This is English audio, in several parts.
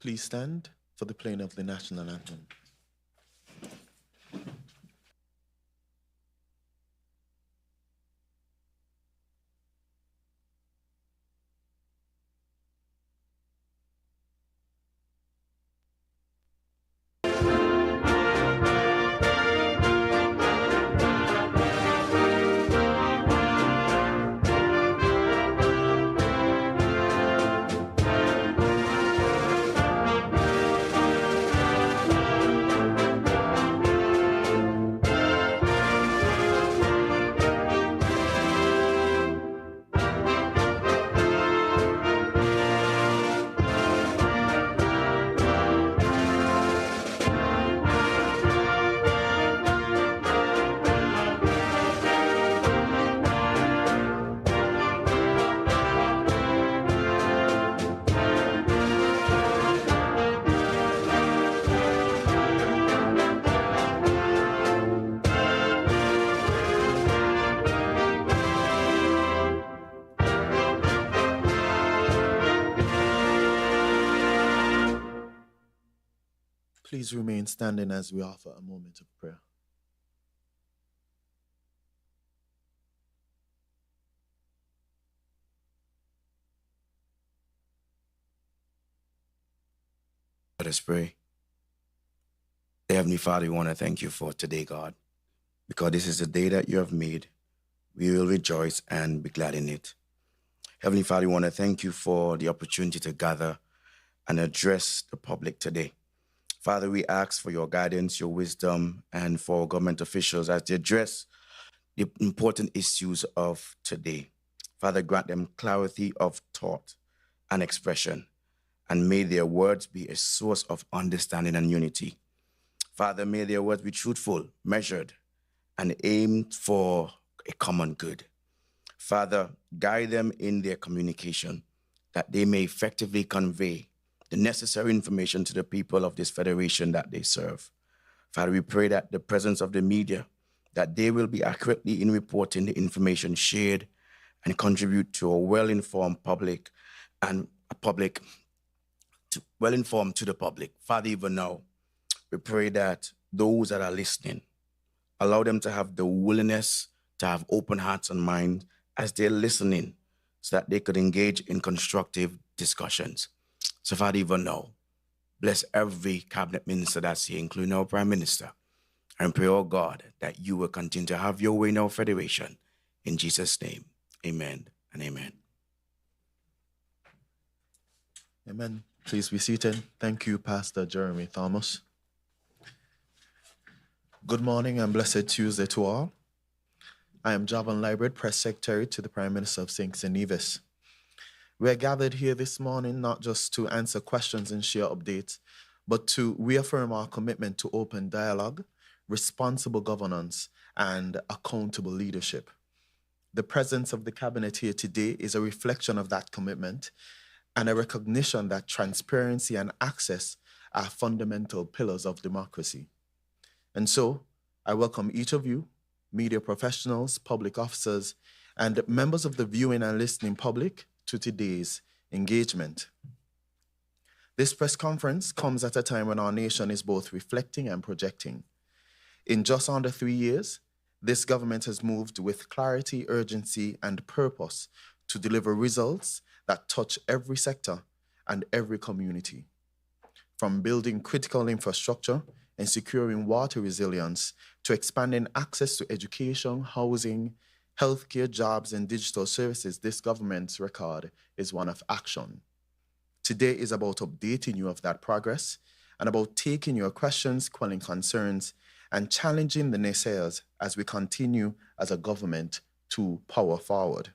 Please stand for the playing of the national anthem. Please remain standing as we offer a moment of prayer. Let us pray. Dear Heavenly Father, we want to thank you for today, God, because this is the day that you have made. We will rejoice and be glad in it. Heavenly Father, we want to thank you for the opportunity to gather and address the public today. Father, we ask for your guidance, your wisdom, and for government officials as they address the important issues of today. Father, grant them clarity of thought and expression, and may their words be a source of understanding and unity. Father, may their words be truthful, measured, and aimed for a common good. Father, guide them in their communication, that they may effectively convey the necessary information to the people of this federation that they serve. Father, we pray that the presence of the media, that they will be accurately in reporting the information shared and contribute to a well-informed public and a public well-informed to the public. Father, even now, we pray that those that are listening, allow them to have the willingness to have open hearts and minds as they're listening so that they could engage in constructive discussions. So Father, even now, bless every cabinet minister that's here, including our Prime Minister, and pray, oh God, that you will continue to have your way in our federation. In Jesus' name, amen and amen. Amen. Please be seated. Thank you, Pastor Jeremy Thomas. Good morning and blessed Tuesday to all. I am Javan Library, Press Secretary to the Prime Minister of St. Nevis. We are gathered here this morning not just to answer questions and share updates, but to reaffirm our commitment to open dialogue, responsible governance, and accountable leadership. The presence of the Cabinet here today is a reflection of that commitment and a recognition that transparency and access are fundamental pillars of democracy. And so, I welcome each of you, media professionals, public officers, and members of the viewing and listening public to today's engagement. This press conference comes at a time when our nation is both reflecting and projecting. In just under 3 years, this government has moved with clarity, urgency, and purpose to deliver results that touch every sector and every community. From building critical infrastructure and securing water resilience to expanding access to education, housing, healthcare, jobs, and digital services, this government's record is one of action. Today is about updating you of that progress and about taking your questions, quelling concerns, and challenging the naysayers as we continue as a government to power forward.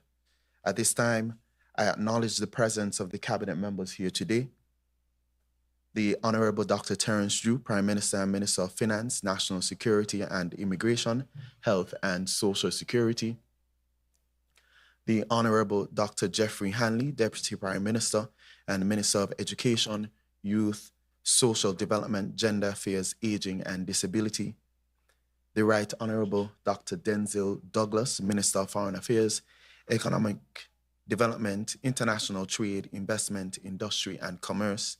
At this time, I acknowledge the presence of the cabinet members here today. The Honorable Dr. Terrance, Prime Minister and Minister of Finance, National Security and Immigration, Health and Social Security. The Honorable Dr. Jeffrey Hanley, Deputy Prime Minister and Minister of Education, Youth, Social Development, Gender Affairs, Aging and Disability. The Right Honorable Dr. Denzil Douglas, Minister of Foreign Affairs, Economic Development, International Trade, Investment, Industry and Commerce.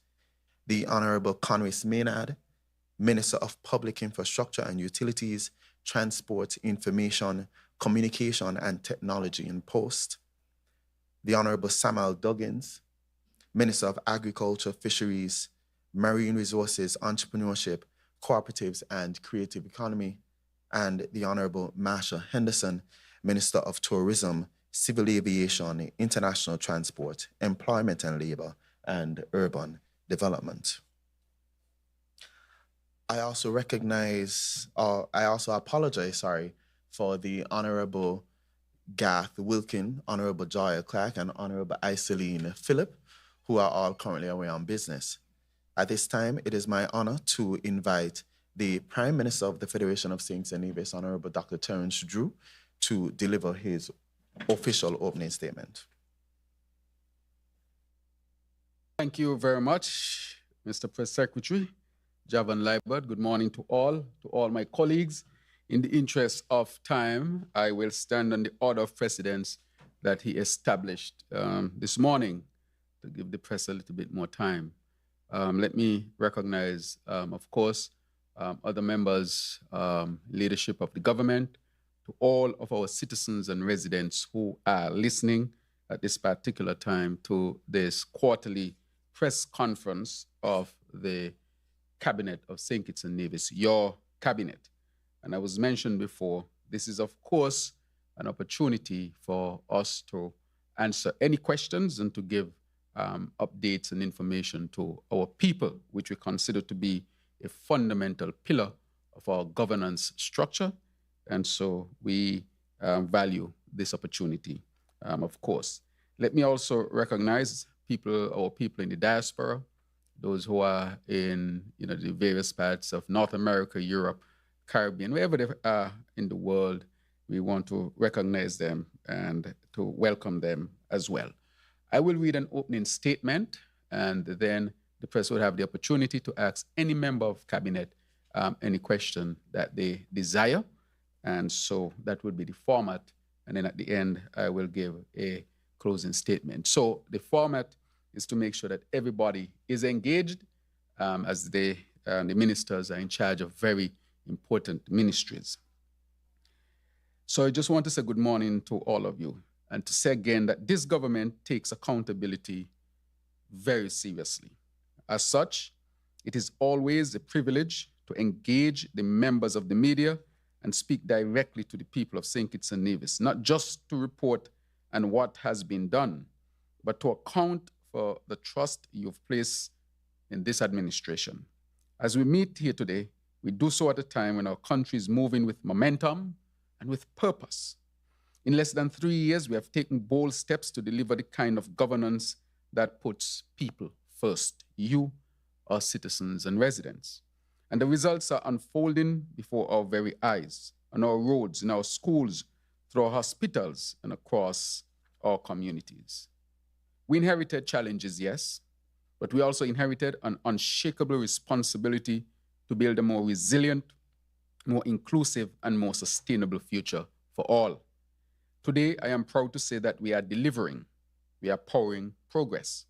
the Honorable Conway Maynard, Minister of Public Infrastructure and Utilities, Transport, Information, Communication and Technology and Post, the Honorable Samuel Duggins, Minister of Agriculture, Fisheries, Marine Resources, Entrepreneurship, Cooperatives and Creative Economy, and the Honorable Marsha Henderson, Minister of Tourism, Civil Aviation, International Transport, Employment and Labor, and Urban Development. I also apologize, for the Honorable Garth Wilkin, Honorable Joya Clark, and Honorable Iseline Phillip, who are all currently away on business. At this time, it is my honor to invite the Prime Minister of the Federation of St. Nevis, Honorable Dr. Terrance Drew, to deliver his official opening statement. Thank you very much, Mr. Press Secretary, Javan Liebert. Good morning to all my colleagues. In the interest of time, I will stand on the order of precedence that he established this morning to give the press a little bit more time. Let me recognize, of course, other members, leadership of the government, to all of our citizens and residents who are listening at this particular time to this quarterly press conference of the Cabinet of St. Kitts and Nevis, your cabinet. And I was mentioned before, this is, of course, an opportunity for us to answer any questions and to give updates and information to our people, which we consider to be a fundamental pillar of our governance structure. And so we value this opportunity, of course. Let me also recognize our people in the diaspora, those who are in the various parts of North America, Europe, Caribbean, wherever they are in the world. We want to recognize them and to welcome them as well. I will read an opening statement, and then the press will have the opportunity to ask any member of cabinet any question that they desire. And so that would be the format. And then at the end, I will give a closing statement. So the format is to make sure that everybody is engaged, as the ministers are in charge of very important ministries. So I just want to say good morning to all of you, and to say again that this government takes accountability very seriously. As such, it is always a privilege to engage the members of the media and speak directly to the people of St. Kitts and Nevis, not just to report on what has been done, but to account for the trust you've placed in this administration. As we meet here today, we do so at a time when our country is moving with momentum and with purpose. In less than 3 years, we have taken bold steps to deliver the kind of governance that puts people first, you, our citizens and residents. And the results are unfolding before our very eyes, on our roads, in our schools, through our hospitals, and across our communities. We inherited challenges, yes, but we also inherited an unshakable responsibility to build a more resilient, more inclusive, and more sustainable future for all. Today, I am proud to say that we are delivering, we are powering progress,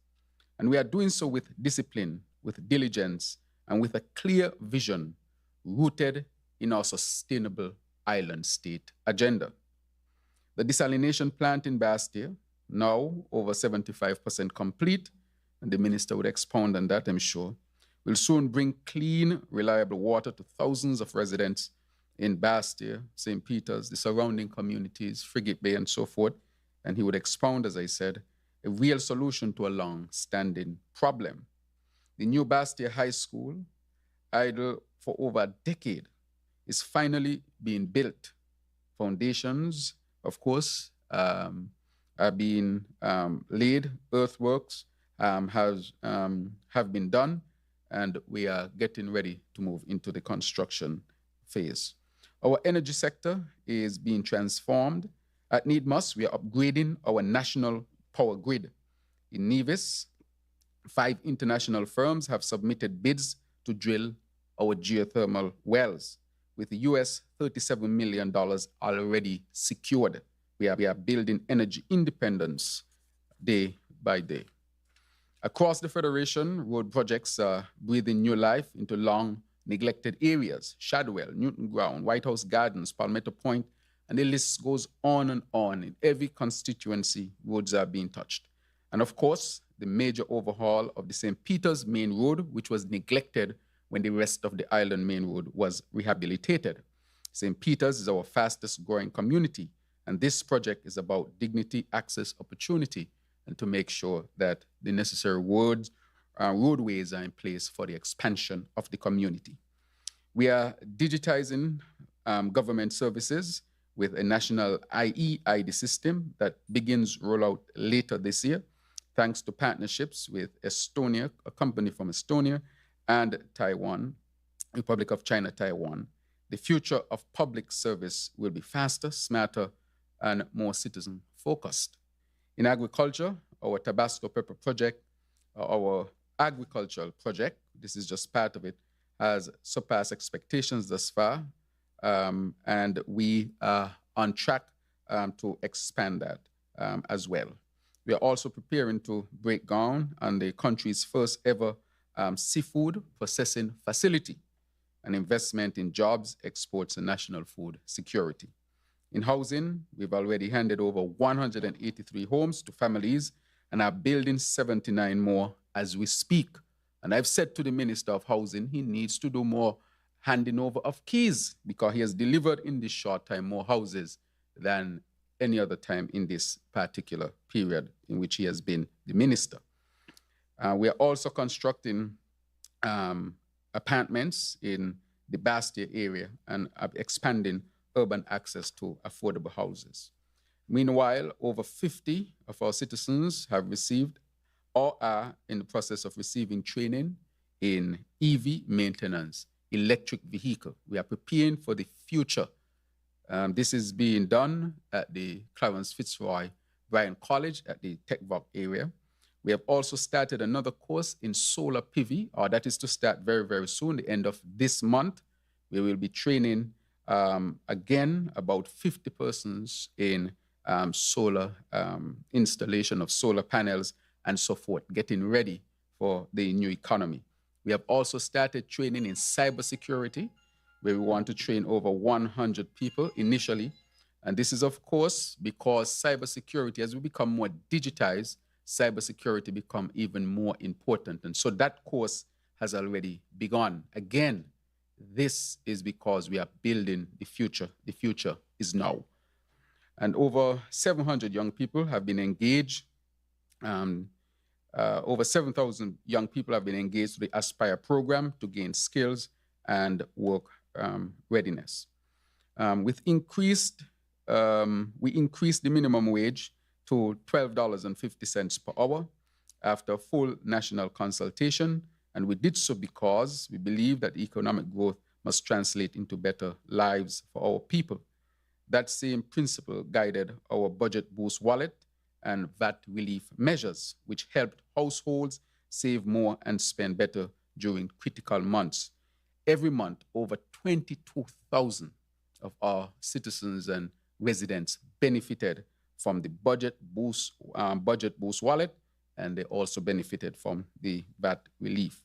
and we are doing so with discipline, with diligence, and with a clear vision rooted in our sustainable island state agenda. The desalination plant in Bastia, now over 75% complete, and the minister would expound on that, I'm sure, will soon bring clean, reliable water to thousands of residents in Bastia, St. Peter's, the surrounding communities, Frigate Bay, and so forth. And he would expound, as I said, a real solution to a long-standing problem. The new Bastia High School, idle for over a decade, is finally being built. Foundations, of course, are being laid, earthworks have been done, and we are getting ready to move into the construction phase. Our energy sector is being transformed. At need must, we are upgrading our national power grid. In Nevis, 5 international firms have submitted bids to drill our geothermal wells, with US $37 million already secured. We are building energy independence day by day. Across the Federation, road projects are breathing new life into long neglected areas: Shadwell, Newton Ground, White House Gardens, Palmetto Point, and the list goes on and on. In every constituency, roads are being touched. And of course, the major overhaul of the St. Peter's Main Road, which was neglected when the rest of the island main road was rehabilitated. St. Peter's is our fastest growing community, and this project is about dignity, access, opportunity, and to make sure that the necessary roadways are in place for the expansion of the community. We are digitizing government services with a national IE-ID system that begins rollout later this year, thanks to partnerships with Estonia, a company from Estonia, and Taiwan, Republic of China, Taiwan. The future of public service will be faster, smarter, and more citizen-focused. In agriculture, our Tabasco pepper project, our agricultural project, this is just part of it, has surpassed expectations thus far, and we are on track to expand that as well. We are also preparing to break ground on the country's first ever seafood processing facility, an investment in jobs, exports, and national food security. In housing, we've already handed over 183 homes to families and are building 79 more as we speak. And I've said to the Minister of Housing, he needs to do more handing over of keys because he has delivered in this short time more houses than any other time in this particular period in which he has been the minister. We are also constructing apartments in the Bastia area and expanding urban access to affordable houses. Meanwhile, over 50 of our citizens have received or are in the process of receiving training in EV maintenance, electric vehicle. We are preparing for the future. This is being done at the Clarence Fitzroy Bryan College at the TechVoc area. We have also started another course in solar PV, or that is to start very, very soon, the end of this month. We will be training again about 50 persons in solar installation of solar panels and so forth, getting ready for the new economy. We have also started training in cybersecurity, where we want to train over 100 people initially. And this is, of course, because cybersecurity, as we become more digitized, cybersecurity become even more important. And so that course has already begun. Again, this is because we are building the future. The future is now. And over 700 young people have been engaged. Over 7,000 young people have been engaged with the Aspire program to gain skills and work readiness. We increased the minimum wage to $12.50 per hour after full national consultation. And we did so because we believe that economic growth must translate into better lives for our people. That same principle guided our budget boost wallet and VAT relief measures, which helped households save more and spend better during critical months. Every month, over 22,000 of our citizens and residents benefited from the budget boost wallet, and they also benefited from the VAT relief.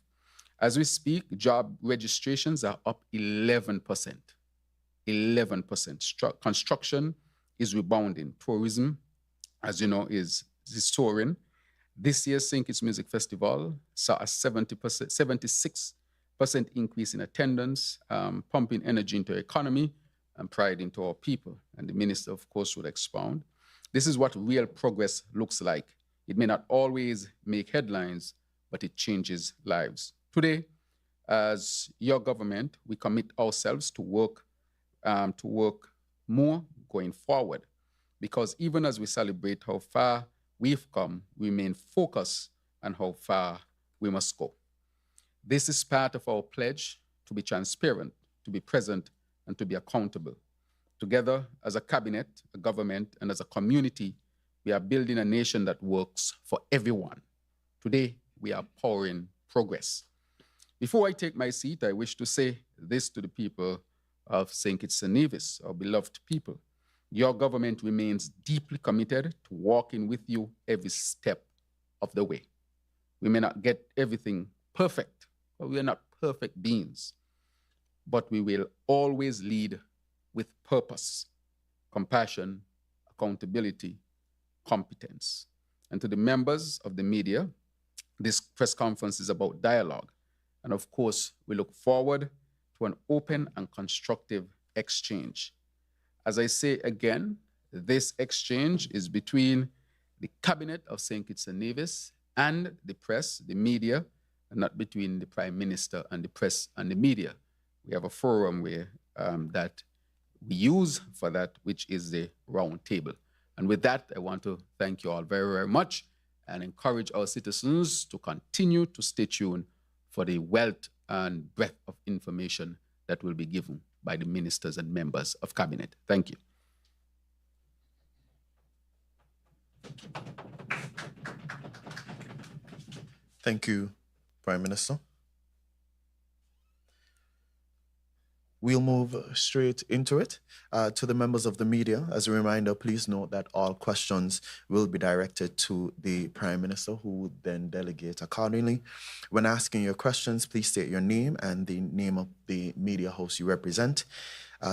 As we speak, job registrations are up 11%. 11%. Construction is rebounding. Tourism, as you know, is soaring. This year's St. Kitts Music Festival saw a 76% increase in attendance, pumping energy into the economy and pride into our people. And the minister, of course, would expound. This is what real progress looks like. It may not always make headlines, but it changes lives. Today, as your government, we commit ourselves to work more going forward. Because even as we celebrate how far we've come, we remain focused on how far we must go. This is part of our pledge to be transparent, to be present, and to be accountable. Together, as a cabinet, a government, and as a community, we are building a nation that works for everyone. Today, we are powering progress. Before I take my seat, I wish to say this to the people of St. Kitts and Nevis, our beloved people. Your government remains deeply committed to walking with you every step of the way. We may not get everything perfect, but we are not perfect beings. But we will always lead with purpose, compassion, accountability, competence. And to the members of the media, this press conference is about dialogue. And of course, we look forward to an open and constructive exchange. As I say again, this exchange is between the cabinet of St. Kitts and Nevis and the press, the media, and not between the Prime Minister and the press and the media. We have a forum where that we use for that, which is the round table. And with that, I want to thank you all very, very much and encourage our citizens to continue to stay tuned for the wealth and breadth of information that will be given by the ministers and members of cabinet. Thank you. Thank you, Prime Minister. We'll move straight into it. To the members of the media, as a reminder, please note that all questions will be directed to the Prime Minister, who would then delegate accordingly. When asking your questions, please state your name and the name of the media host you represent.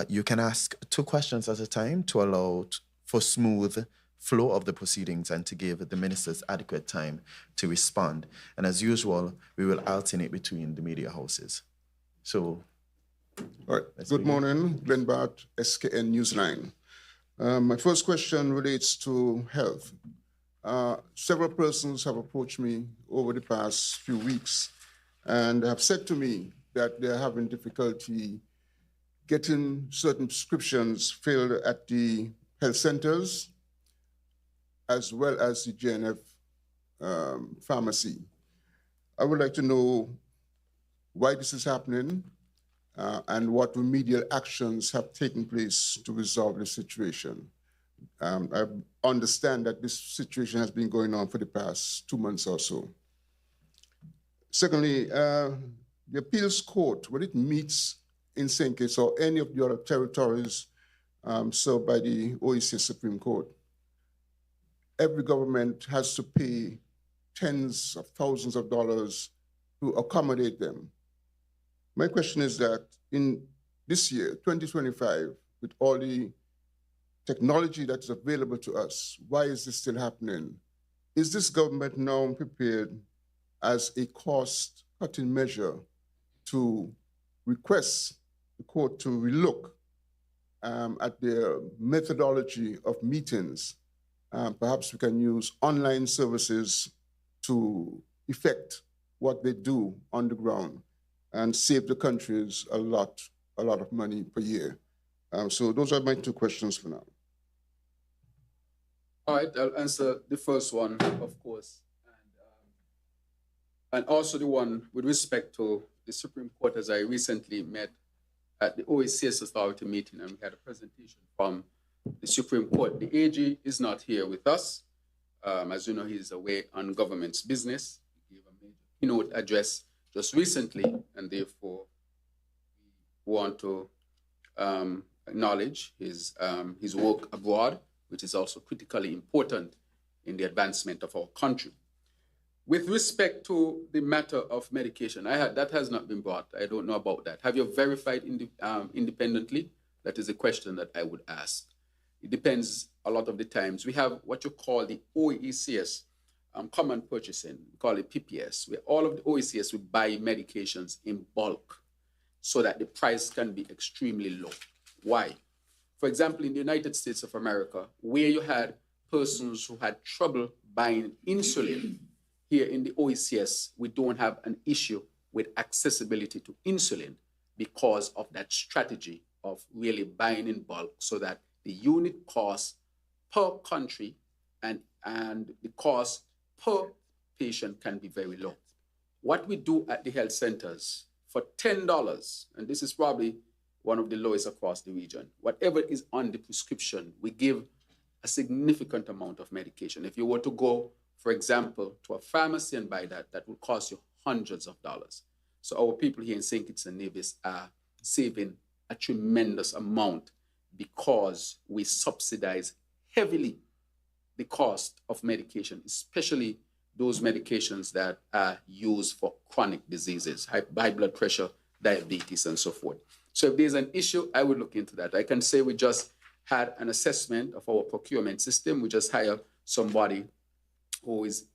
You can ask 2 questions at a time to allow for smooth flow of the proceedings and to give the ministers adequate time to respond. And as usual, we will alternate between the media houses. So, all right. Good morning, Glenn Bart, SKN Newsline. My first question relates to health. Several persons have approached me over the past few weeks and have said to me that they're having difficulty getting certain prescriptions filled at the health centers as well as the JNF pharmacy. I would like to know why this is happening and what remedial actions have taken place to resolve the situation. I understand that this situation has been going on for the past 2 months or so. Secondly, the appeals court, when it meets in St. Kitts or any of the other territories served by the OECS Supreme Court, every government has to pay tens of thousands of dollars to accommodate them. My question is that in this year, 2025, with all the technology that is available to us, why is this still happening? Is this government now prepared as a cost-cutting measure to request the court to relook at their methodology of meetings? Perhaps we can use online services to effect what they do on the ground and save the countries a lot of money per year. So those are my 2 questions for now. All right, I'll answer the first one, of course, and also the one with respect to the Supreme Court, as I recently met at the OECS Authority meeting, and we had a presentation from the Supreme Court. The AG is not here with us. As you know, he's away on government's business. He gave a major keynote address just recently, and therefore we want to acknowledge his work abroad, which is also critically important in the advancement of our country. With respect to the matter of medication, that has not been brought. I don't know about that. Have you verified independently? That is a question that I would ask. It depends a lot of the times. We have what you call the OECS, common purchasing, we call it PPS, where all of the OECS will buy medications in bulk so that the price can be extremely low. Why? For example, in the United States of America, where you had persons who had trouble buying insulin, here in the OECS, we don't have an issue with accessibility to insulin because of that strategy of really buying in bulk so that the unit cost per country and the cost per patient can be very low. What we do at the health centers for $10, and this is probably one of the lowest across the region, whatever is on the prescription, we give a significant amount of medication. If you were to go, for example, to a pharmacy and buy that, that would cost you hundreds of dollars. So our people here in St. Kitts and Nevis are saving a tremendous amount because we subsidize heavily the cost of medication, especially those medications that are used for chronic diseases, high blood pressure, diabetes, and so forth. So if there's an issue, I would look into that. I can say we just had an assessment of our procurement system. We just hired somebody who is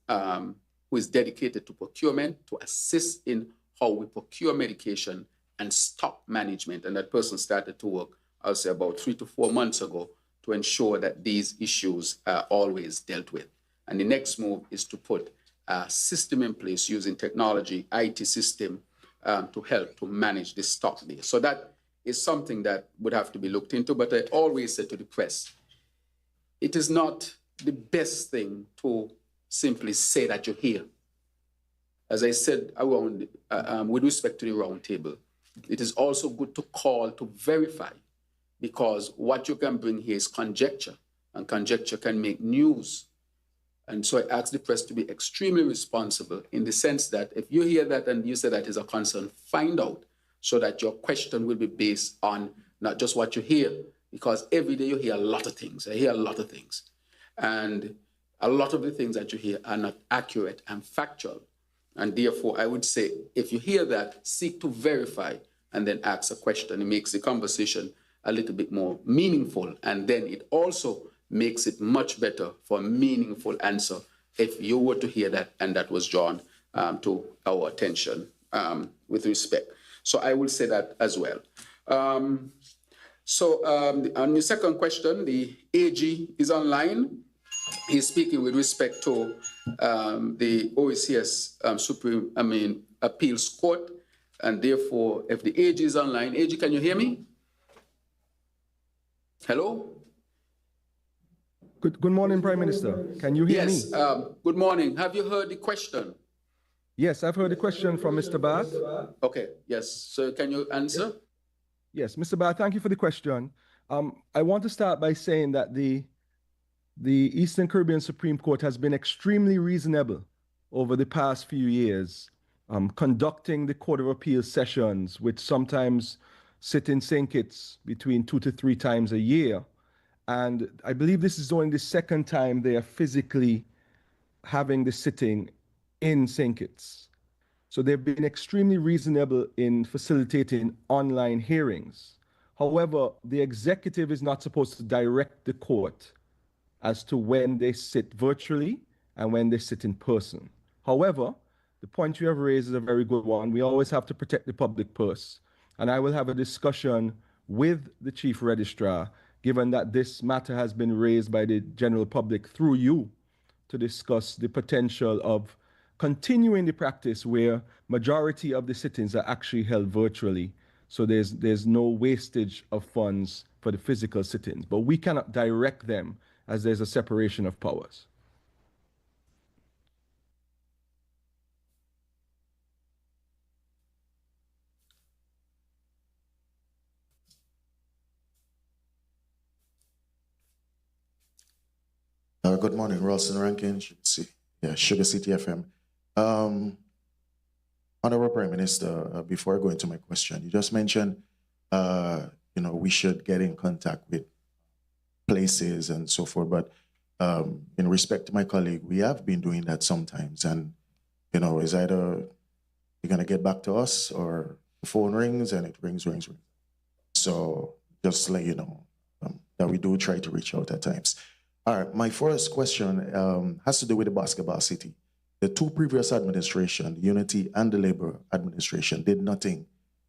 dedicated to procurement to assist in how we procure medication and stock management. And that person started to work, I'll say, about 3 to 4 months ago to ensure that these issues are always dealt with. And the next move is to put a system in place using technology, IT system, to help to manage the stock there. So that is something that would have to be looked into. But I always say to the press, it is not the best thing to simply say that you're here. As I said around, with respect to the round table, it is also good to call to verify, because what you can bring here is conjecture, and conjecture can make news. And so I ask the press to be extremely responsible in the sense that if you hear that and you say that is a concern, find out so that your question will be based on not just what you hear, because every day you hear a lot of things. I hear a lot of things. And a lot of the things that you hear are not accurate and factual. And therefore, I would say, if you hear that, seek to verify and then ask a question. It makes the conversation a little bit more meaningful. And then it also makes it much better for a meaningful answer if you were to hear that and that was drawn to our attention with respect. So I will say that as well. On the second question, the AG is online. He's speaking with respect to the OECS Appeals Court, and therefore, if the AG is online, AG, can you hear me? Hello? Good morning, Prime Minister. Can you hear me? Yes, good morning. Have you heard the question? Yes, I've heard the question from Mr. Bath. Okay, yes. So can you answer? Yes, Mr. Bath, thank you for the question. I want to start by saying that the Eastern Caribbean Supreme Court has been extremely reasonable over the past few years, conducting the Court of Appeals sessions, which sometimes sit in St. Kitts between 2 to 3 times a year. And I believe this is only the second time they are physically having the sitting in St. Kitts. So they've been extremely reasonable in facilitating online hearings. However, the executive is not supposed to direct the court as to when they sit virtually and when they sit in person. However, the point you have raised is a very good one. We always have to protect the public purse. And I will have a discussion with the Chief Registrar, given that this matter has been raised by the general public through you, to discuss the potential of continuing the practice where majority of the sittings are actually held virtually. So there's no wastage of funds for the physical sittings, but we cannot direct them as there's a separation of powers. Good morning, Ralston Rankin, Sugar City FM. Honorable Prime Minister, before I go into my question, you just mentioned, we should get in contact with places and so forth. But in respect to my colleague, we have been doing that sometimes. And, it's either you're going to get back to us or the phone rings and it rings. So just to let you know that we do try to reach out at times. All right, my first question has to do with the basketball city. The 2 previous administrations, the Unity and the Labour administration, did nothing,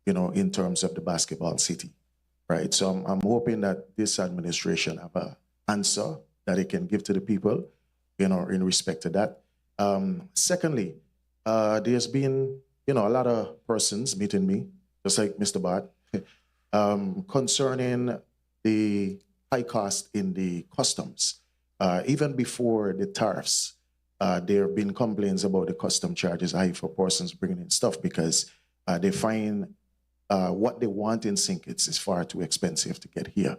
in terms of the basketball city, right? So I'm hoping that this administration have an answer that it can give to the people, in respect to that. Secondly, there's been, a lot of persons meeting me, just like Mr. Bart, concerning the high cost in the customs. Even before the tariffs, there have been complaints about the custom charges high for persons bringing in stuff because they find what they want in St. Kitts is far too expensive to get here.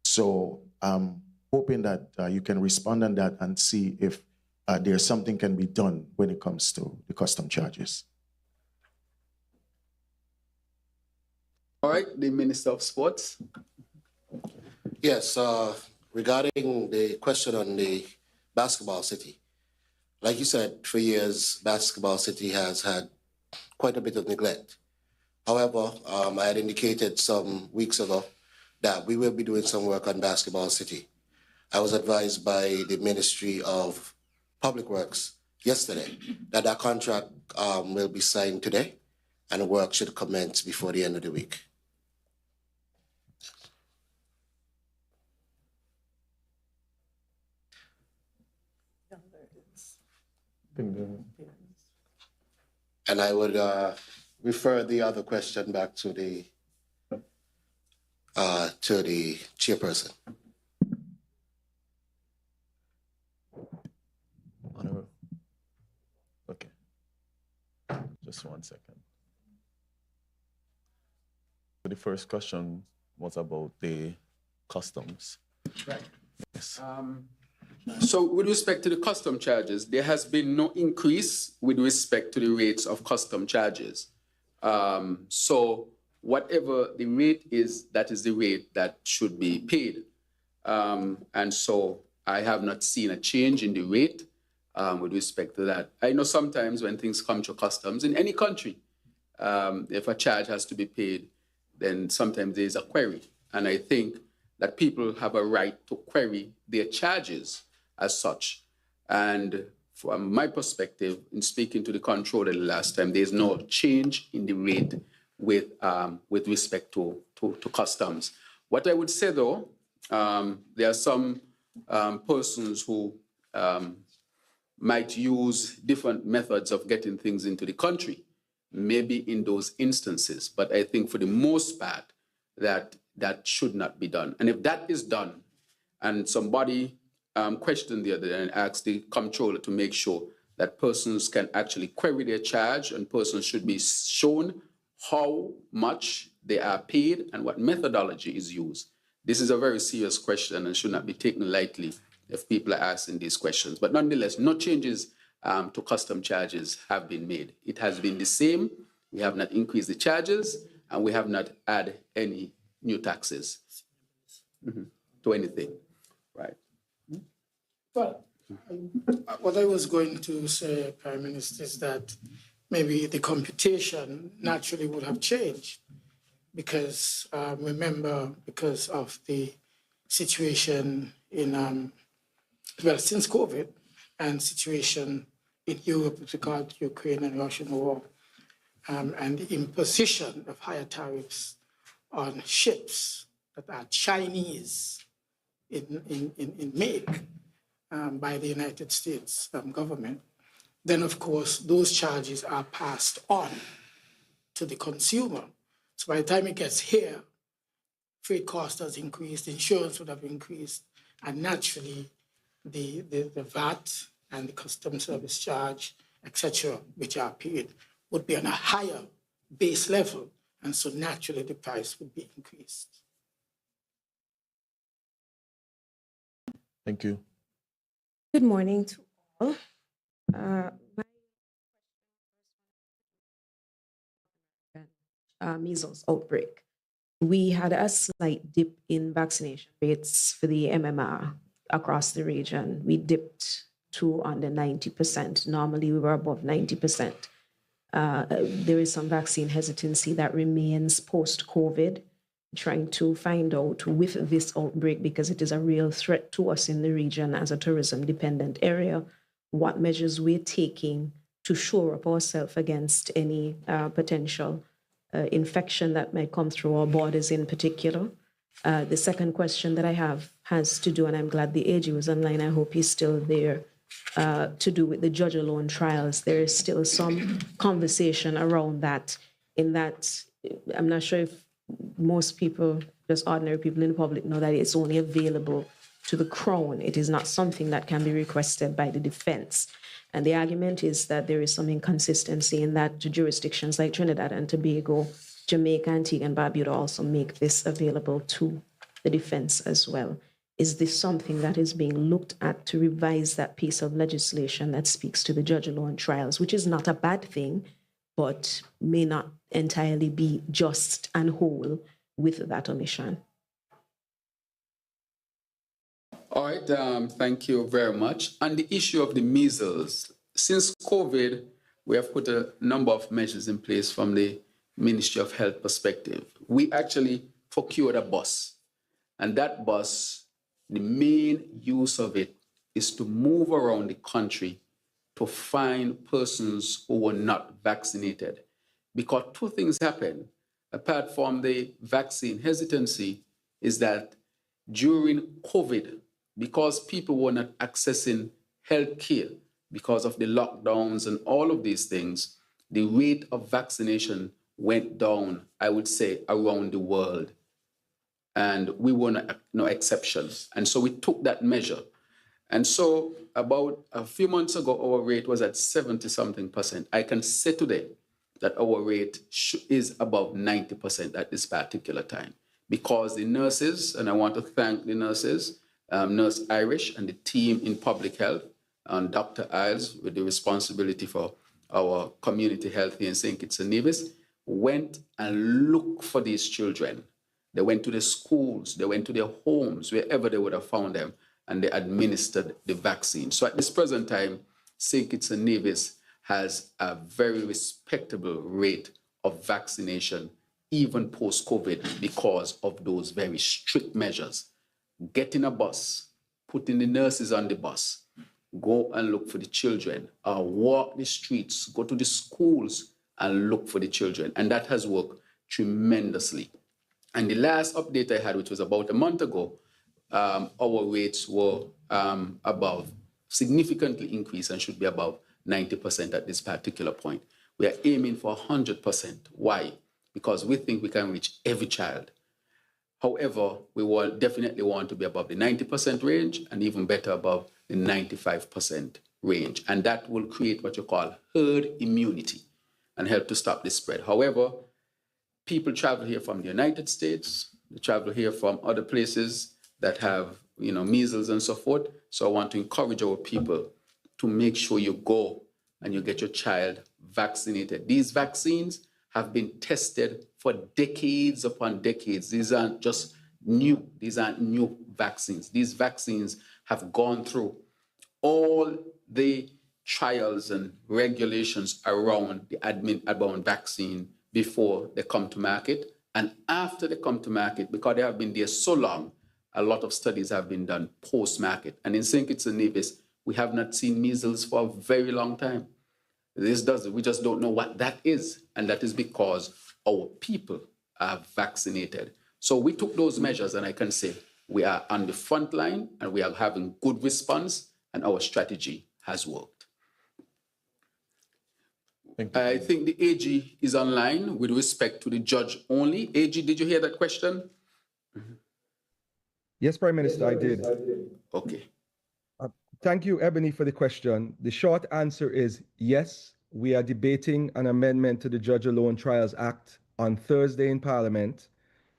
So I'm hoping that you can respond on that and see if there's something can be done when it comes to the custom charges. All right, the Minister of Sports. Yes, regarding the question on the basketball city, Like you said, for years, Basketball City has had quite a bit of neglect. However, I had indicated some weeks ago that we will be doing some work on Basketball City. I was advised by the Ministry of Public Works yesterday that that contract will be signed today and the work should commence before the end of the week. And I would refer the other question back to the chairperson. Okay. Just 1 second. The first question was about the customs. Right. Yes. So with respect to the custom charges, there has been no increase with respect to the rates of custom charges. So whatever the rate is, that is the rate that should be paid. And so I have not seen a change in the rate with respect to that. I know sometimes when things come to customs in any country, if a charge has to be paid, then sometimes there's a query. And I think that people have a right to query their charges as such. And from my perspective, in speaking to the controller the last time, there's no change in the rate with respect to customs. What I would say though, there are some persons who might use different methods of getting things into the country, maybe in those instances. But I think for the most part, that should not be done. And if that is done, and somebody questioned the other day and asked the comptroller to make sure that persons can actually query their charge and persons should be shown how much they are paid and what methodology is used. This is a very serious question and should not be taken lightly if people are asking these questions. But nonetheless, no changes to custom charges have been made. It has been the same. We have not increased the charges and we have not added any new taxes to anything, right? Well, what I was going to say, Prime Minister, is that maybe the computation naturally would have changed because, remember, because of the situation in, well, since COVID and situation in Europe with regard to Ukraine and Russian war, and the imposition of higher tariffs on ships that are Chinese in make by the United States government, then of course those charges are passed on to the consumer. So by the time it gets here, freight cost has increased, insurance would have increased, and naturally the VAT and the customs service charge, etc., which are paid, would be on a higher base level, and so naturally the price would be increased. Thank you. Good morning to all. Measles outbreak. We had a slight dip in vaccination rates for the MMR across the region. We dipped to under 90%. Normally we were above 90%. There is some vaccine hesitancy that remains post-COVID, trying to find out with this outbreak, because it is a real threat to us in the region as a tourism-dependent area, what measures we're taking to shore up ourselves against any potential infection that might come through our borders in particular. The second question that I have has to do, and I'm glad the AG was online, I hope he's still there, to do with the judge alone trials. There is still some conversation around that, in that I'm not sure if most people, just ordinary people in the public, know that it's only available to the Crown. It is not something that can be requested by the defense. And the argument is that there is some inconsistency in that jurisdictions like Trinidad and Tobago, Jamaica, Antigua and Barbuda also make this available to the defense as well. Is this something that is being looked at to revise that piece of legislation that speaks to the judge alone trials, which is not a bad thing, but may not entirely be just and whole with that omission? All right, thank you very much. On the issue of the measles, since COVID, we have put a number of measures in place from the Ministry of Health perspective. We actually procured a bus, and that bus, the main use of it is to move around the country to find persons who were not vaccinated. Because two things happen, apart from the vaccine hesitancy, is that during COVID, because people were not accessing health care because of the lockdowns and all of these things, the rate of vaccination went down, I would say, around the world. And we were no exception. And so we took that measure. And so about a few months ago, our rate was at 70-something%. I can say today that our rate is above 90% at this particular time, because the nurses, and I want to thank the nurses, Nurse Irish and the team in public health, and Dr. Isles with the responsibility for our community health here in St. Kitts and Nevis, went and looked for these children. They went to the schools, they went to their homes, wherever they would have found them, and they administered the vaccine. So at this present time, St. Kitts and Nevis has a very respectable rate of vaccination, even post-COVID, because of those very strict measures. Get in a bus, putting the nurses on the bus, go and look for the children, walk the streets, go to the schools and look for the children. And that has worked tremendously. And the last update I had, which was about a month ago, our rates were above, significantly increased and should be above 90% at this particular point. We are aiming for 100%. Why? Because we think we can reach every child. However, we will definitely want to be above the 90% range and even better above the 95% range. And that will create what you call herd immunity and help to stop the spread. However, people travel here from the United States, they travel here from other places that have, measles and so forth. So I want to encourage our people to make sure you go and you get your child vaccinated. These vaccines have been tested for decades upon decades. These aren't just new. These aren't new vaccines. These vaccines have gone through all the trials and regulations around the admin-bound vaccine before they come to market. And after they come to market, because they have been there so long, a lot of studies have been done post-market. And in St. Kitts and Nevis, we have not seen measles for a very long time. We just don't know what that is. And that is because our people are vaccinated. So we took those measures, and I can say we are on the front line and we are having good response, and our strategy has worked. I think the AG is online with respect to the judge only. AG, did you hear that question? Yes, Prime Minister, I did. Okay. Thank you, Ebony, for the question. The short answer is yes, we are debating an amendment to the Judge Alone Trials Act on Thursday in Parliament.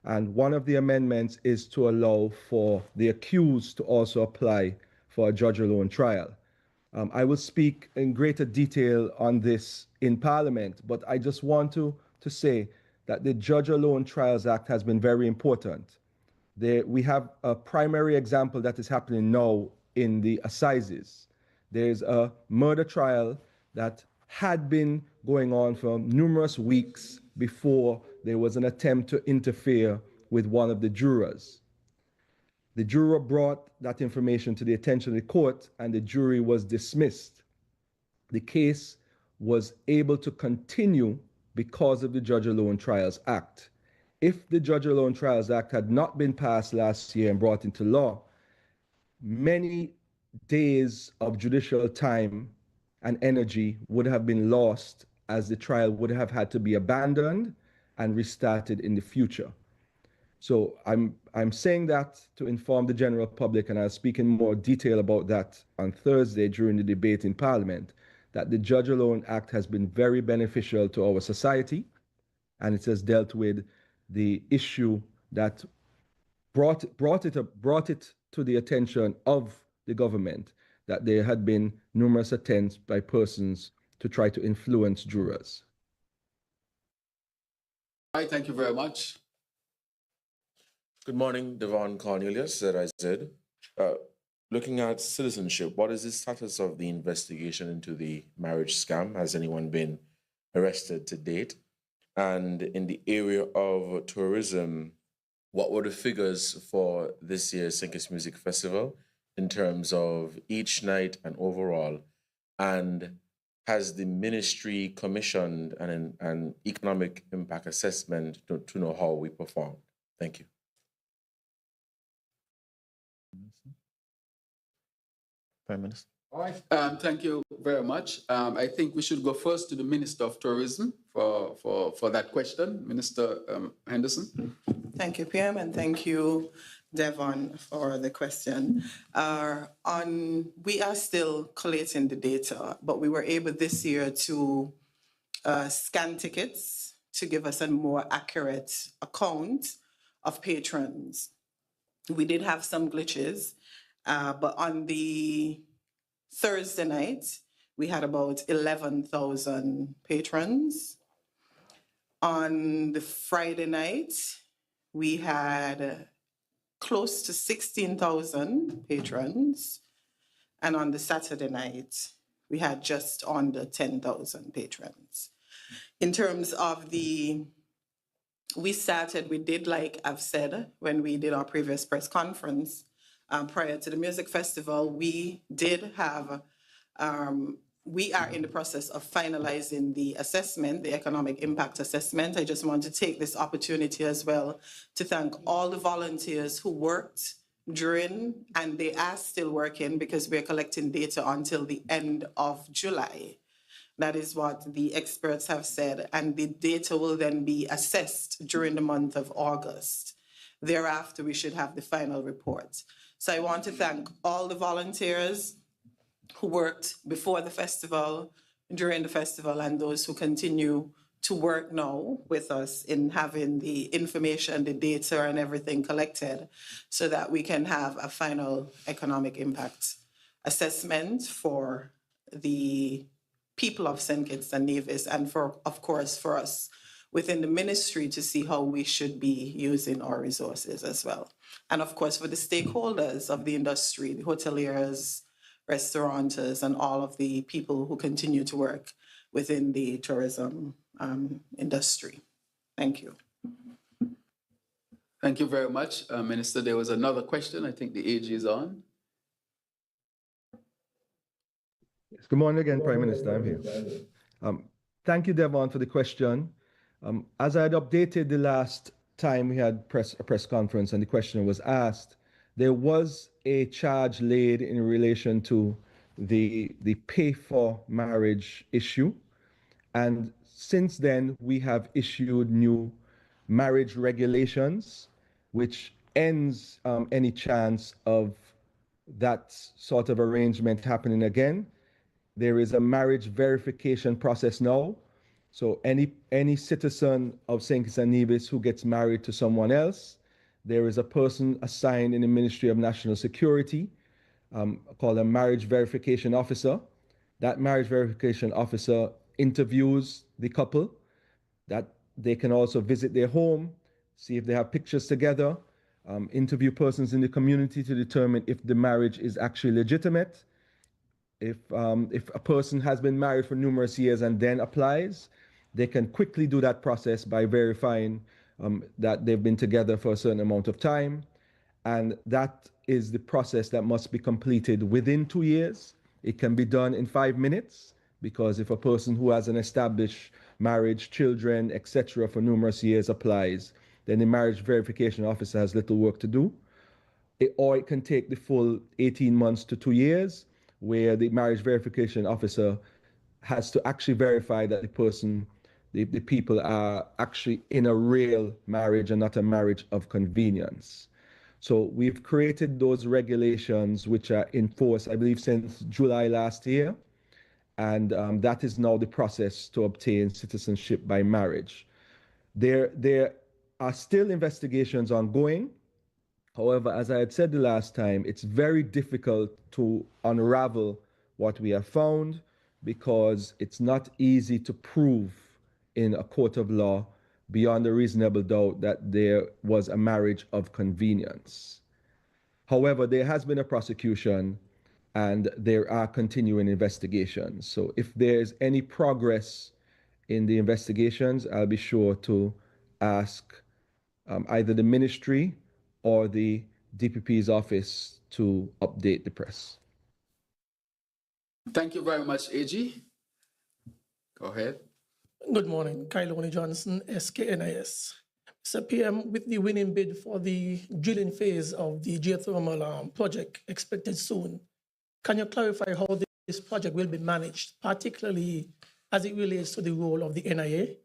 And one of the amendments is to allow for the accused to also apply for a judge alone trial. I will speak in greater detail on this in Parliament, but I just want to say that the Judge Alone Trials Act has been very important. We have a primary example that is happening now in the assizes. There's a murder trial that had been going on for numerous weeks before there was an attempt to interfere with one of the jurors. The juror brought that information to the attention of the court, and the jury was dismissed. The case was able to continue because of the Judge Alone Trials Act. If the Judge Alone Trials Act had not been passed last year and brought into law, many days of judicial time and energy would have been lost, as the trial would have had to be abandoned and restarted in the future. So I'm saying that to inform the general public, and I'll speak in more detail about that on Thursday during the debate in Parliament, that the Judge Alone Act has been very beneficial to our society, and it has dealt with the issue that brought it to the attention of the government that there had been numerous attempts by persons to try to influence jurors. All right, thank you very much. Good morning, Devon Cornelius, ZIZ. looking at citizenship, what is the status of the investigation into the marriage scam? Has anyone been arrested to date? And in the area of tourism, what were the figures for this year's Sinkers Music Festival in terms of each night and overall? And has the ministry commissioned an economic impact assessment to know how we performed? Thank you. Prime Minister. All right. Thank you very much. I think we should go first to the Minister of Tourism for that question. Minister Henderson. Thank you, PM, and thank you, Devon, for the question. We are still collating the data, but we were able this year to scan tickets to give us a more accurate account of patrons. We did have some glitches, but on the Thursday night, we had about 11,000 patrons. On the Friday night, we had close to 16,000 patrons. And on the Saturday night, we had just under 10,000 patrons. In terms of we did, like I've said, when we did our previous press conference, prior to the music festival, we did have, we are in the process of finalizing the assessment, the economic impact assessment. I just want to take this opportunity as well to thank all the volunteers who worked during, and they are still working because we're collecting data until the end of July. That is what the experts have said, and the data will then be assessed during the month of August. Thereafter, we should have the final report. So I want to thank all the volunteers who worked before the festival, during the festival, and those who continue to work now with us in having the information, the data, and everything collected so that we can have a final economic impact assessment for the people of St. Kitts and Nevis, and for, of course, for us within the ministry to see how we should be using our resources as well. And of course, for the stakeholders of the industry, the hoteliers, restaurateurs, and all of the people who continue to work within the tourism industry. Thank you. Thank you very much, Minister. There was another question. I think the AG is on. Yes, good morning again, Prime Minister. I'm here. Thank you, Devon, for the question. As I had updated the last time we had a press conference and the question was asked, there was a charge laid in relation to the pay for marriage issue. And since then, we have issued new marriage regulations, which ends any chance of that sort of arrangement happening again. There is a marriage verification process now. So any citizen of St. Kitts and Nevis who gets married to someone else, there is a person assigned in the Ministry of National Security called a marriage verification officer. That marriage verification officer interviews the couple. That they can also visit their home, see if they have pictures together, interview persons in the community to determine if the marriage is actually legitimate. If a person has been married for numerous years and then applies, they can quickly do that process by verifying that they've been together for a certain amount of time. And that is the process that must be completed within 2 years. It can be done in 5 minutes, because if a person who has an established marriage, children, etc. for numerous years applies, then the marriage verification officer has little work to do. Or it can take the full 18 months to 2 years, where the marriage verification officer has to actually verify that the person, the people are actually in a real marriage and not a marriage of convenience. So we've created those regulations which are in force, I believe, since July last year. And that is now the process to obtain citizenship by marriage. There are still investigations ongoing. However, as I had said the last time, it's very difficult to unravel what we have found, because it's not easy to prove in a court of law beyond a reasonable doubt that there was a marriage of convenience. However, there has been a prosecution and there are continuing investigations. So if there's any progress in the investigations, I'll be sure to ask either the ministry or the DPP's office to update the press. Thank you very much, AG. Go ahead. Good morning, Kyloni Johnson, SKNIS. Mr. PM, with the winning bid for the drilling phase of the geothermal project expected soon, can you clarify how this project will be managed, particularly as it relates to the role of the NIA?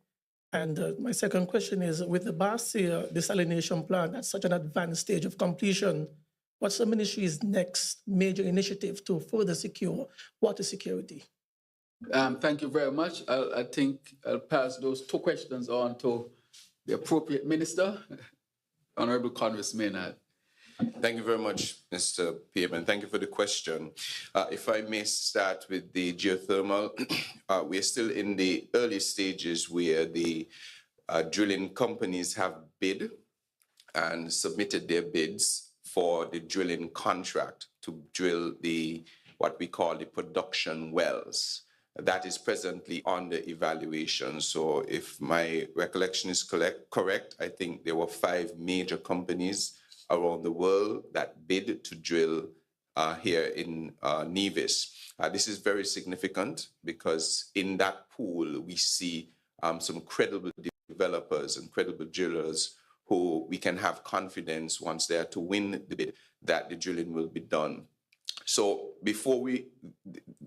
And my second question is, with the Bastia desalination plant at such an advanced stage of completion, what's the ministry's next major initiative to further secure water security? Thank you very much. I think I'll pass those two questions on to the appropriate minister, Honorable Congress Maynard. Thank you very much, Mr. PM, and thank you for the question. If I may start with the geothermal, we are still in the early stages where the drilling companies have bid and submitted their bids for the drilling contract to drill what we call the production wells. That is presently under evaluation. So if my recollection is correct, I think there were 5 major companies around the world that bid to drill here in Nevis. This is very significant because in that pool, we see some credible developers and credible drillers who we can have confidence once they are to win the bid that the drilling will be done. So before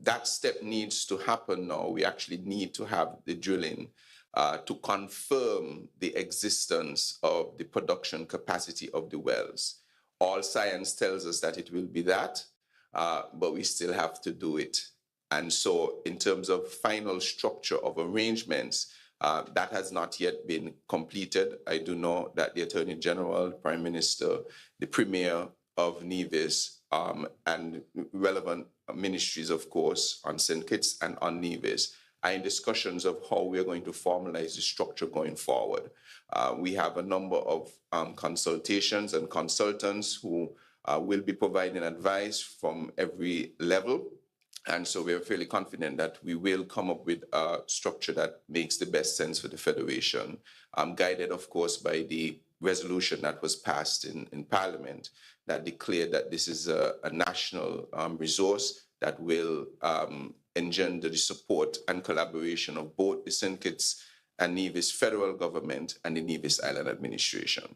that step needs to happen now, we actually need to have the drilling to confirm the existence of the production capacity of the wells. All science tells us that it will be that, but we still have to do it. And so in terms of final structure of arrangements, that has not yet been completed. I do know that the Attorney General, the Prime Minister, the Premier of Nevis, and relevant ministries, of course, on St. Kitts and on Nevis, are in discussions of how we're going to formalize the structure going forward. We have a number of consultations and consultants who will be providing advice from every level. And so we're fairly confident that we will come up with a structure that makes the best sense for the Federation, guided, of course, by the resolution that was passed in Parliament that declared that this is a national resource that will engender the support and collaboration of both the St. Kitts and Nevis federal government and the Nevis Island administration.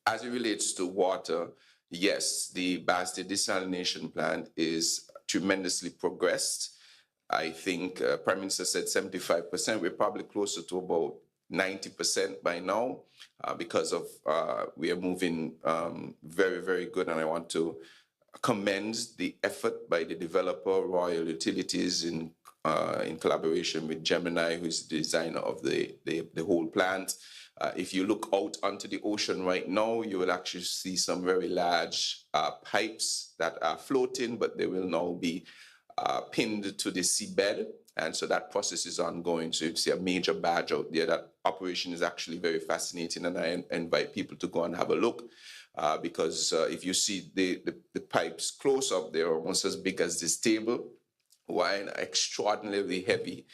As it relates to water, yes, the Bastia desalination plant is tremendously progressed. I think Prime Minister said 75%. We're probably closer to about 90% by now because of we are moving very, very good. And I want to commend the effort by the developer, Royal Utilities, in collaboration with Gemini, who is the designer of the whole plant. If you look out onto the ocean right now, you will actually see some very large pipes that are floating, but they will now be pinned to the seabed. And so that process is ongoing. So you see a major barge out there. That operation is actually very fascinating. And I invite people to go and have a look because if you see the pipes close up, they're almost as big as this table, while extraordinarily heavy.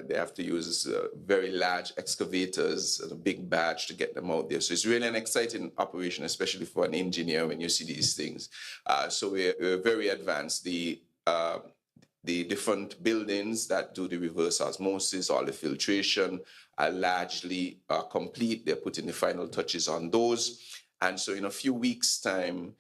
They have to use very large excavators and a big barge to get them out there. So it's really an exciting operation, especially for an engineer when you see these things. So we're very advanced. The different buildings that do the reverse osmosis, all the filtration are largely complete. They're putting the final touches on those. And so in a few weeks' time,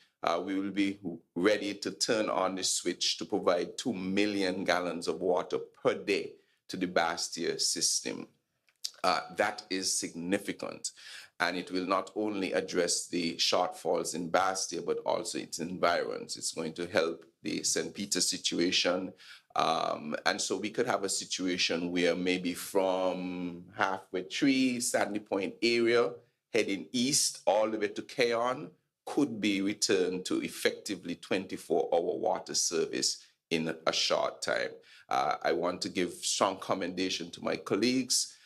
we will be ready to turn on the switch to provide 2 million gallons of water per day to the Bastia system. That is significant. And it will not only address the shortfalls in Bastia, but also its environs. It's going to help the St. Peter situation. And so we could have a situation where maybe from halfway tree, Sandy Point area, heading east all the way to Keon, could be returned to effectively 24-hour water service in a short time. I want to give strong commendation to my colleagues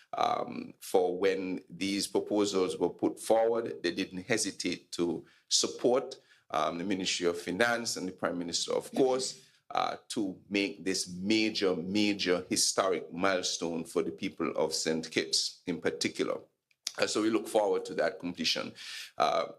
for when these proposals were put forward. They didn't hesitate to support the Ministry of Finance and the Prime Minister, of course, to make this major historic milestone for the people of St. Kitts in particular. So we look forward to that completion.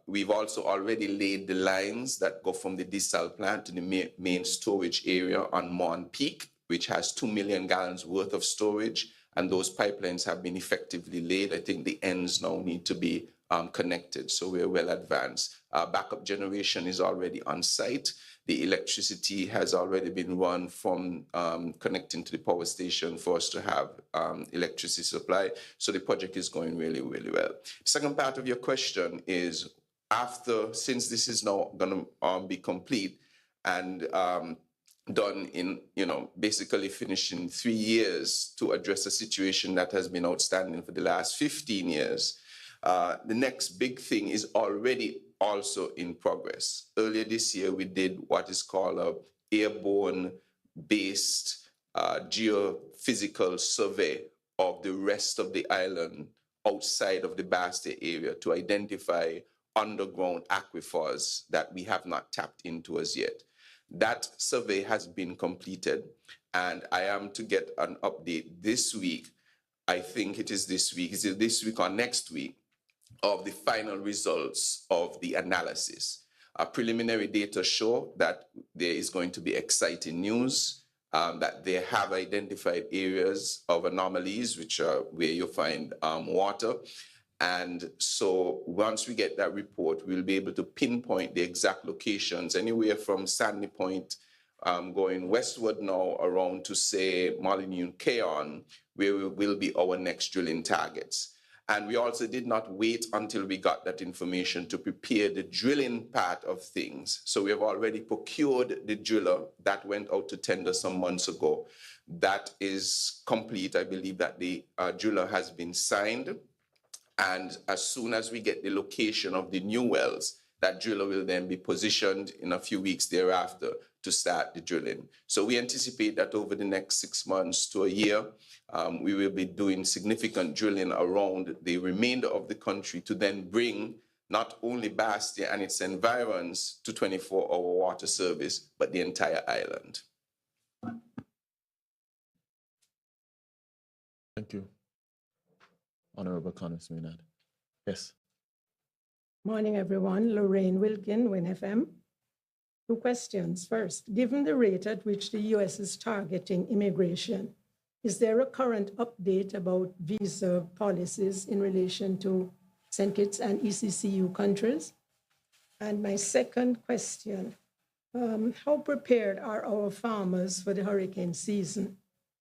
We've also already laid the lines that go from the desal plant to the main storage area on Mon Peak, which has 2 million gallons worth of storage, and those pipelines have been effectively laid. I think the ends now need to be connected, so we're well advanced. Backup generation is already on site. The electricity has already been run from connecting to the power station for us to have electricity supply. So the project is going really, really well. The second part of your question is, since this is now going to be complete and done in, basically finishing 3 years to address a situation that has been outstanding for the last 15 years, the next big thing is already also in progress. Earlier this year, we did what is called a airborne-based geophysical survey of the rest of the island outside of the Bastia area to identify underground aquifers that we have not tapped into as yet. That survey has been completed, and I am to get an update this week. I think it is this week. Is it this week or next week? Of the final results of the analysis. Preliminary data show that there is going to be exciting news, that they have identified areas of anomalies, which are where you find water. And so once we get that report, we'll be able to pinpoint the exact locations, anywhere from Sandy Point, going westward now around to, say, Molyneux Cayon, where will be our next drilling targets. And we also did not wait until we got that information to prepare the drilling part of things. So we have already procured the driller that went out to tender some months ago. That is complete. I believe that the driller has been signed. And as soon as we get the location of the new wells, that driller will then be positioned in a few weeks thereafter to start the drilling. So we anticipate that over the next 6 months to a year, we will be doing significant drilling around the remainder of the country to then bring not only Bastia and its environs to 24-hour water service, but the entire island. Thank you. Honorable Connors Maynard. Yes. Morning, everyone. Lorraine Wilkin, WinFM. 2 questions. First, given the rate at which the U.S. is targeting immigration, is there a current update about visa policies in relation to St. Kitts and ECCU countries? And my second question, how prepared are our farmers for the hurricane season?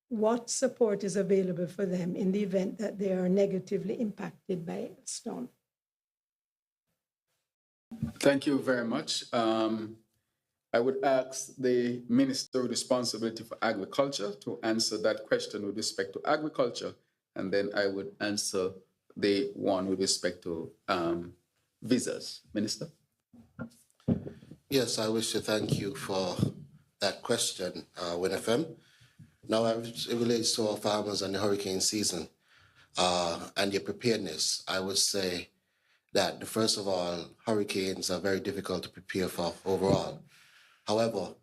What support is available for them in the event that they are negatively impacted by a storm? Thank you very much. I would ask the Minister with responsibility for agriculture to answer that question with respect to agriculture, and then I would answer the one with respect to visas. Minister? Yes, I wish to thank you for that question, WinFM. Now, as it relates to our farmers and the hurricane season and their preparedness, I would say that, first of all, hurricanes are very difficult to prepare for overall. However,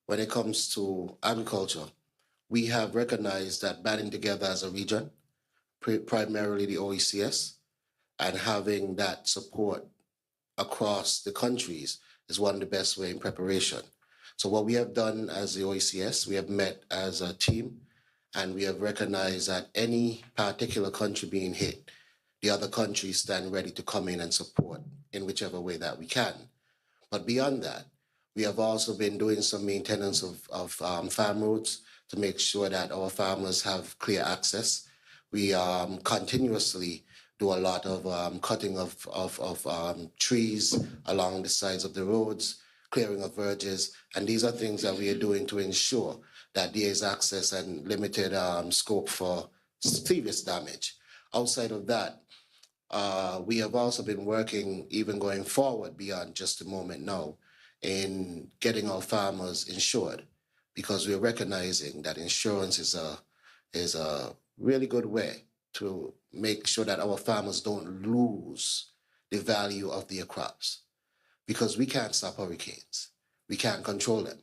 when it comes to agriculture, we have recognized that banding together as a region, primarily the OECS, and having that support across the countries is one of the best ways in preparation. So what we have done as the OECS, we have met as a team, and we have recognized that any particular country being hit, the other countries stand ready to come in and support in whichever way that we can. But beyond that, we have also been doing some maintenance of farm roads to make sure that our farmers have clear access. We continuously do a lot of cutting of trees along the sides of the roads, clearing of verges, and these are things that we are doing to ensure that there is access and limited scope for serious damage. Outside of that, we have also been working, even going forward beyond just the moment now, in getting our farmers insured, because we're recognizing that insurance is a really good way to make sure that our farmers don't lose the value of their crops. because we can't stop hurricanes. We can't control them.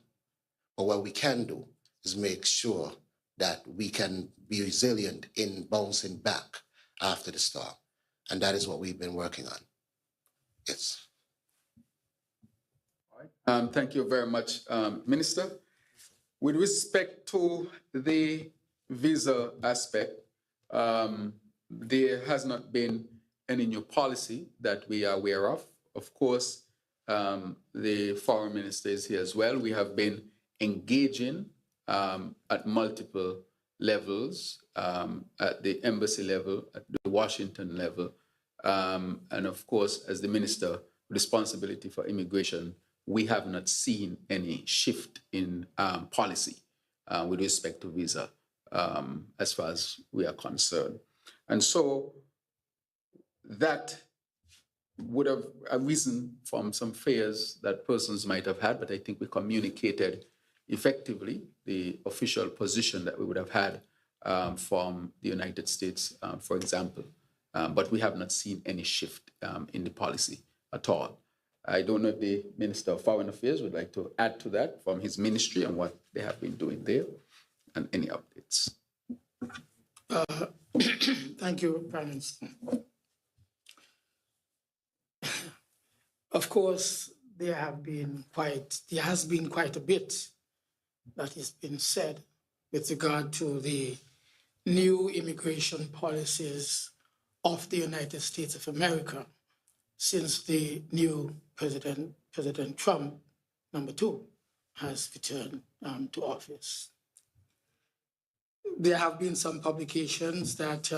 But what we can do is make sure that we can be resilient in bouncing back after the storm. And that is what we've been working on. Yes. Thank you very much, Minister. With respect to the visa aspect, there has not been any new policy that we are aware of. Of course, the foreign minister is here as well. We have been engaging at multiple levels, at the embassy level, at the Washington level, and of course, as the minister with responsibility for immigration, we have not seen any shift in policy with respect to visa as far as we are concerned. And so that would have arisen from some fears that persons might have had, but I think we communicated effectively the official position that we would have had from the United States, for example. But we have not seen any shift in the policy at all. I don't know if the Minister of Foreign Affairs would like to add to that from his ministry and what they have been doing there, and any updates. Thank you, Prime Minister. Of course, there has been quite a bit that has been said with regard to the new immigration policies of the United States of America since the new President Trump, #2, has returned to office. There have been some publications that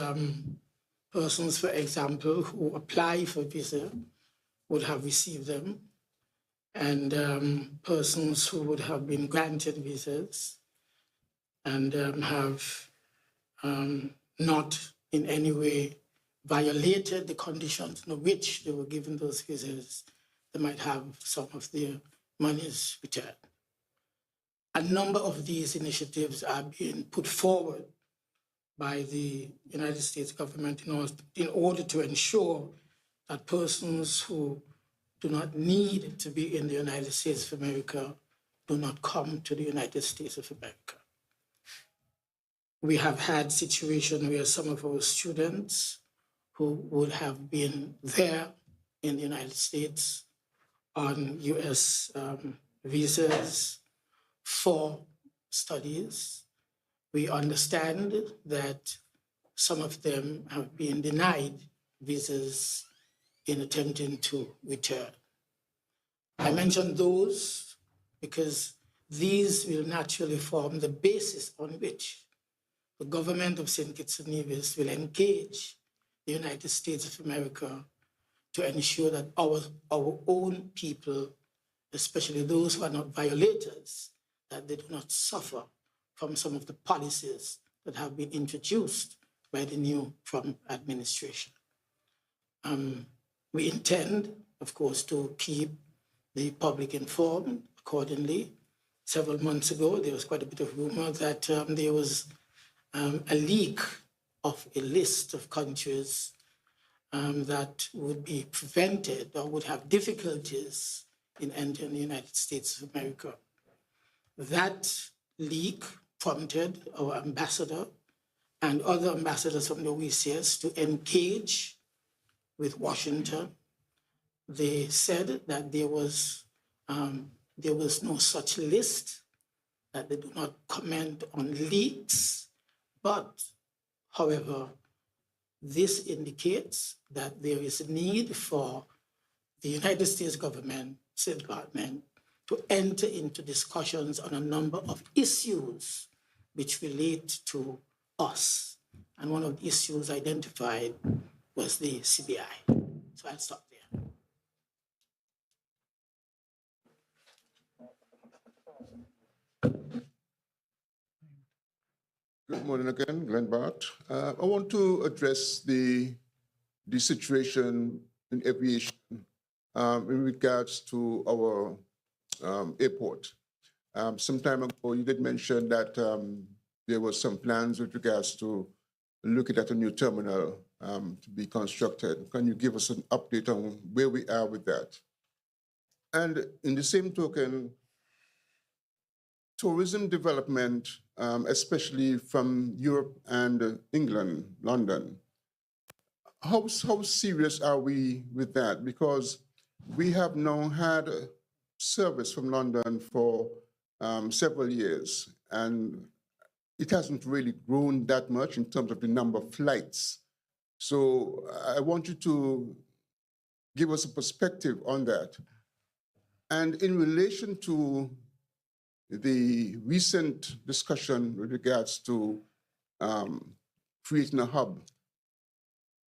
persons, for example, who apply for visa would have received them, and persons who would have been granted visas and have not in any way violated the conditions in which they were given those visas, they might have some of their monies returned. A number of these initiatives are being put forward by the United States government in order to ensure that persons who do not need to be in the United States of America do not come to the United States of America. We have had situations where some of our students who would have been there in the United States on US visas for studies, we understand that some of them have been denied visas in attempting to return. I mention those because these will naturally form the basis on which the government of St. Kitts and Nevis will engage the United States of America to ensure that our own people, especially those who are not violators, that they do not suffer from some of the policies that have been introduced by the new Trump administration. We intend, of course, to keep the public informed accordingly. Several months ago, there was quite a bit of rumor that there was a leak of a list of countries that would be prevented or would have difficulties in entering the United States of America. That leak prompted our ambassador and other ambassadors from the OECS to engage with Washington. They said that there was no such list, that they do not comment on leaks, but, however, this indicates that there is a need for the United States government, State Department, to enter into discussions on a number of issues which relate to us. And one of the issues identified was the CBI. So I'll stop there. Good morning again, Glenn Bart. I want to address the situation in aviation in regards to our airport. Some time ago, you did mention that there were some plans with regards to looking at a new terminal to be constructed. Can you give us an update on where we are with that? And in the same token, tourism development, especially from Europe and England, London, how serious are we with that? Because we have now had service from London for several years, and it hasn't really grown that much in terms of the number of flights. So I want you to give us a perspective on that. And in relation to the recent discussion with regards to creating a hub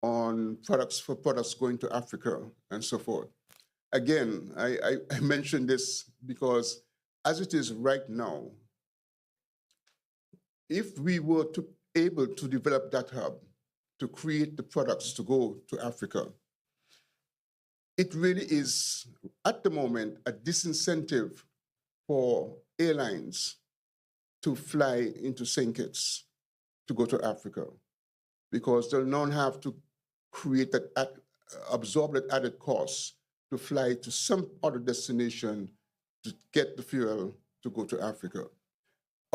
on products going to Africa and so forth. Again, I mention this because as it is right now, if we were able to develop that hub to create the products to go to Africa, it really is, at the moment, a disincentive for airlines to fly into St. Kitts to go to Africa, because they'll now have to create that, absorb that added cost to fly to some other destination to get the fuel to go to Africa.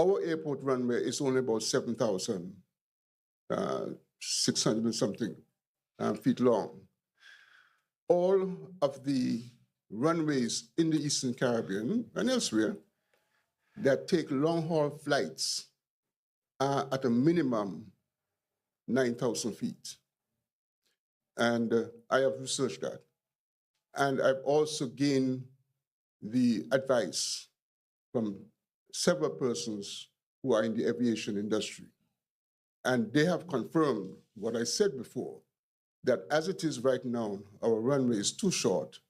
Our airport runway is only about 7,600 and something feet long. All of the runways in the Eastern Caribbean and elsewhere that take long-haul flights are at a minimum 9,000 feet. And I have researched that. And I've also gained the advice from several persons who are in the aviation industry. And they have confirmed what I said before, that as it is right now, our runway is too short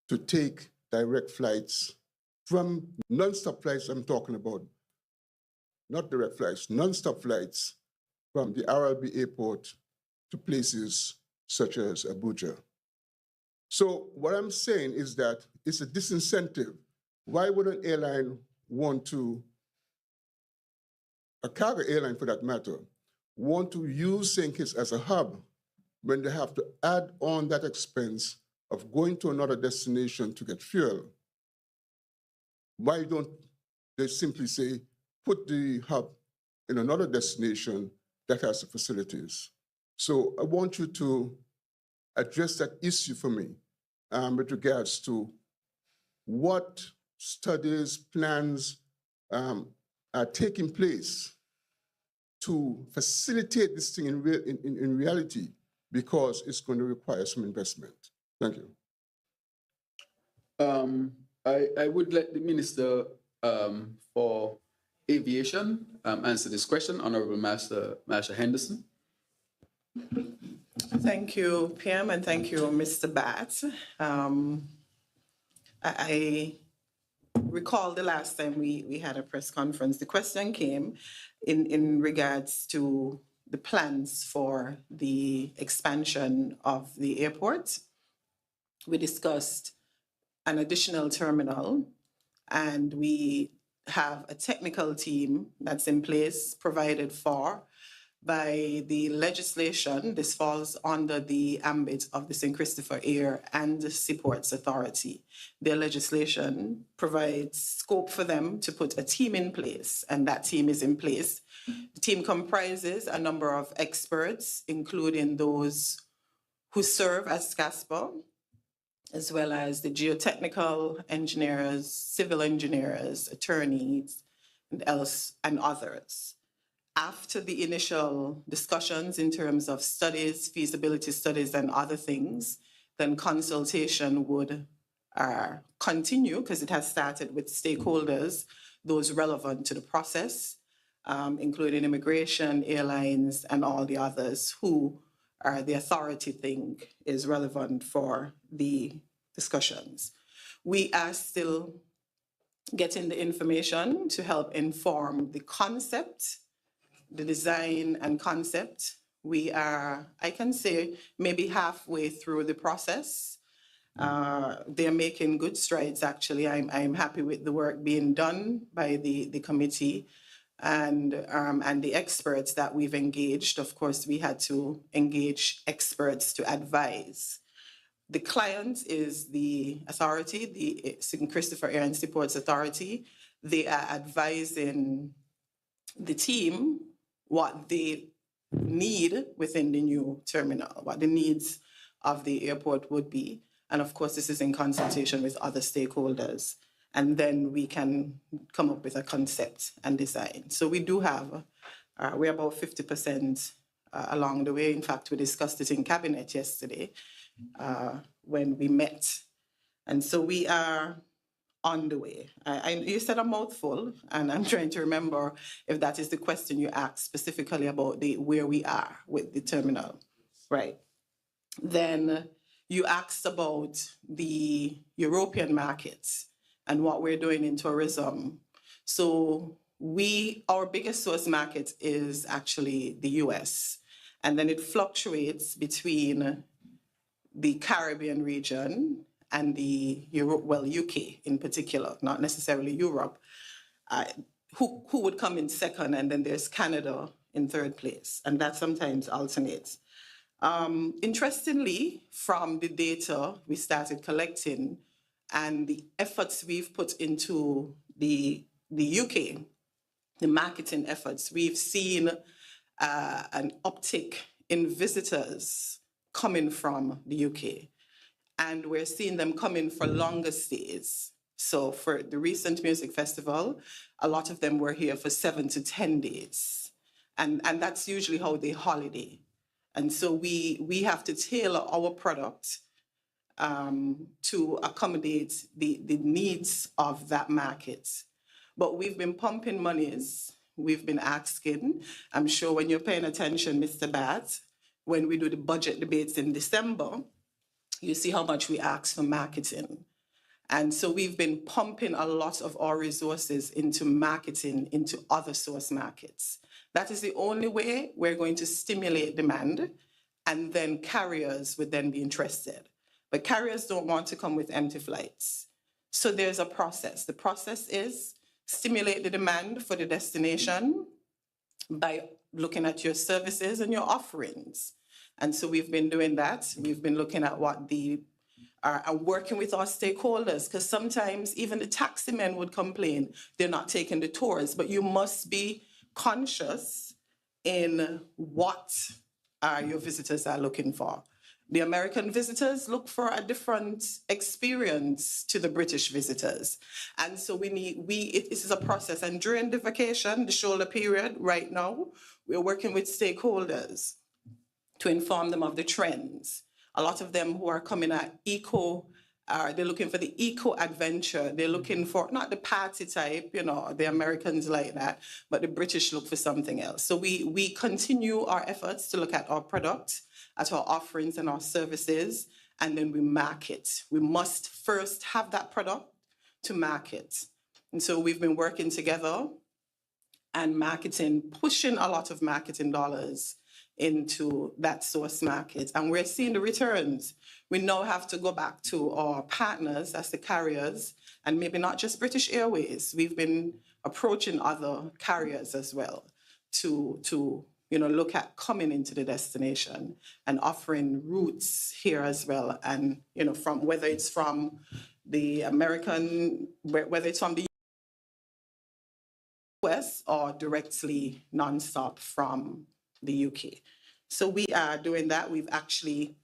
to take direct flights from non-stop flights I'm talking about, not direct flights, non-stop flights from the RLB airport to places such as Abuja. So what I'm saying is that it's a disincentive. Why would an airline want to, a cargo airline for that matter, want to use St. Kitts as a hub when they have to add on that expense of going to another destination to get fuel? Why don't they simply say, put the hub in another destination that has the facilities? So I want you to address that issue for me with regards to what studies, plans are taking place to facilitate this thing in reality, because it's going to require some investment. Thank you. I would let the Minister for Aviation answer this question, Honorable Marsha Henderson. Thank you, PM, and thank you, Mr. Batts. I recall the last time we had a press conference, the question came in regards to the plans for the expansion of the airport. We discussed an additional terminal, and we have a technical team that's in place, provided for by the legislation. This falls under the ambit of the St. Christopher Air and the Seaports Authority. Their legislation provides scope for them to put a team in place, and that team is in place. The team comprises a number of experts, including those who serve as SCASPA, as well as the geotechnical engineers, civil engineers, attorneys, and others. After the initial discussions in terms of studies, feasibility studies, and other things, then consultation would continue, because it has started with stakeholders, those relevant to the process, including immigration, airlines, and all the others who the authority think is relevant for the discussions. We are still getting the information to help inform the concept, the design and concept. We are, I can say, maybe halfway through the process. They're making good strides, actually. I'm happy with the work being done by the committee and the experts that we've engaged. Of course, we had to engage experts to advise. The client is the authority, the St. Christopher Air and Seaports Authority. They are advising the team what they need within the new terminal, what the needs of the airport would be. And of course, this is in consultation with other stakeholders. And then we can come up with a concept and design. So we do have, we're about 50% along the way. In fact, we discussed it in cabinet yesterday when we met. And so we are on the way. You said a mouthful, and I'm trying to remember if that is the question you asked specifically about where we are with the terminal, right? Then you asked about the European markets and what we're doing in tourism. So our biggest source market is actually the US, and then it fluctuates between the Caribbean region and the UK in particular, not necessarily Europe, who would come in second, and then there's Canada in third place, and that sometimes alternates. Interestingly, from the data we started collecting and the efforts we've put into the UK, the marketing efforts, we've seen an uptick in visitors coming from the UK. And we're seeing them come in for longer stays. So for the recent music festival, a lot of them were here for 7 to 10 days. And that's usually how they holiday. And so we have to tailor our product to accommodate the needs of that market. But we've been pumping monies. We've been asking. I'm sure when you're paying attention, Mr. Bat, when we do the budget debates in December, you see how much we ask for marketing. And so we've been pumping a lot of our resources into marketing into other source markets. That is the only way we're going to stimulate demand, and then carriers would then be interested. But carriers don't want to come with empty flights. So there's a process. The process is stimulate the demand for the destination by looking at your services and your offerings. And so we've been doing that. We've been looking at what are working with our stakeholders, because sometimes even the taxi men would complain they're not taking the tours, but you must be conscious in what your visitors are looking for. The American visitors look for a different experience to the British visitors. And so this is a process. And during the vacation, the shoulder period right now, we're working with stakeholders to inform them of the trends. A lot of them who are coming at they're looking for the eco-adventure. They're looking for, not the party type, the Americans like that, but the British look for something else. So we continue our efforts to look at our product, at our offerings and our services, and then we market. We must first have that product to market. And so we've been working together and marketing, pushing a lot of marketing dollars into that source market. And we're seeing the returns. We now have to go back to our partners as the carriers, and maybe not just British Airways. We've been approaching other carriers as well to look at coming into the destination and offering routes here as well. And, from whether it's from the American, whether it's from the US or directly nonstop from the UK. So we are doing that. We've actually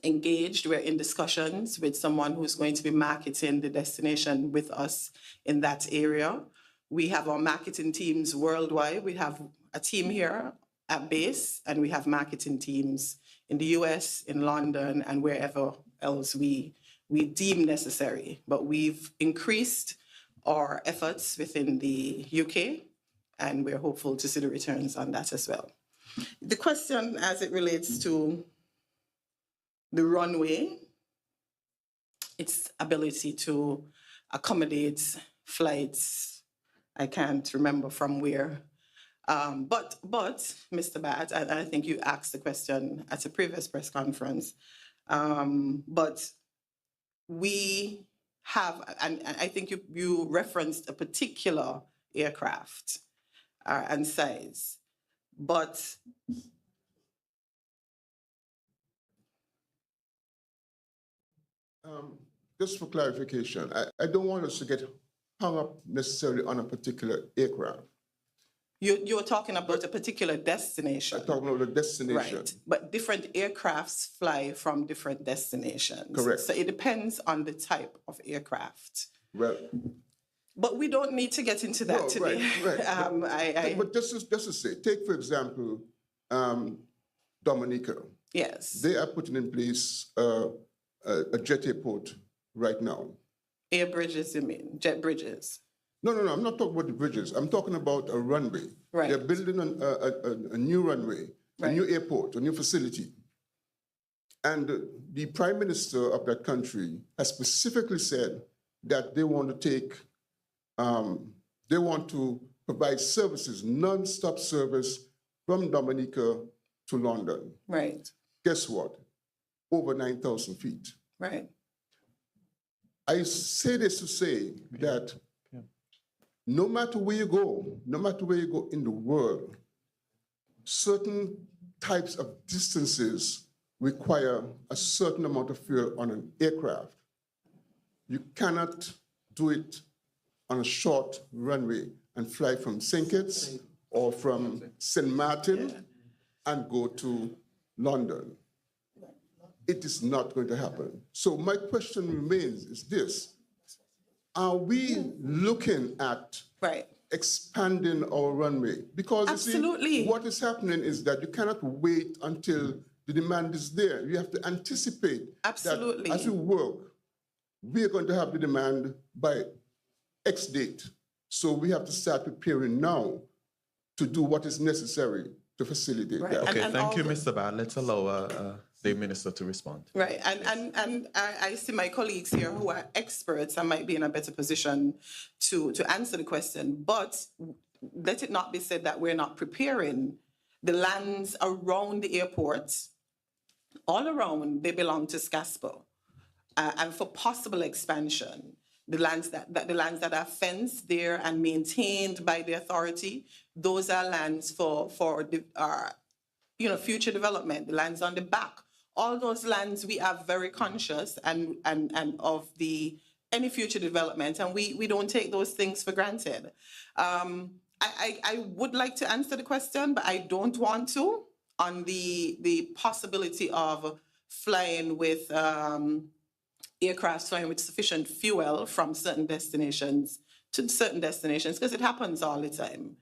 engaged. We're in discussions with someone who's going to be marketing the destination with us in that area. We have our marketing teams worldwide. We have a team here at base, and we have marketing teams in the US, in London, and wherever else we deem necessary. But we've increased our efforts within the UK, and we're hopeful to see the returns on that as well. The question as it relates to the runway, its ability to accommodate flights, I can't remember from where. But Mr. Bat, I think you asked the question at a previous press conference, but we have, and I think you referenced a particular aircraft and size, but just for clarification, I don't want us to get hung up necessarily on a particular aircraft. You're talking about a particular destination. I'm talking about the destination. Right, but different aircrafts fly from different destinations. Correct. So it depends on the type of aircraft. Well, but we don't need to get into that today. Right. But just to say, take for example, Dominica. Yes. They are putting in place a jet airport right now. Air bridges, you mean? Jet bridges? No, I'm not talking about the bridges. I'm talking about a runway. Right. They're building a new runway, a new airport, a new facility. And the prime minister of that country has specifically said that they want to provide services, non-stop service from Dominica to London. Right. Guess what? Over 9,000 feet. Right. I say this to say that no matter where you go in the world, certain types of distances require a certain amount of fuel on an aircraft. You cannot do it on a short runway and fly from St. Kitts or from St. Martin and go to London. It is not going to happen. So my question remains is this: are we looking at expanding our runway? Because absolutely, you see, what is happening is that you cannot wait until the demand is there. You have to anticipate absolutely. That as we work, we are going to have the demand by X date. So we have to start preparing now to do what is necessary to facilitate that. Okay, thank you, Mr. Bad. Let's allow the minister to respond. Right, and I see my colleagues here who are experts and might be in a better position to answer the question, but let it not be said that we're not preparing. The lands around the airport, all around, they belong to SCASPO. And for possible expansion, the lands that are fenced there and maintained by the authority, those are lands for future development. The lands on the back, all those lands, we are very conscious and of any future development, and we don't take those things for granted. I would like to answer the question, but I don't want to on the possibility of flying with aircraft flying with sufficient fuel from certain destinations to certain destinations, because it happens all the time.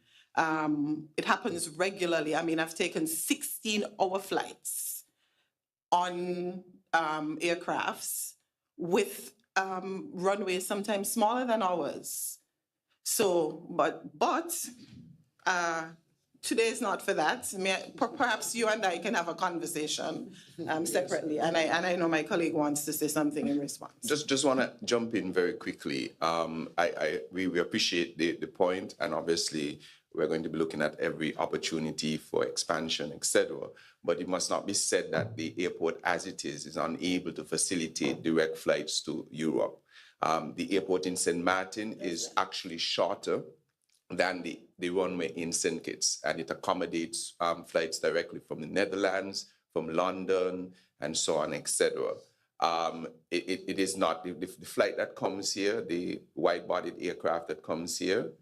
It happens regularly. I mean, I've taken 16-hour flights on aircrafts with runways sometimes smaller than ours. So, but today is not for that. Perhaps you and I can have a conversation separately. And I know my colleague wants to say something in response. Just want to jump in very quickly. We appreciate the point, and obviously we're going to be looking at every opportunity for expansion, etc. But it must not be said that the airport as it is unable to facilitate direct flights to Europe. The airport in St. Martin is actually shorter than the runway in St. Kitts, and it accommodates flights directly from the Netherlands, from London, and so on, etc. It is not the flight that comes here, the wide-bodied aircraft that comes here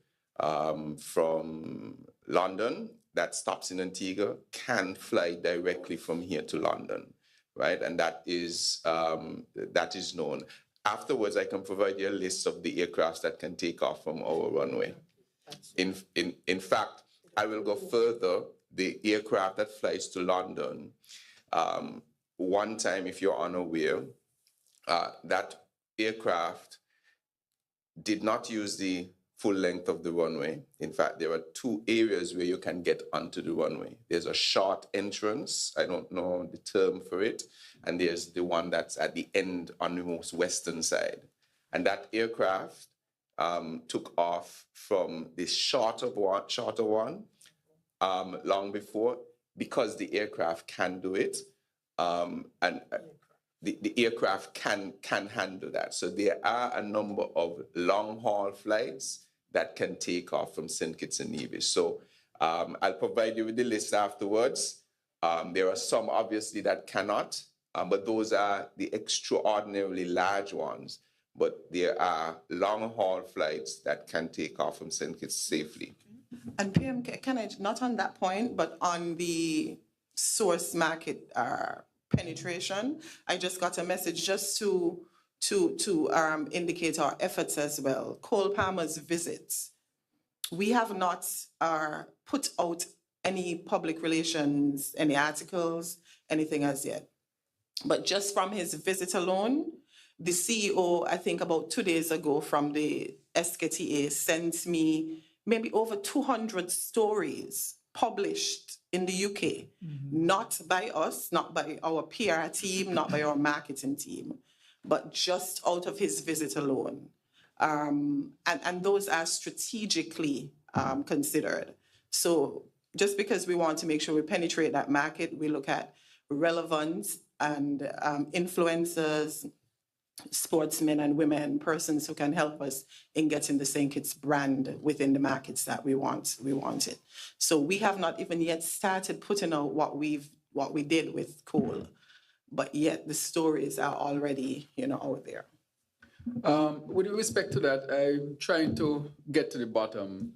from London that stops in Antigua can fly directly from here to London, right? And that is known. Afterwards, I can provide you a list of the aircrafts that can take off from our runway. In fact, I will go further. The aircraft that flies to London, one time, if you're unaware, that aircraft did not use the full length of the runway. In fact, there are two areas where you can get onto the runway. There's a short entrance, I don't know the term for it, and there's the one that's at the end on the most western side. And that aircraft took off from this shorter one long before, because the aircraft can do it, and the aircraft can handle that. So there are a number of long-haul flights that can take off from St. Kitts and Nevis. So I'll provide you with the list afterwards. There are some, obviously, that cannot. but those are the extraordinarily large ones. But there are long-haul flights that can take off from St. Kitts safely. And PM, can I, not on that point, but on the source market penetration, I just got a message just to indicate our efforts as well. Cole Palmer's visits. We have not put out any public relations, any articles, anything as yet. But just from his visit alone, the CEO, I think about 2 days ago from the SKTA, sent me maybe over 200 stories published in the UK, not by us, not by our PR team, not by our marketing team, but just out of his visit alone. And those are strategically considered. So just because we want to make sure we penetrate that market, we look at relevance and influencers, sportsmen and women, persons who can help us in getting the St. Kitts brand within the markets that we want it. So we have not even yet started putting out what we did with Cole, but yet the stories are already, out there. With respect to that, I'm trying to get to the bottom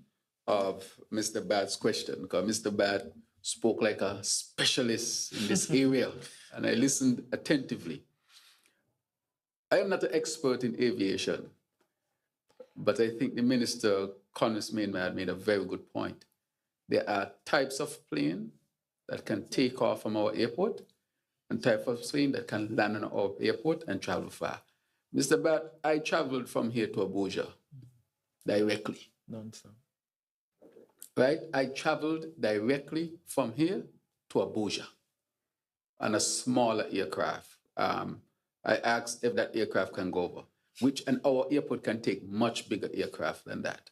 of Mr. Bad's question, because Mr. Bad spoke like a specialist in this area, and I listened attentively. I am not an expert in aviation, but I think the Minister, Congress Mainman, made a very good point. There are types of plane that can take off from our airport and types of plane that can land on our airport and travel far. Mr. Bat, I traveled from here to Abuja directly. Non-stop. Right? I traveled directly from here to Abuja on a smaller aircraft. I asked if that aircraft can go over, and our airport can take much bigger aircraft than that.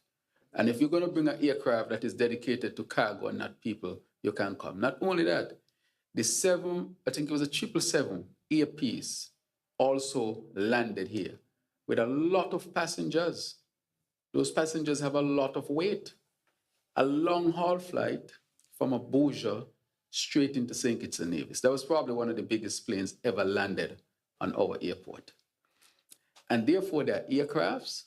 And if you're going to bring an aircraft that is dedicated to cargo and not people, you can come. Not only that, the 777 Airpiece also landed here with a lot of passengers. Those passengers have a lot of weight. A long-haul flight from Abuja straight into St. Kitts and Nevis. That was probably one of the biggest planes ever landed on our airport. And therefore, there are aircrafts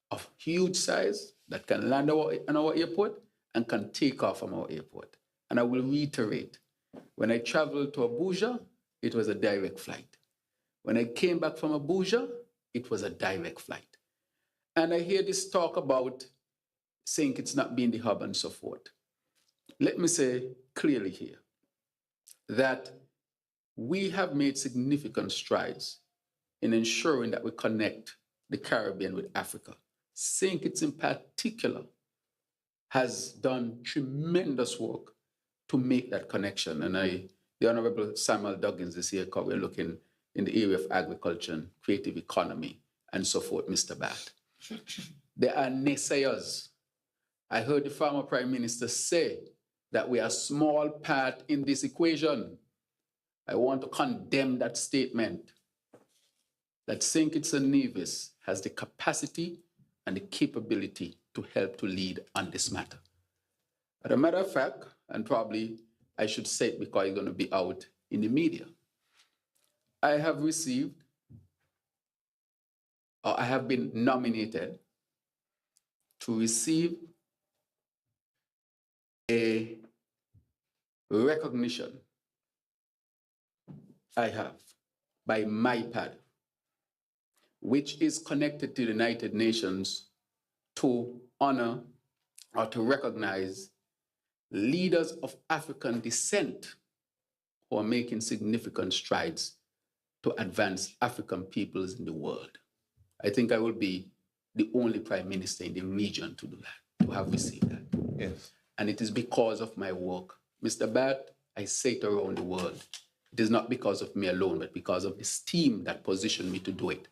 of huge size that can land on our airport and can take off from our airport. And I will reiterate, when I traveled to Abuja, it was a direct flight. When I came back from Abuja, it was a direct flight. And I hear this talk about St. Kitts not being the hub and so forth. Let me say clearly here that we have made significant strides in ensuring that we connect the Caribbean with Africa. St. Kitts in particular has done tremendous work to make that connection. And the Honorable Samuel Duggins is here, because we're looking in the area of agriculture and creative economy and so forth, Mr. Bat. There are naysayers. I heard the former Prime Minister say that we are a small part in this equation. I want to condemn that statement, that St. Kitts and Nevis has the capacity and the capability to help to lead on this matter. As a matter of fact, and probably I should say it because it's going to be out in the media, I have been nominated to receive a recognition I have by MyPad, which is connected to the United Nations to honor or to recognize leaders of African descent who are making significant strides to advance African peoples in the world. I think I will be the only Prime Minister in the region to do that, to have received that. Yes. And it is because of my work. Mr. Bat, I say it around the world. It is not because of me alone, but because of this team that positioned me to do it.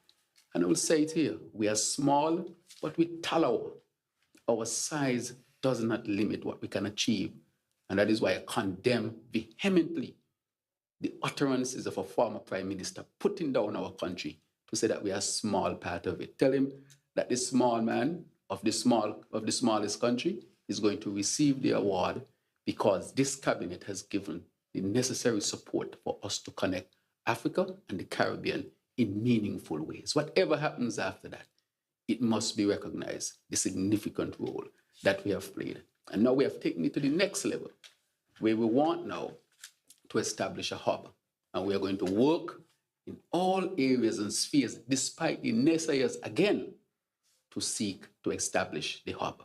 And I will say it here. We are small, but we tallow. Our size does not limit what we can achieve. And that is why I condemn vehemently the utterances of a former Prime Minister putting down our country to say that we are a small part of it. Tell him that the small man of the smallest country is going to receive the award because this cabinet has given the necessary support for us to connect Africa and the Caribbean in meaningful ways. Whatever happens after that, it must be recognized, the significant role that we have played. And now we have taken it to the next level, where we want now to establish a hub. And we are going to work in all areas and spheres, despite the naysayers again, to seek to establish the hub.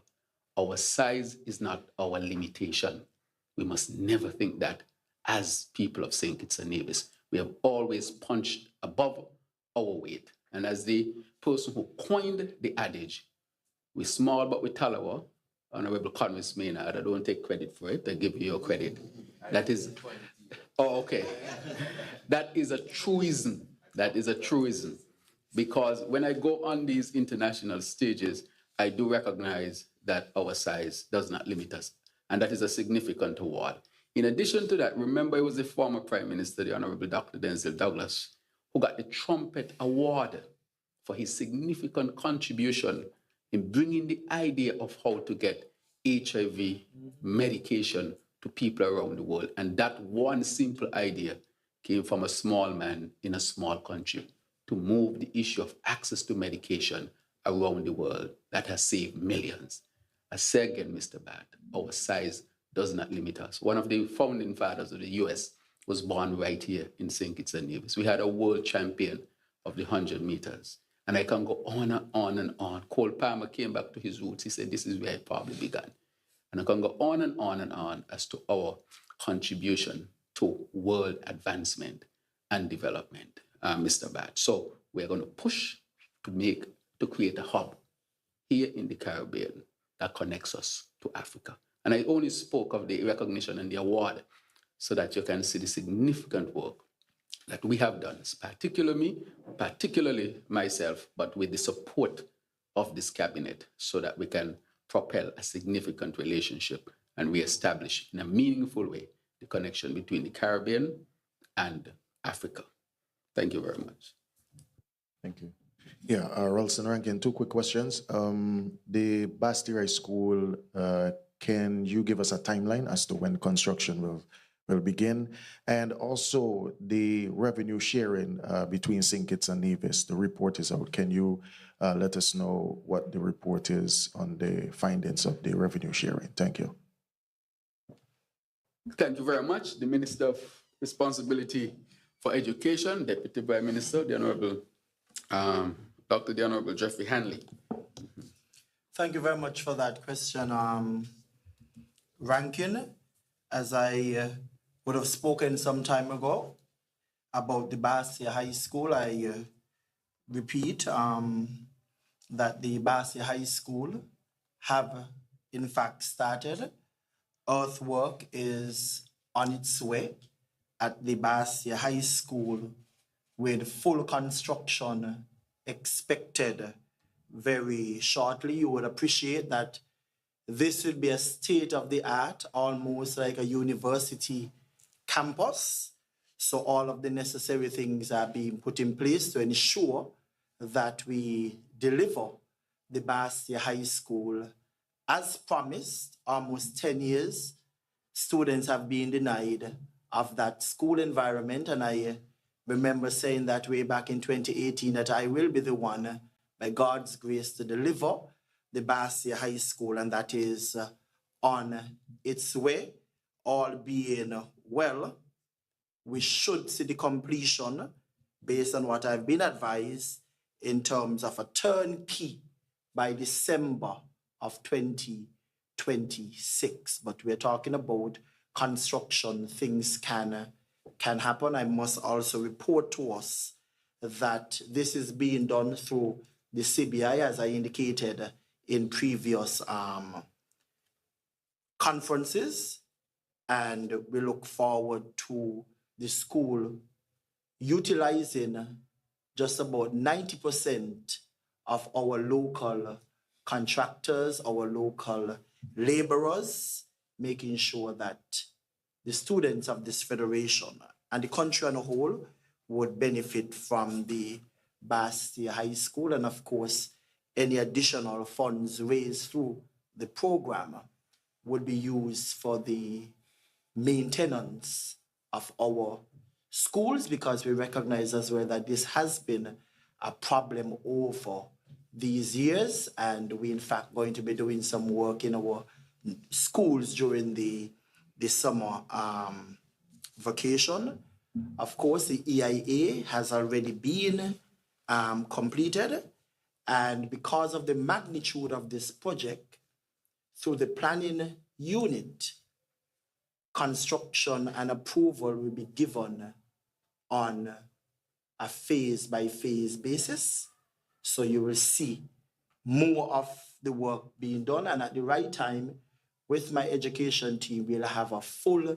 Our size is not our limitation. We must never think that as people of St. Kitts and Nevis. We have always punched above our weight. And as the person who coined the adage, we're small but we tolerate, Honorable Conway Maynard, I don't take credit for it, I give you your credit. That is, oh, okay. That is a truism. That is a truism. Because when I go on these international stages, I do recognize that our size does not limit us. And that is a significant award. In addition to that, remember it was the former Prime Minister, the Honorable Dr. Denzel Douglas, who got the Trumpet Award for his significant contribution in bringing the idea of how to get HIV medication to people around the world. And that one simple idea came from a small man in a small country to move the issue of access to medication around the world that has saved millions. I say again, Mr. Bat, our size does not limit us. One of the founding fathers of the US was born right here in St. Kitts and Nevis. We had a world champion of the 100 meters. And I can go on and on and on. Cole Palmer came back to his roots. He said, this is where it probably began. And I can go on and on and on as to our contribution to world advancement and development, Mr. Bat. So we're going to push to create a hub here in the Caribbean that connects us to Africa. And I only spoke of the recognition and the award so that you can see the significant work that we have done, particularly myself, but with the support of this cabinet so that we can propel a significant relationship and reestablish in a meaningful way the connection between the Caribbean and Africa. Thank you very much. Thank you. Yeah, Ralston Rankin, two quick questions. The Bastille High School, can you give us a timeline as to when construction will begin? And also the revenue sharing between St. Kitts and Nevis, the report is out. Can you let us know what the report is on the findings of the revenue sharing? Thank you. Thank you very much. The Minister of Responsibility for Education, Deputy Prime Minister, the Honorable the Honorable Jeffrey Hanley. Thank you very much for that question, Rankin. As I would have spoken some time ago about the Bastille High School, I repeat that the Bastille High School have in fact started. Earthwork is on its way at the Bastille High School with full construction expected very shortly. You would appreciate that this would be a state-of-the-art, almost like a university campus. So all of the necessary things are being put in place to ensure that we deliver the Bastille High School as promised. Almost 10 years, students have been denied of that school environment, and I remember saying that way back in 2018 that I will be the one, by God's grace, to deliver the Bastille High School, and that is on its way. All being well, we should see the completion, based on what I've been advised, in terms of a turnkey by December of 2026. But we're talking about construction. Things can happen. I must also report to us that this is being done through the CBI, as I indicated in previous conferences, and we look forward to the school utilizing just about 90% of our local contractors, our local laborers, making sure that the students of this federation and the country on a whole would benefit from the Bastille High School. And of course, any additional funds raised through the program would be used for the maintenance of our schools, because we recognize as well that this has been a problem over these years, and we in fact going to be doing some work in our schools during the summer vacation. Of course, the EIA has already been completed, and because of the magnitude of this project, through the planning unit, construction and approval will be given on a phase-by-phase basis. So you will see more of the work being done, and at the right time, with my education team, we'll have a full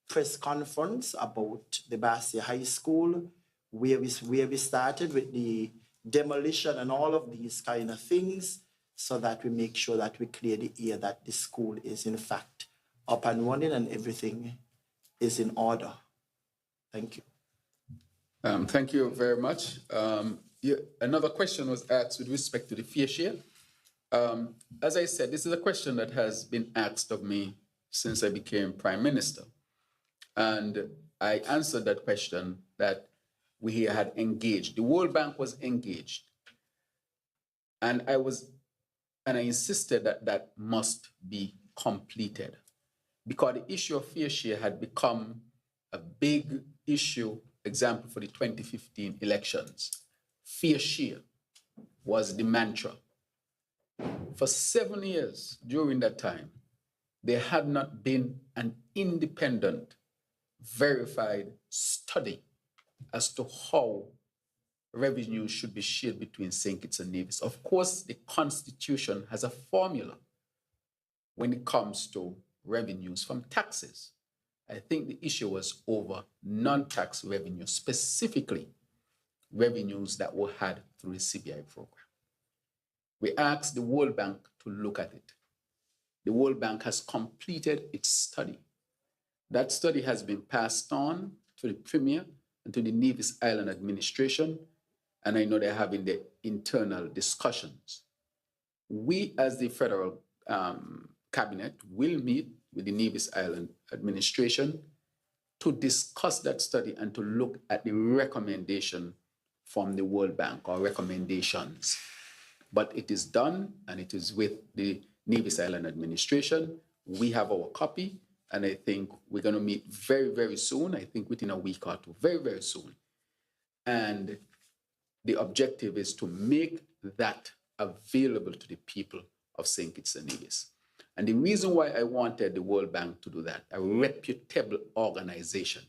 press conference about the Bastia High School, where we started with the demolition and all of these kind of things, so that we make sure that we clear the air that the school is in fact up and running and everything is in order. Thank you. Thank you very much. Another question was asked with respect to the fair share. As I said, this is a question that has been asked of me since I became Prime Minister. And I answered that question that we had engaged. The World Bank was engaged. And I insisted that that must be completed, because the issue of fair share had become a big issue. Example, for the 2015 elections, fair share was the mantra. For 7 years during that time, there had not been an independent, verified study as to how revenue should be shared between St. Kitts and Nevis. Of course, the Constitution has a formula when it comes to revenues from taxes. I think the issue was over non-tax revenue, specifically revenues that were had through the CBI program. We asked the World Bank to look at it. The World Bank has completed its study. That study has been passed on to the Premier and to the Nevis Island Administration, and I know they're having the internal discussions. We, as the federal cabinet, will meet with the Nevis Island Administration to discuss that study and to look at the recommendation from the World Bank, or recommendations. But it is done, and it is with the Nevis Island Administration. We have our copy, and I think we're going to meet very, very soon. I think within a week or two, very, very soon. And the objective is to make that available to the people of St. Kitts and Nevis. And the reason why I wanted the World Bank to do that, a reputable organization,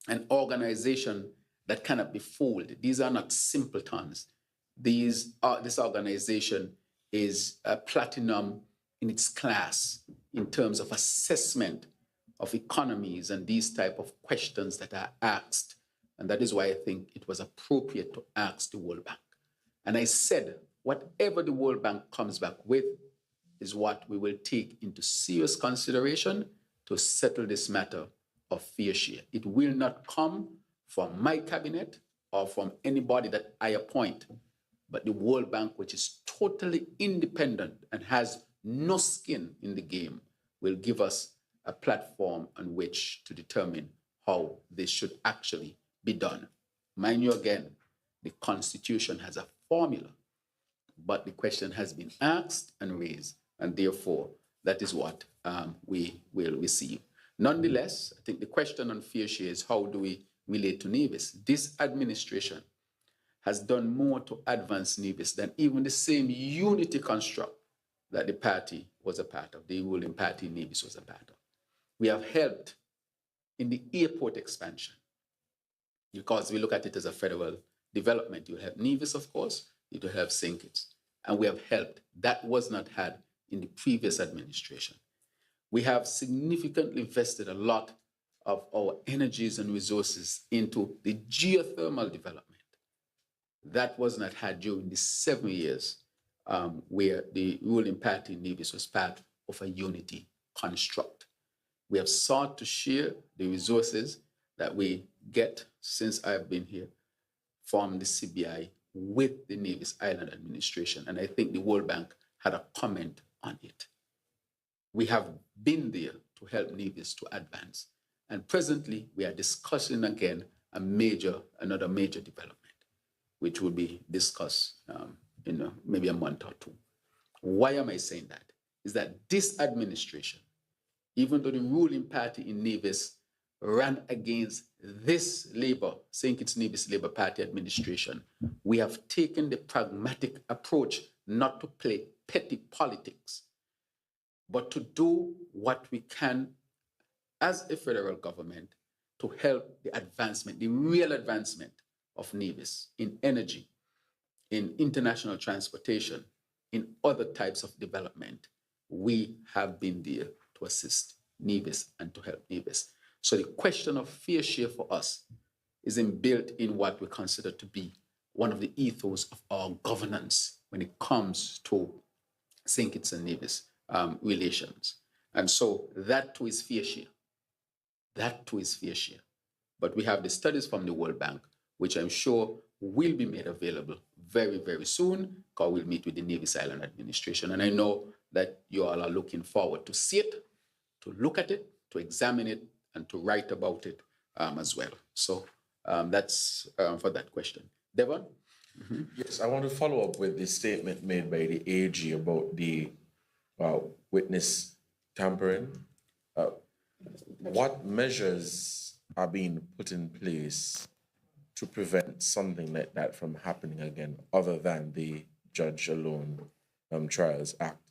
an organization that cannot be fooled. These are not simpletons. This organization is platinum in its class in terms of assessment of economies and these type of questions that are asked. And that is why I think it was appropriate to ask the World Bank. And I said, whatever the World Bank comes back with is what we will take into serious consideration to settle this matter of fair share. It will not come from my cabinet or from anybody that I appoint, but the World Bank, which is totally independent and has no skin in the game, will give us a platform on which to determine how this should actually be done. Mind you, again, the Constitution has a formula, but the question has been asked and raised, and therefore that is what we will receive. Nonetheless, I think the question on fair share is, how do we relate to Nevis? This administration has done more to advance Nevis than even the same unity construct that the party was a part of, the ruling party Nevis was a part of. We have helped in the airport expansion, because we look at it as a federal development. You will help Nevis, of course, it will help St. Kitts, and we have helped. That was not had in the previous administration. We have significantly invested a lot of our energies and resources into the geothermal development. That was not had during the 7 years where the ruling party in Nevis was part of a unity construct. We have sought to share the resources that we get since I've been here from the CBI with the Nevis Island Administration, and I think the World Bank had a comment on it. We have been there to help Nevis to advance, And presently, we are discussing again another major development, which will be discussed in maybe a month or two. Why am I saying that? Is that this administration, even though the ruling party in Nevis ran against this St. Kitts Nevis Labour Party administration, we have taken the pragmatic approach not to play petty politics, but to do what we can as a federal government to help the advancement, the real advancement of Nevis in energy, in international transportation, in other types of development. We have been there to assist Nevis and to help Nevis. So the question of fair share for us is inbuilt in what we consider to be one of the ethos of our governance when it comes to St. Kitts and Nevis relations. And so that too is fair share. That too is fair share. But we have the studies from the World Bank, which I'm sure will be made available very, very soon, because we'll meet with the Nevis Island Administration. And I know that you all are looking forward to see it, to look at it, to examine it, and to write about it as well. So that's for that question. Devon? Mm-hmm. Yes, I want to follow up with the statement made by the AG about the witness tampering. What measures are being put in place to prevent something like that from happening again, other than the Judge Alone Trials Act?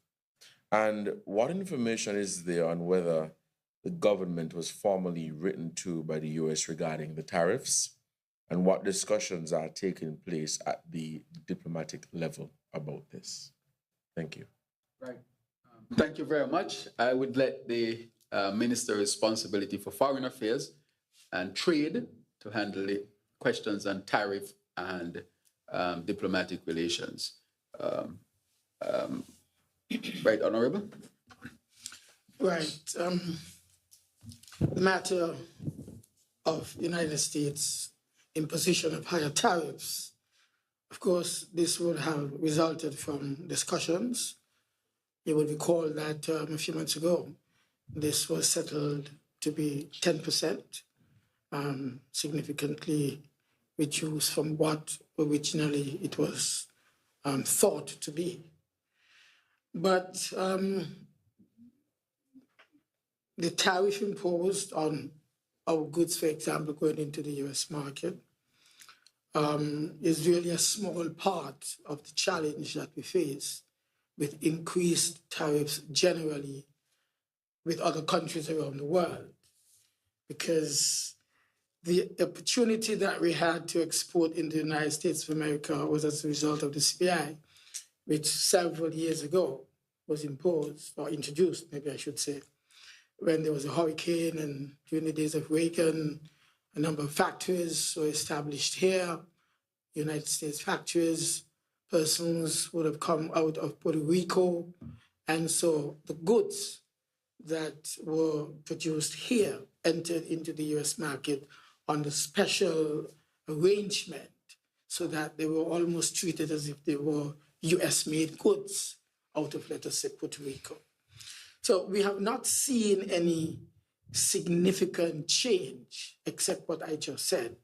And what information is there on whether the government was formally written to by the US regarding the tariffs, and what discussions are taking place at the diplomatic level about this? Thank you. Right. Thank you very much. I would let the Minister responsibility for Foreign Affairs and Trade to handle the questions on tariff and diplomatic relations. Right, Honorable? Right. The matter of the United States imposition of higher tariffs, of course, this would have resulted from discussions. You will recall that a few months ago, this was settled to be 10%, significantly reduced from what originally it was thought to be. But the tariff imposed on our goods, for example, going into the US market, is really a small part of the challenge that we face with increased tariffs generally with other countries around the world. Because the opportunity that we had to export in the United States of America was as a result of the CPI, which several years ago was imposed, or introduced, maybe I should say, when there was a hurricane, and during the days of Reagan, a number of factories were established here, United States factories. Persons would have come out of Puerto Rico, and so the goods that were produced here entered into the US market on the special arrangement, so that they were almost treated as if they were US-made goods out of, let us say, Puerto Rico. So we have not seen any significant change, except what I just said.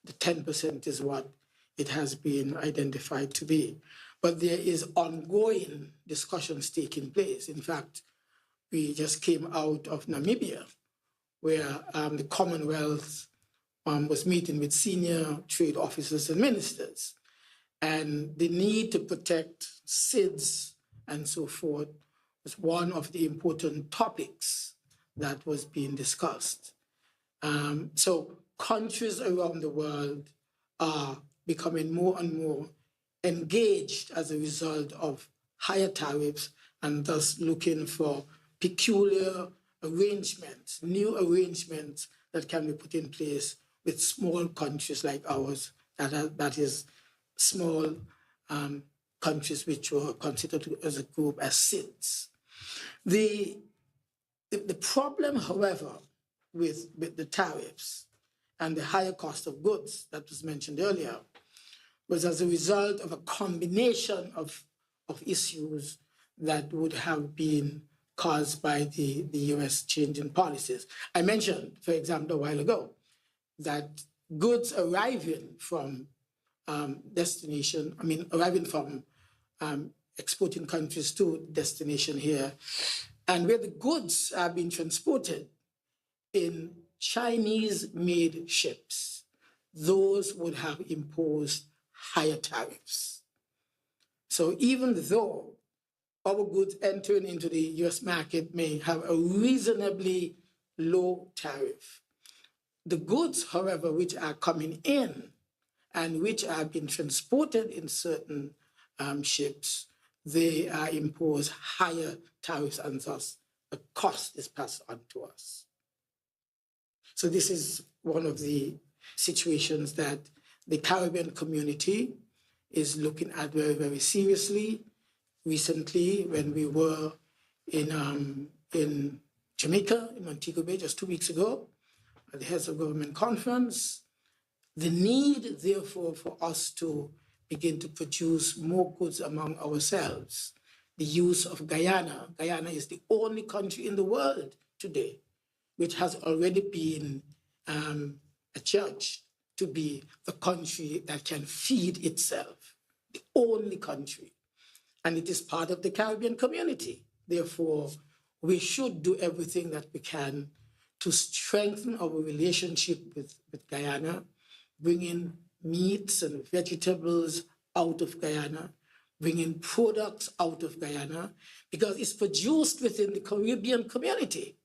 The 10% is what it has been identified to be. But there is ongoing discussions taking place. In fact, we just came out of Namibia, where the Commonwealth was meeting with senior trade officers and ministers. And the need to protect SIDS and so forth was one of the important topics that was being discussed. So countries around the world are becoming more and more engaged as a result of higher tariffs, and thus looking for peculiar arrangements, new arrangements that can be put in place with small countries like ours, that is small countries which were considered as a group as SIDS. The problem, however, with the tariffs and the higher cost of goods that was mentioned earlier was as a result of a combination of issues that would have been caused by the US change in policies. I mentioned, for example, a while ago, that goods arriving from arriving from exporting countries to destination here, and where the goods are being transported in Chinese-made ships, those would have imposed higher tariffs. So even though our goods entering into the US market may have a reasonably low tariff, the goods, however, which are coming in and which are being transported in certain ships, they are imposed higher tariffs, and thus the cost is passed on to us. So this is one of the situations that the Caribbean community is looking at very, very seriously. Recently, when we were in Jamaica, in Montego Bay, just 2 weeks ago, at the Heads of Government Conference, the need, therefore, for us to begin to produce more goods among ourselves. The use of Guyana. Guyana is the only country in the world today which has already been adjudged to be the country that can feed itself, the only country. And it is part of the Caribbean community. Therefore, we should do everything that we can to strengthen our relationship with Guyana, bringing meats and vegetables out of Guyana, bringing products out of Guyana, because it's produced within the Caribbean community.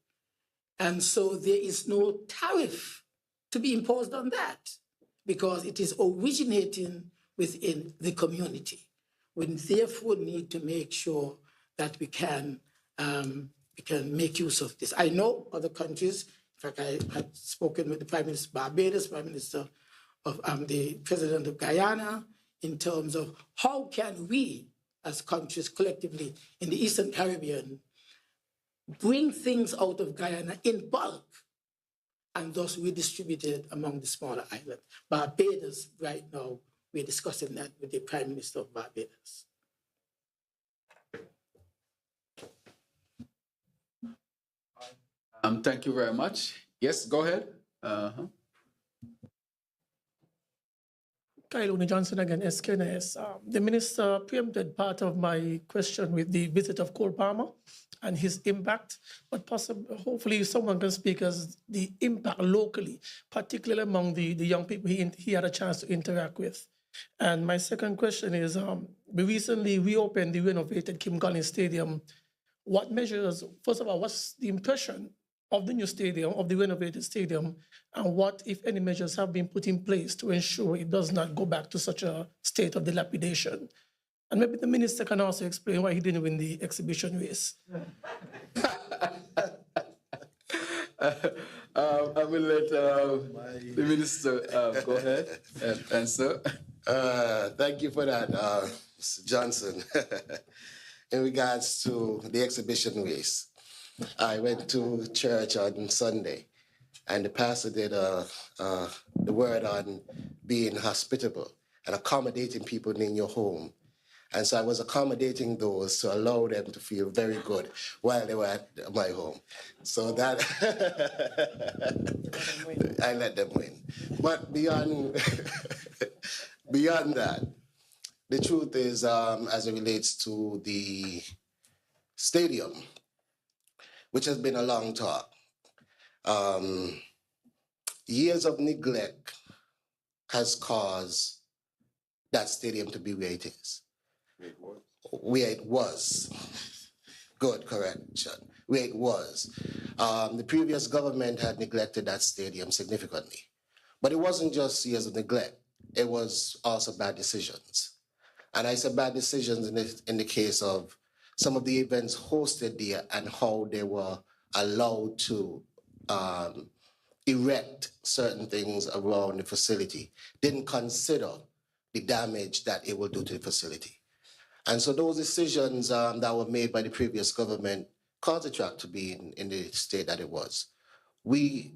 And so there is no tariff to be imposed on that, because it is originating within the community. We therefore need to make sure that we can make use of this. I know other countries, in fact, I had spoken with the Prime Minister of Barbados, Prime Minister of the President of Guyana, in terms of how can we, as countries collectively in the Eastern Caribbean, bring things out of Guyana in bulk and thus redistribute it among the smaller islands. Barbados, right now, we're discussing that with the Prime Minister of Barbados. Thank you very much. Yes, go ahead. Kailuni Johnson again, SKNS. The minister preempted part of my question with the visit of Cole Palmer and his impact, but hopefully someone can speak as the impact locally, particularly among the young people he had a chance to interact with. And my second question is, we recently reopened the renovated Kim Collins Stadium. What measures, first of all, what's the impression of the new stadium, of the renovated stadium, and what, if any, measures have been put in place to ensure it does not go back to such a state of dilapidation? And maybe the minister can also explain why he didn't win the exhibition race. I will let the minister go ahead and answer. Thank you for that, Mr. Johnson. In regards to the exhibition race, I went to church on Sunday, and the pastor did the word on being hospitable and accommodating people in your home. And so I was accommodating those to allow them to feel very good while they were at my home. So that, I let them win. But beyond that, the truth is, as it relates to the stadium, which has been a long talk, years of neglect has caused that stadium to be where it is. Where it was. Good correction. Where it was. The previous government had neglected that stadium significantly. But it wasn't just years of neglect. It was also bad decisions. And I said bad decisions in the case of some of the events hosted there and how they were allowed to erect certain things around the facility. Didn't consider the damage that it will do to the facility. And so those decisions that were made by the previous government caused the track to be in the state that it was. We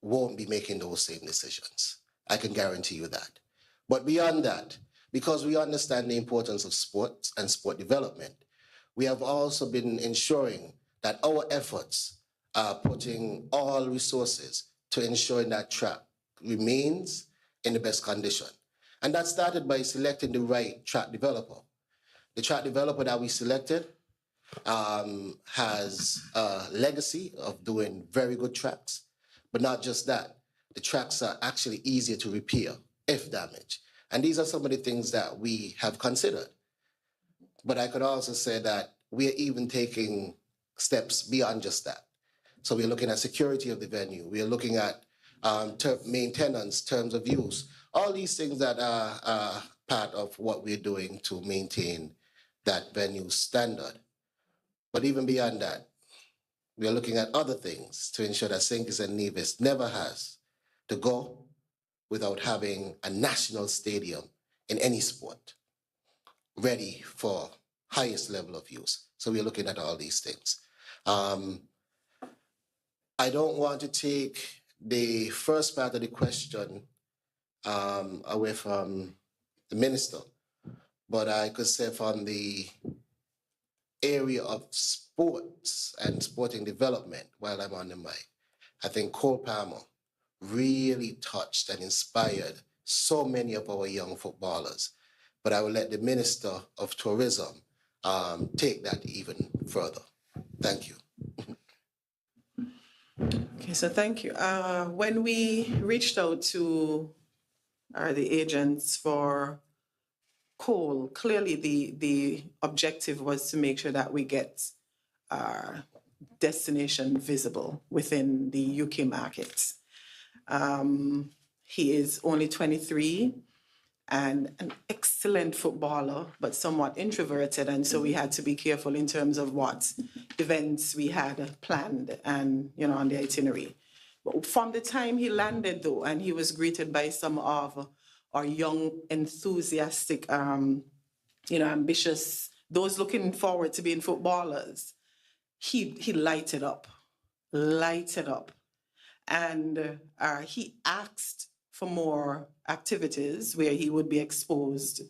won't be making those same decisions. I can guarantee you that. But beyond that, because we understand the importance of sports and sport development, we have also been ensuring that our efforts are putting all resources to ensuring that track remains in the best condition. And that started by selecting the right track developer. The track developer that we selected has a legacy of doing very good tracks, but not just that. The tracks are actually easier to repair if damaged. And these are some of the things that we have considered. But I could also say that we're even taking steps beyond just that. So we're looking at security of the venue. We're looking at maintenance, terms of use, all these things that are part of what we're doing to maintain that venue standard. But even beyond that, we are looking at other things to ensure that St. Kitts and Nevis never has to go without having a national stadium in any sport ready for highest level of use. So we're looking at all these things. I don't want to take the first part of the question away from the minister, but I could say from the area of sports and sporting development while I'm on the mic, I think Cole Palmer really touched and inspired so many of our young footballers. But I will let the Minister of Tourism take that even further. Thank you. Okay, so thank you. When we reached out to the agents for coal, clearly the objective was to make sure that we get our destination visible within the UK market. He is only 23 and an excellent footballer, but somewhat introverted. And so we had to be careful in terms of what events we had planned and, on the itinerary. But from the time he landed, though, and he was greeted by some of our young, enthusiastic, ambitious, those looking forward to being footballers, he lighted up. And he asked for more activities where he would be exposed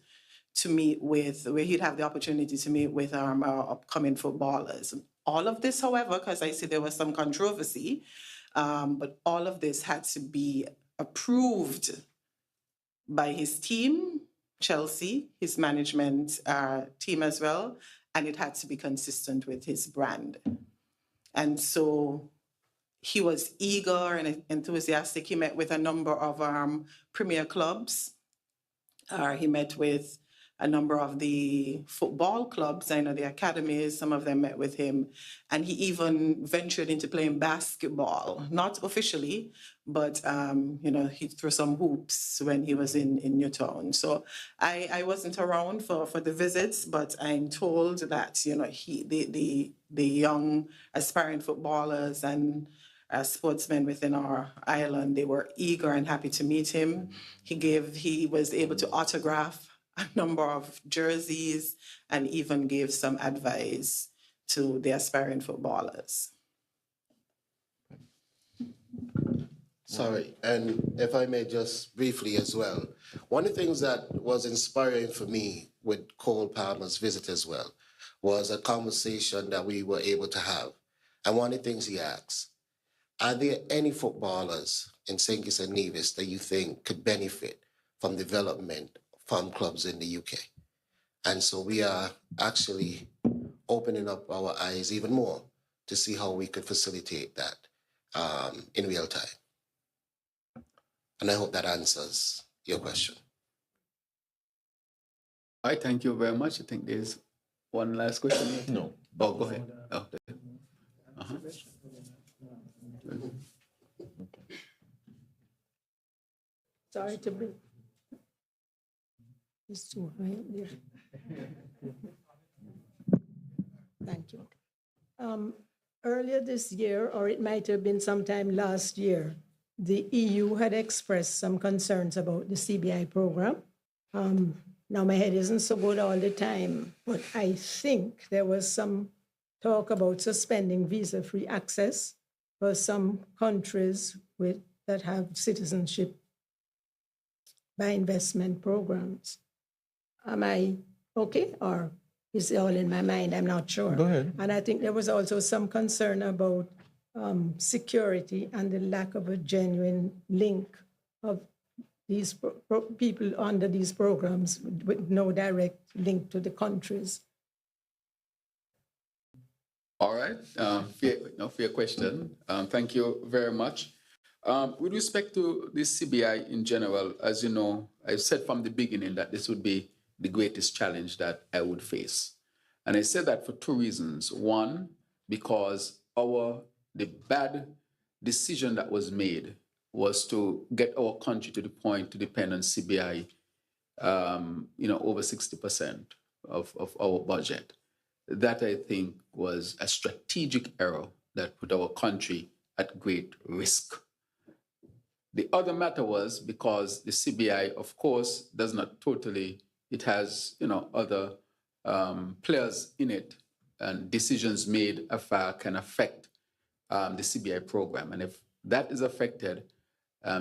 to meet with, where he'd have the opportunity to meet with our upcoming footballers. All of this, however, because I see there was some controversy, but all of this had to be approved by his team, Chelsea, his management team as well, and it had to be consistent with his brand. And so he was eager and enthusiastic. He met with a number of premier clubs. He met with a number of the football clubs. I know the academies, some of them met with him. And he even ventured into playing basketball, not officially, but, he threw some hoops when he was in Newtown. So I wasn't around for the visits, but I'm told that, the young aspiring footballers and sportsmen within our island, they were eager and happy to meet him. He was able to autograph a number of jerseys and even gave some advice to the aspiring footballers. Sorry, and if I may just briefly as well, one of the things that was inspiring for me with Cole Palmer's visit as well was a conversation that we were able to have. And one of the things he asked, are there any footballers in St. Kitts and Nevis that you think could benefit from development from clubs in the UK? And so we are actually opening up our eyes even more to see how we could facilitate that in real time. And I hope that answers your question. I thank you very much. I think there's one last question here. No. Oh, go ahead. Oh, uh-huh. Sorry to be. It's too high there. Thank you. Earlier this year, or it might have been sometime last year, the EU had expressed some concerns about the CBI program. Now my head isn't so good all the time, but I think there was some talk about suspending visa-free access for some countries that have citizenship by investment programs. Am I okay, or is all in my mind, I'm not sure. Go ahead. And I think there was also some concern about security and the lack of a genuine link of these people under these programs with no direct link to the countries. All right, fair question. Thank you very much. With respect to the CBI in general, as you know, I said from the beginning that this would be the greatest challenge that I would face. And I said that for two reasons. One, because the bad decision that was made was to get our country to the point to depend on CBI, over 60% of our budget. That, I think, was a strategic error that put our country at great risk. The other matter was because the CBI, of course, does not totally, it has, other players in it, and decisions made afar can affect the CBI program. And if that is affected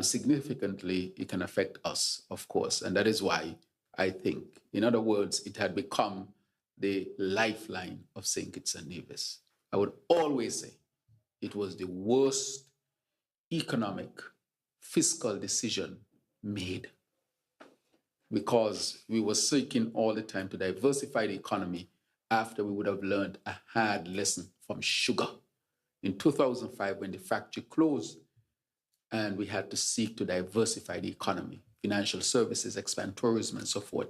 significantly, it can affect us, of course. And that is why I think, in other words, it had become the lifeline of St. Kitts and Nevis. I would always say it was the worst economic, fiscal decision made, because we were seeking all the time to diversify the economy after we would have learned a hard lesson from sugar. In 2005, when the factory closed and we had to seek to diversify the economy, financial services, expand tourism, and so forth,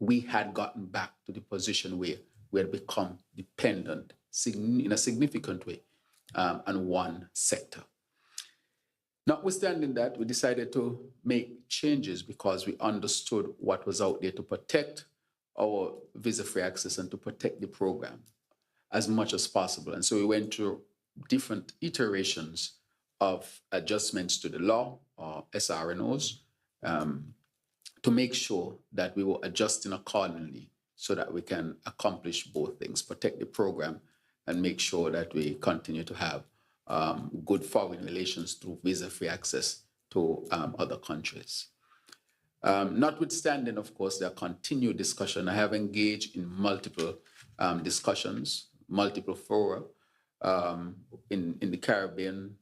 we had gotten back to the position where we had become dependent in a significant way on one sector. Notwithstanding that, we decided to make changes because we understood what was out there to protect our visa-free access and to protect the program as much as possible. And so we went through different iterations of adjustments to the law, or SRNOs, to make sure that we were adjusting accordingly so that we can accomplish both things, protect the program and make sure that we continue to have good foreign relations through visa-free access to other countries. Notwithstanding, of course, their continued discussion, I have engaged in multiple discussions, multiple fora in the Caribbean,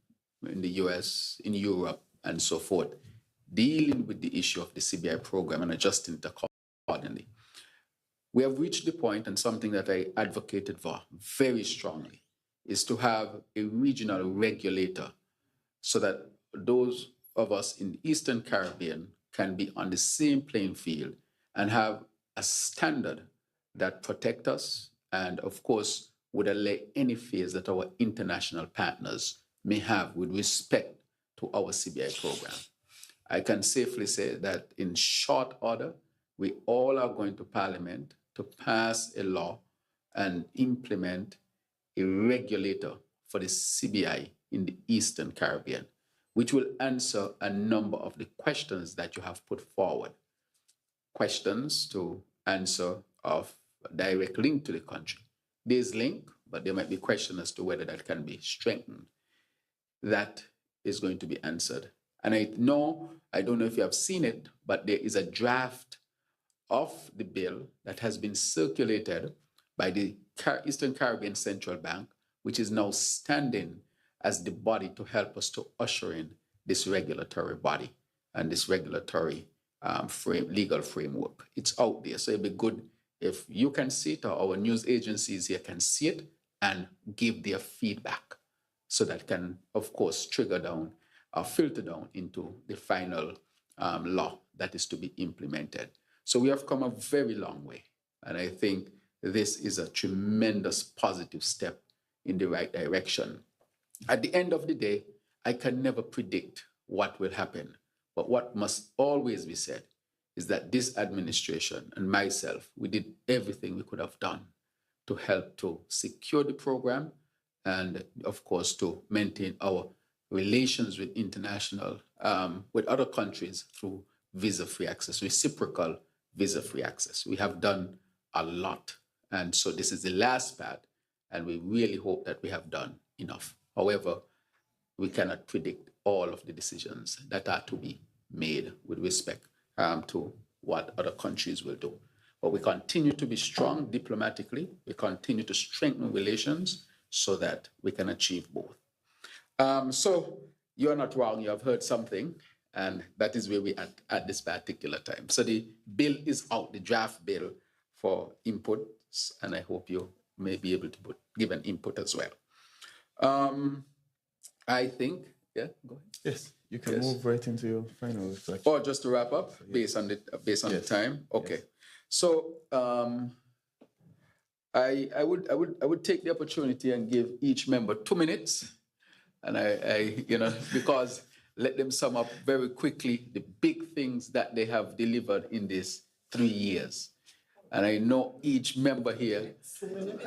in the US, in Europe, and so forth, dealing with the issue of the CBI program and adjusting it accordingly. We have reached the point, and something that I advocated for very strongly, is to have a regional regulator so that those of us in the Eastern Caribbean can be on the same playing field and have a standard that protects us and, of course, would allay any fears that our international partners may have with respect to our CBI program. I can safely say that in short order, we all are going to Parliament to pass a law and implement a regulator for the CBI in the Eastern Caribbean, which will answer a number of the questions that you have put forward. Questions to answer of direct link to the country. There's link, but there might be questions as to whether that can be strengthened. That is going to be answered. And I don't know if you have seen it, but there is a draft of the bill that has been circulated by the Eastern Caribbean Central Bank, which is now standing as the body to help us to usher in this regulatory body and this regulatory legal framework. It's out there, so it'd be good if you can see it, or our news agencies here can see it and give their feedback, so that can, of course, trigger down or filter down into the final law that is to be implemented. So we have come a very long way, and I think this is a tremendous positive step in the right direction. At the end of the day, I can never predict what will happen, but what must always be said is that this administration and myself, we did everything we could have done to help to secure the program and, of course, to maintain our relations with with other countries through visa-free access, reciprocal visa-free access. We have done a lot. And so this is the last part, and we really hope that we have done enough. However, we cannot predict all of the decisions that are to be made with respect to what other countries will do. But we continue to be strong diplomatically. We continue to strengthen relations so that we can achieve both. So you're not wrong. You have heard something, and that is where we are at this particular time. So the bill is out, the draft bill for inputs, and I hope you may be able to give an input as well. I think, yeah, go ahead. Yes, you can move right into your final reflection. Or just to wrap up, based on the time. Okay, so I would take the opportunity and give each member 2 minutes, and I because let them sum up very quickly the big things that they have delivered in these 3 years. And I know each member here,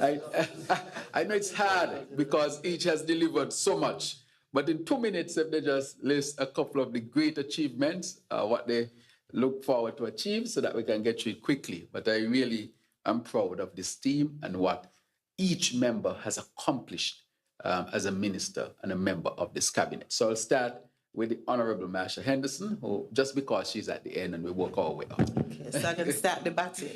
I know it's hard because each has delivered so much. But in 2 minutes, if they just list a couple of the great achievements, what they look forward to achieve so that we can get through it quickly. But I really am proud of this team and what each member has accomplished as a minister and a member of this cabinet. So I'll start with the Honorable Marsha Henderson, who just because she's at the end and we work our way up. Okay, so I'm going to start the battle.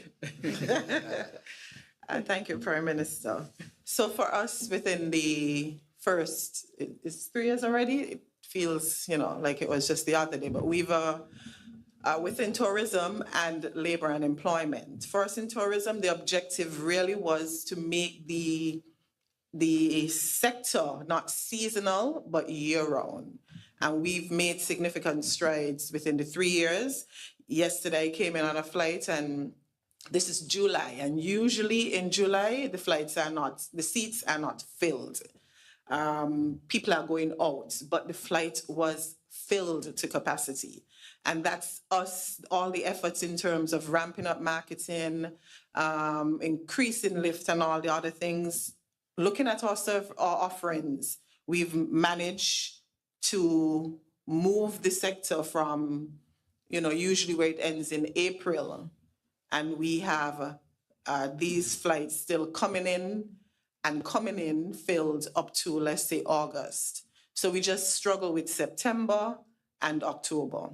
Thank you, Prime Minister. So for us, within the first, it's 3 years already. It feels, like it was just the other day, but we've, within tourism and labor and employment. First in tourism, the objective really was to make the sector not seasonal, but year-round. And we've made significant strides within the 3 years. Yesterday, I came in on a flight, and this is July. And usually in July, the seats are not filled. People are going out, but the flight was filled to capacity. And that's us, all the efforts in terms of ramping up marketing, increasing lift and all the other things. Looking at our offerings, we've managed to move the sector from, usually where it ends in April. And we have these flights still coming in filled up to, let's say, August. So we just struggle with September and October.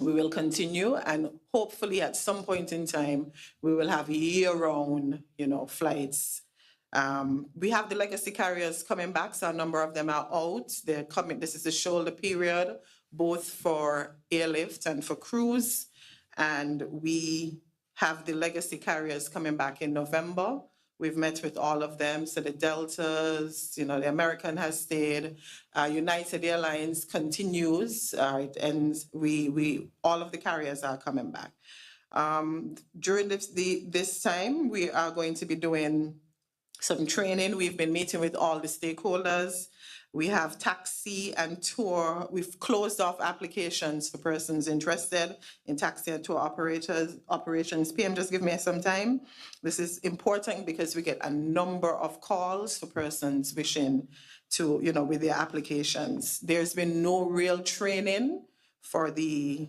We will continue, and hopefully at some point in time, we will have year-round, flights. We have the legacy carriers coming back, so a number of them are out. They're coming. This is the shoulder period, both for airlift and for cruise. And we have the legacy carriers coming back in November. We've met with all of them. So the Deltas, the American has stayed. United Airlines continues. It ends. All of the carriers are coming back. During this time, we are going to be doing some training. We've been meeting with all the stakeholders. We have taxi and tour. We've closed off applications for persons interested in taxi and tour operations. PM, just give me some time. This is important because we get a number of calls for persons wishing to, with their applications. There's been no real training for the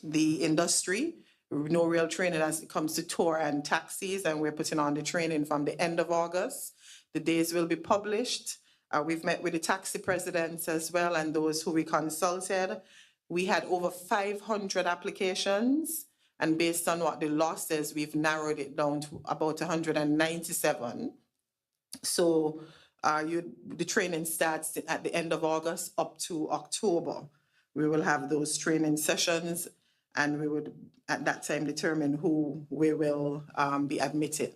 industry. No real training as it comes to tour and taxis, and we're putting on the training from the end of August. The days will be published. We've met with the taxi presidents as well and those who we consulted. We had over 500 applications, and based on what the law says, we've narrowed it down to about 197. So the training starts at the end of August up to October. We will have those training sessions, and we would at that time determine who we will be admitting.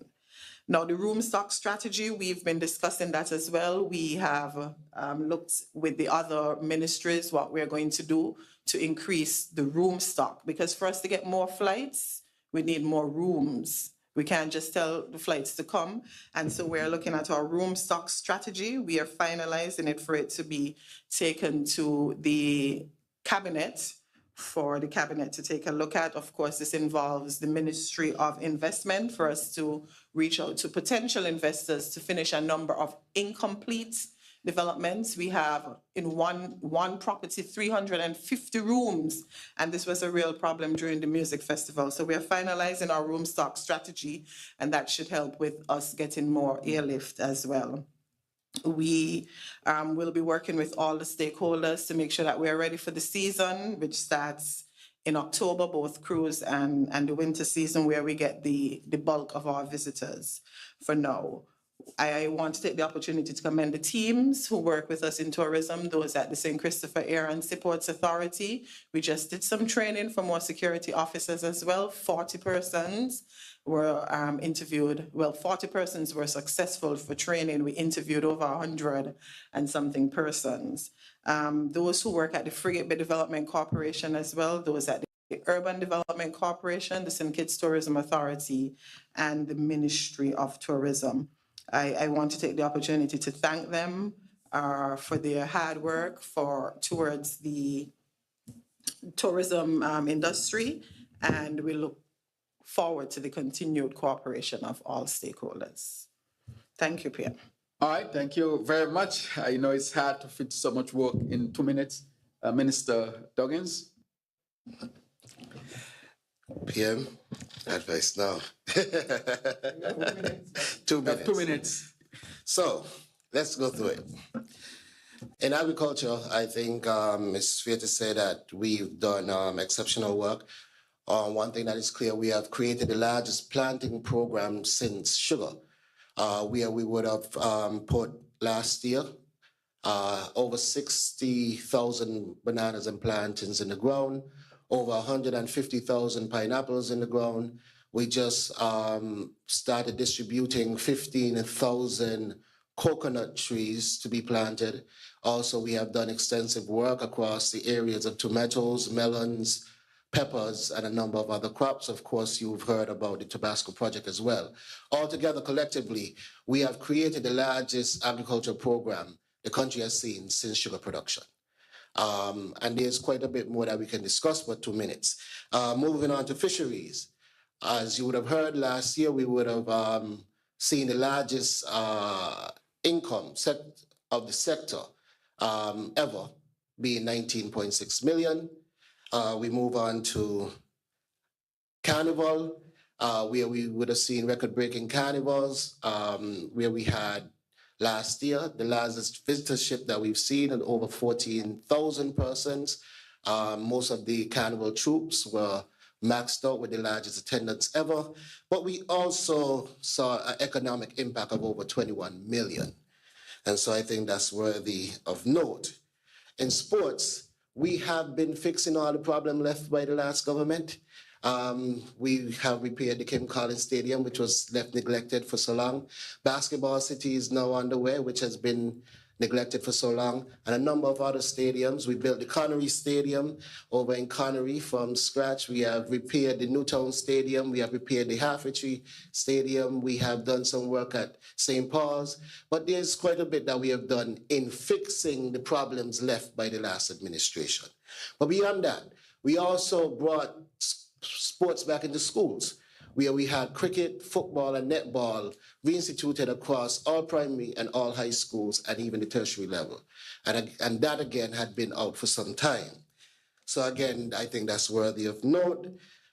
Now, the room stock strategy, we've been discussing that as well. We have looked with the other ministries what we're going to do to increase the room stock, because for us to get more flights, we need more rooms. We can't just tell the flights to come. And so we're looking at our room stock strategy. We are finalizing it for it to be taken to the cabinet, for the cabinet to take a look at. Of course, this involves the Ministry of Investment for us to reach out to potential investors to finish a number of incomplete developments. We have in one property 350 rooms, and this was a real problem during the music festival. So we are finalizing our room stock strategy, and that should help with us getting more airlift as well. We will be working with all the stakeholders to make sure that we are ready for the season, which starts in October, both cruise and the winter season, where we get the bulk of our visitors for now. I want to take the opportunity to commend the teams who work with us in tourism, those at the St. Christopher Air and Seaports Authority. We just did some training for more security officers as well. 40 persons were interviewed. Well, 40 persons were successful for training. We interviewed over 100 and something persons. Those who work at the Frigate Bay Development Corporation as well, those at the Urban Development Corporation, the St. Kitts Tourism Authority, and the Ministry of Tourism. I want to take the opportunity to thank them for their hard work towards the tourism industry, and we look forward to the continued cooperation of all stakeholders. Thank you, PM. All right, thank you very much. I know it's hard to fit so much work in 2 minutes. Minister Duggins. PM, advice now. 2 minutes. 2 minutes. So let's go through it. In agriculture, I think it's fair to say that we've done exceptional work. One thing that is clear, we have created the largest planting program since sugar, where we would have put last year over 60,000 bananas and plantains in the ground, over 150,000 pineapples in the ground. We just started distributing 15,000 coconut trees to be planted. Also, we have done extensive work across the areas of tomatoes, melons, peppers, and a number of other crops. Of course, you've heard about the Tabasco project as well. Altogether, collectively, we have created the largest agricultural program the country has seen since sugar production. And there's quite a bit more that we can discuss, but 2 minutes. Moving on to fisheries. As you would have heard last year, we would have seen the largest income of the sector ever, being 19.6 million. We move on to Carnival, where we would have seen record-breaking carnivals, where we had last year the largest visitorship that we've seen, at over 14,000 persons. Most of the carnival troops were maxed out with the largest attendance ever, but we also saw an economic impact of over 21 million. And so I think that's worthy of note. In sports, we have been fixing all the problems left by the last government. We have repaired the Kim Collins Stadium, which was left neglected for so long. Basketball City is now underway, which has been neglected for so long, and a number of other stadiums. We built the Connery Stadium over in Connery from scratch. We have repaired the Newtown Stadium. We have repaired the Halfway Stadium. We have done some work at St. Paul's, but there's quite a bit that we have done in fixing the problems left by the last administration. But beyond that, we also brought sports back into schools, where we had cricket, football, and netball reinstituted across all primary and all high schools and even the tertiary level. And that, again, had been out for some time. So, again, I think that's worthy of note.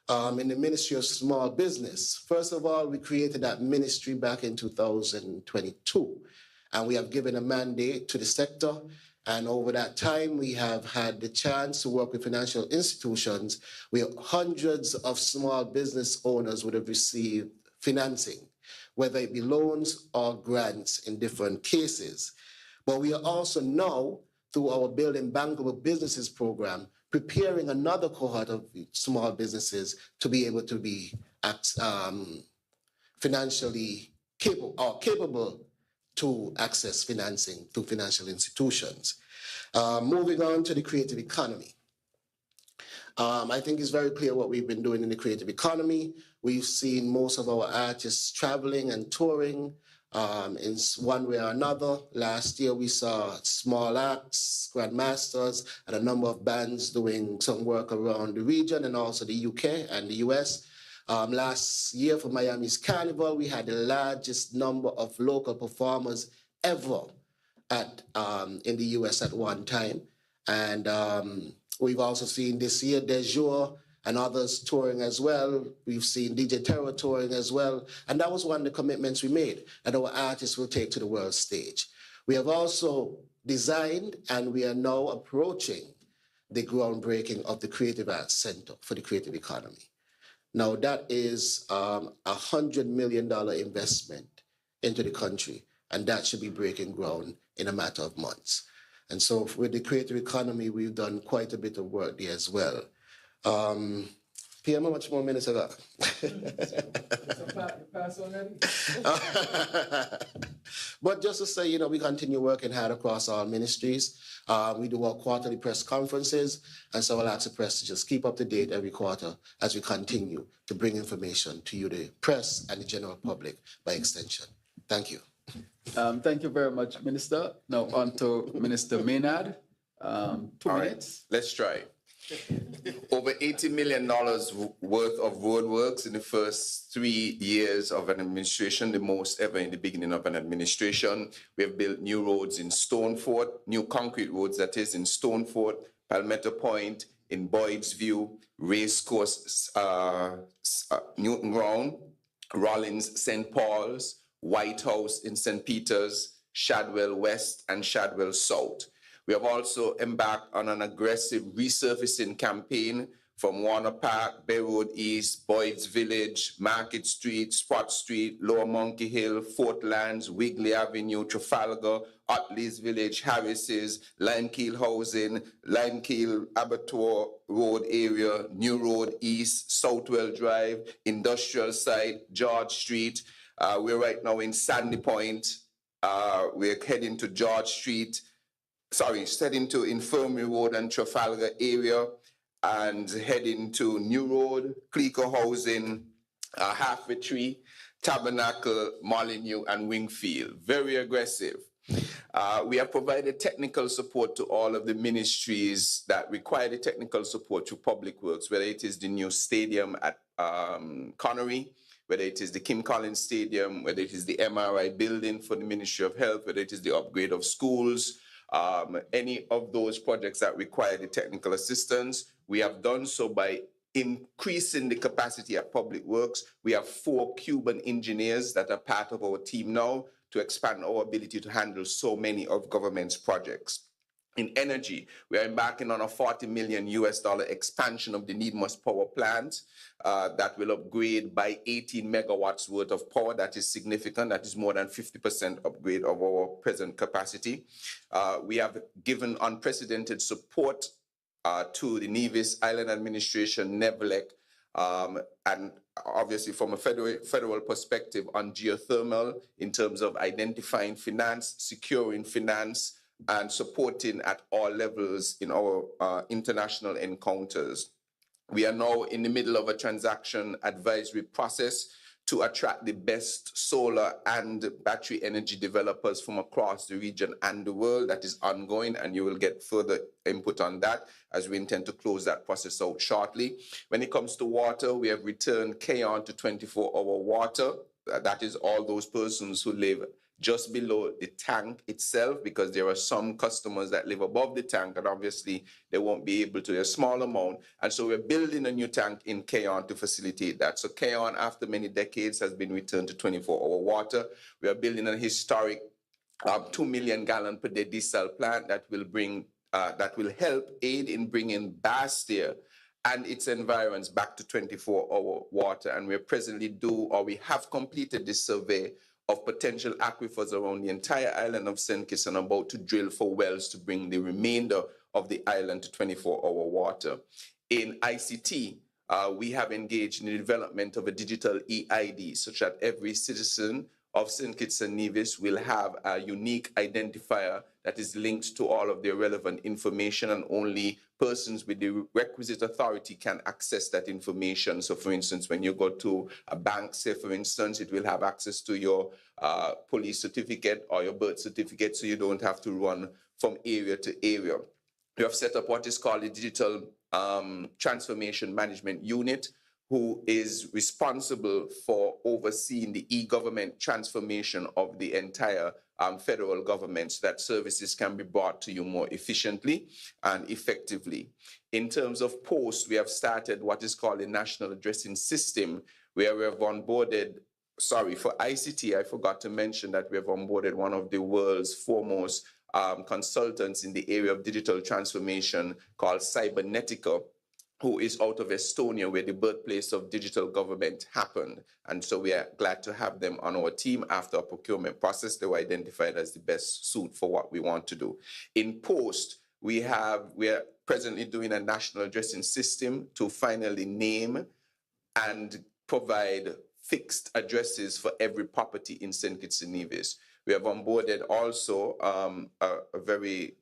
In the Ministry of Small Business, first of all, we created that ministry back in 2022, and we have given a mandate to the sector. And over that time, we have had the chance to work with financial institutions where hundreds of small business owners would have received financing, whether it be loans or grants in different cases. But we are also now, through our Building Bankable Businesses program, preparing another cohort of small businesses to be able to be financially capable to access financing through financial institutions. Moving on to the creative economy. I think it's very clear what we've been doing in the creative economy. We've seen most of our artists traveling and touring in one way or another. Last year, we saw small acts, grandmasters, and a number of bands doing some work around the region and also the UK and the US. Last year for Miami's Carnival, we had the largest number of local performers ever in the US at one time. And we've also seen this year De Jour and others touring as well. We've seen DJ Terror touring as well. And that was one of the commitments we made, that our artists will take to the world stage. We have also designed, and we are now approaching the groundbreaking of the Creative Arts Center for the Creative Economy. Now, that is $100 million investment into the country, and that should be breaking ground in a matter of months. And so with the creative economy, we've done quite a bit of work there as well. PM, how much more minutes I got? But just to say, you know, we continue working hard across all ministries. We do our quarterly press conferences, and so I'll ask the press to just keep up to date every quarter as we continue to bring information to you, the press and the general public by extension. Thank you. Thank you very much, Minister. Now on to Minister Maynard. 2 minutes. Let's try. Over $80 million worth of roadworks in the first 3 years of an administration, the most ever in the beginning of an administration. We have built new roads in Stonefort, new concrete roads, that is, in Stonefort, Palmetto Point, in Boyd's View, Racecourse, Newton Ground, Rollins, St. Paul's, White House in St. Peter's, Shadwell West, and Shadwell South. We have also embarked on an aggressive resurfacing campaign from Warner Park, Bay Road East, Boyd's Village, Market Street, Spot Street, Lower Monkey Hill, Fort Lands, Wigley Avenue, Trafalgar, Otley's Village, Harris's, Limekeel Housing, Limekeel Abattoir Road area, New Road East, Southwell Drive, Industrial Side, George Street. We're right now in Sandy Point. We're heading to George Street. Heading to Infirmary Road and Trafalgar area, and heading to New Road, Cleco Housing, Halfway Tree, Tabernacle, Molyneux, and Wingfield. Very aggressive. We have provided technical support to all of the ministries that require the technical support to public works, whether it is the new stadium at Connery, whether it is the Kim Collins Stadium, whether it is the MRI building for the Ministry of Health, whether it is the upgrade of schools, any of those projects that require the technical assistance. We have done so by increasing the capacity at Public Works. We have 4 Cuban engineers that are part of our team now to expand our ability to handle so many of government's projects. In energy, we are embarking on a $40 million expansion of the Needmust power plant that will upgrade by 18 megawatts worth of power. That is significant. That is more than 50% upgrade of our present capacity. We have given unprecedented support to the Nevis Island Administration, NEVLEC, and obviously from a federal perspective on geothermal in terms of identifying finance, securing finance, and supporting at all levels in our international encounters. We are now in the middle of a transaction advisory process to attract the best solar and battery energy developers from across the region and the world. That is ongoing, and you will get further input on that as we intend to close that process out shortly. When it comes to water, we have returned K-On to 24-hour water. That is all those persons who live just below the tank itself, because there are some customers that live above the tank and obviously they won't be able to, a small amount. And so we're building a new tank in K-On to facilitate that. So K-On, after many decades, has been returned to 24-hour water. We are building a historic 2 million gallon per day desal plant that will help aid in bringing Bastia and its environs back to 24-hour water. And we're presently we have completed this survey of potential aquifers around the entire island of St. Kitts and about to drill for wells to bring the remainder of the island to 24-hour water. In ICT, we have engaged in the development of a digital EID such that every citizen of St. Kitts and Nevis will have a unique identifier that is linked to all of their relevant information, and only persons with the requisite authority can access that information. So for instance, when you go to a bank, say for instance, it will have access to your police certificate or your birth certificate, so you don't have to run from area to area. We have set up what is called the Digital Transformation Management Unit, who is responsible for overseeing the e-government transformation of the entire federal government, so that services can be brought to you more efficiently and effectively. In terms of posts, we have started what is called a national addressing system, where we have onboarded, for ICT, I forgot to mention that we have onboarded one of the world's foremost consultants in the area of digital transformation called Cybernetica, who is out of Estonia, where the birthplace of digital government happened. And so we are glad to have them on our team after a procurement process. They were identified as the best suit for what we want to do. In post, we are presently doing a national addressing system to finally name and provide fixed addresses for every property in St. Kitts and Nevis. We have onboarded also a very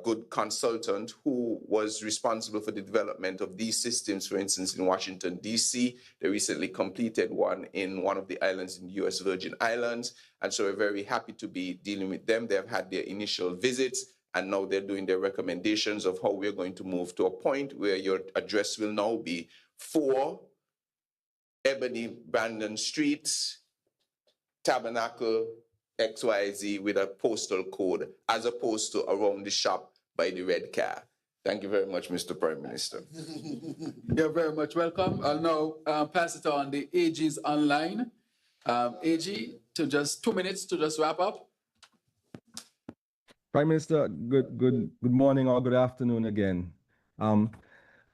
good consultant who was responsible for the development of these systems, for instance, in Washington, D.C. They recently completed one in one of the islands in the U.S. Virgin Islands. And so we're very happy to be dealing with them. They have had their initial visits, and now they're doing their recommendations of how we're going to move to a point where your address will now be 4 Ebony Brandon Street, Tabernacle, XYZ with a postal code, as opposed to around the shop by the red car. Thank you very much, Mr. Prime Minister. You're very much welcome. I'll now pass it on. The AG is online. AG, to just 2 minutes to just wrap up. Prime Minister, good morning or good afternoon again.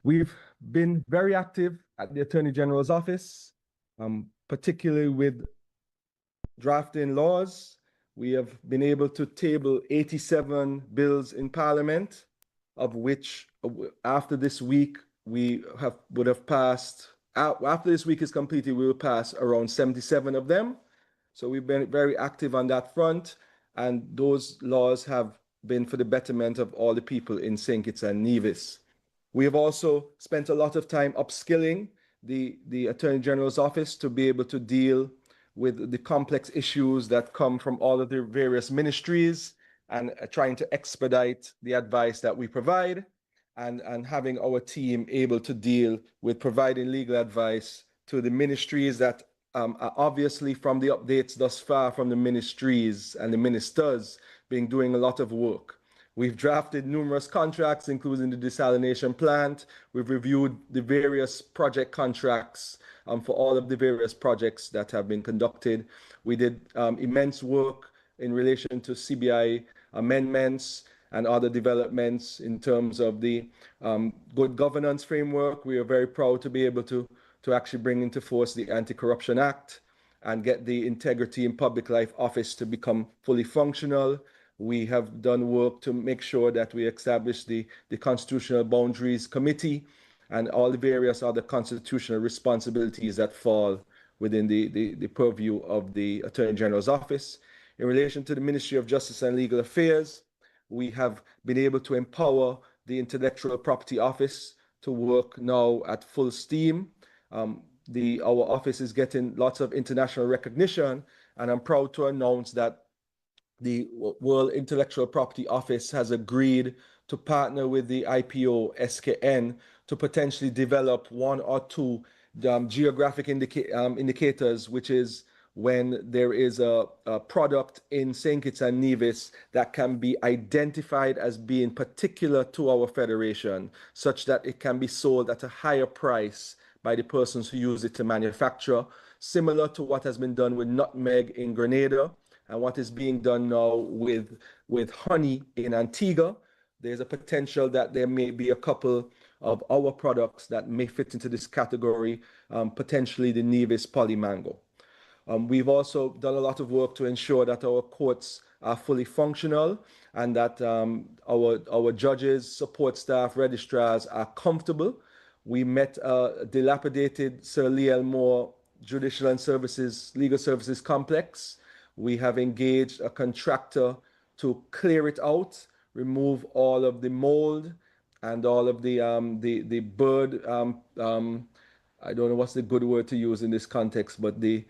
We've been very active at the Attorney General's office, particularly with drafting laws. We have been able to table 87 bills in Parliament, of which after this week would have passed. After this week is completed, we will pass around 77 of them. So we've been very active on that front, and those laws have been for the betterment of all the people in St. Kitts and Nevis. We have also spent a lot of time upskilling the Attorney General's office to be able to deal with the complex issues that come from all of the various ministries, and trying to expedite the advice that we provide, and having our team able to deal with providing legal advice to the ministries that are obviously, from the updates thus far from the ministries and the ministers, been doing a lot of work. We've drafted numerous contracts, including the desalination plant. We've reviewed the various project contracts for all of the various projects that have been conducted. We did immense work in relation to CBI amendments and other developments in terms of the good governance framework. We are very proud to be able to actually bring into force the Anti-Corruption Act and get the Integrity in Public Life Office to become fully functional. We have done work to make sure that we establish the Constitutional Boundaries Committee and all the various other constitutional responsibilities that fall within the purview of the Attorney General's office. In relation to the Ministry of Justice and Legal Affairs, we have been able to empower the Intellectual Property Office to work now at full steam. Our office is getting lots of international recognition, and I'm proud to announce that the World Intellectual Property Office has agreed to partner with the IPO SKN to potentially develop 1 or 2 geographic indicators, which is when there is a product in St. Kitts and Nevis that can be identified as being particular to our federation, such that it can be sold at a higher price by the persons who use it to manufacture, similar to what has been done with nutmeg in Grenada and what is being done now with honey in Antigua. There's a potential that there may be a couple of our products that may fit into this category, potentially the Nevis polymango. We've also done a lot of work to ensure that our courts are fully functional and that our judges, support staff, registrars are comfortable. We met a dilapidated Sir Leal Moore Judicial and Legal Services Complex. We have engaged a contractor to clear it out, remove all of the mold and all of the bird. I don't know what's the good word to use in this context, but the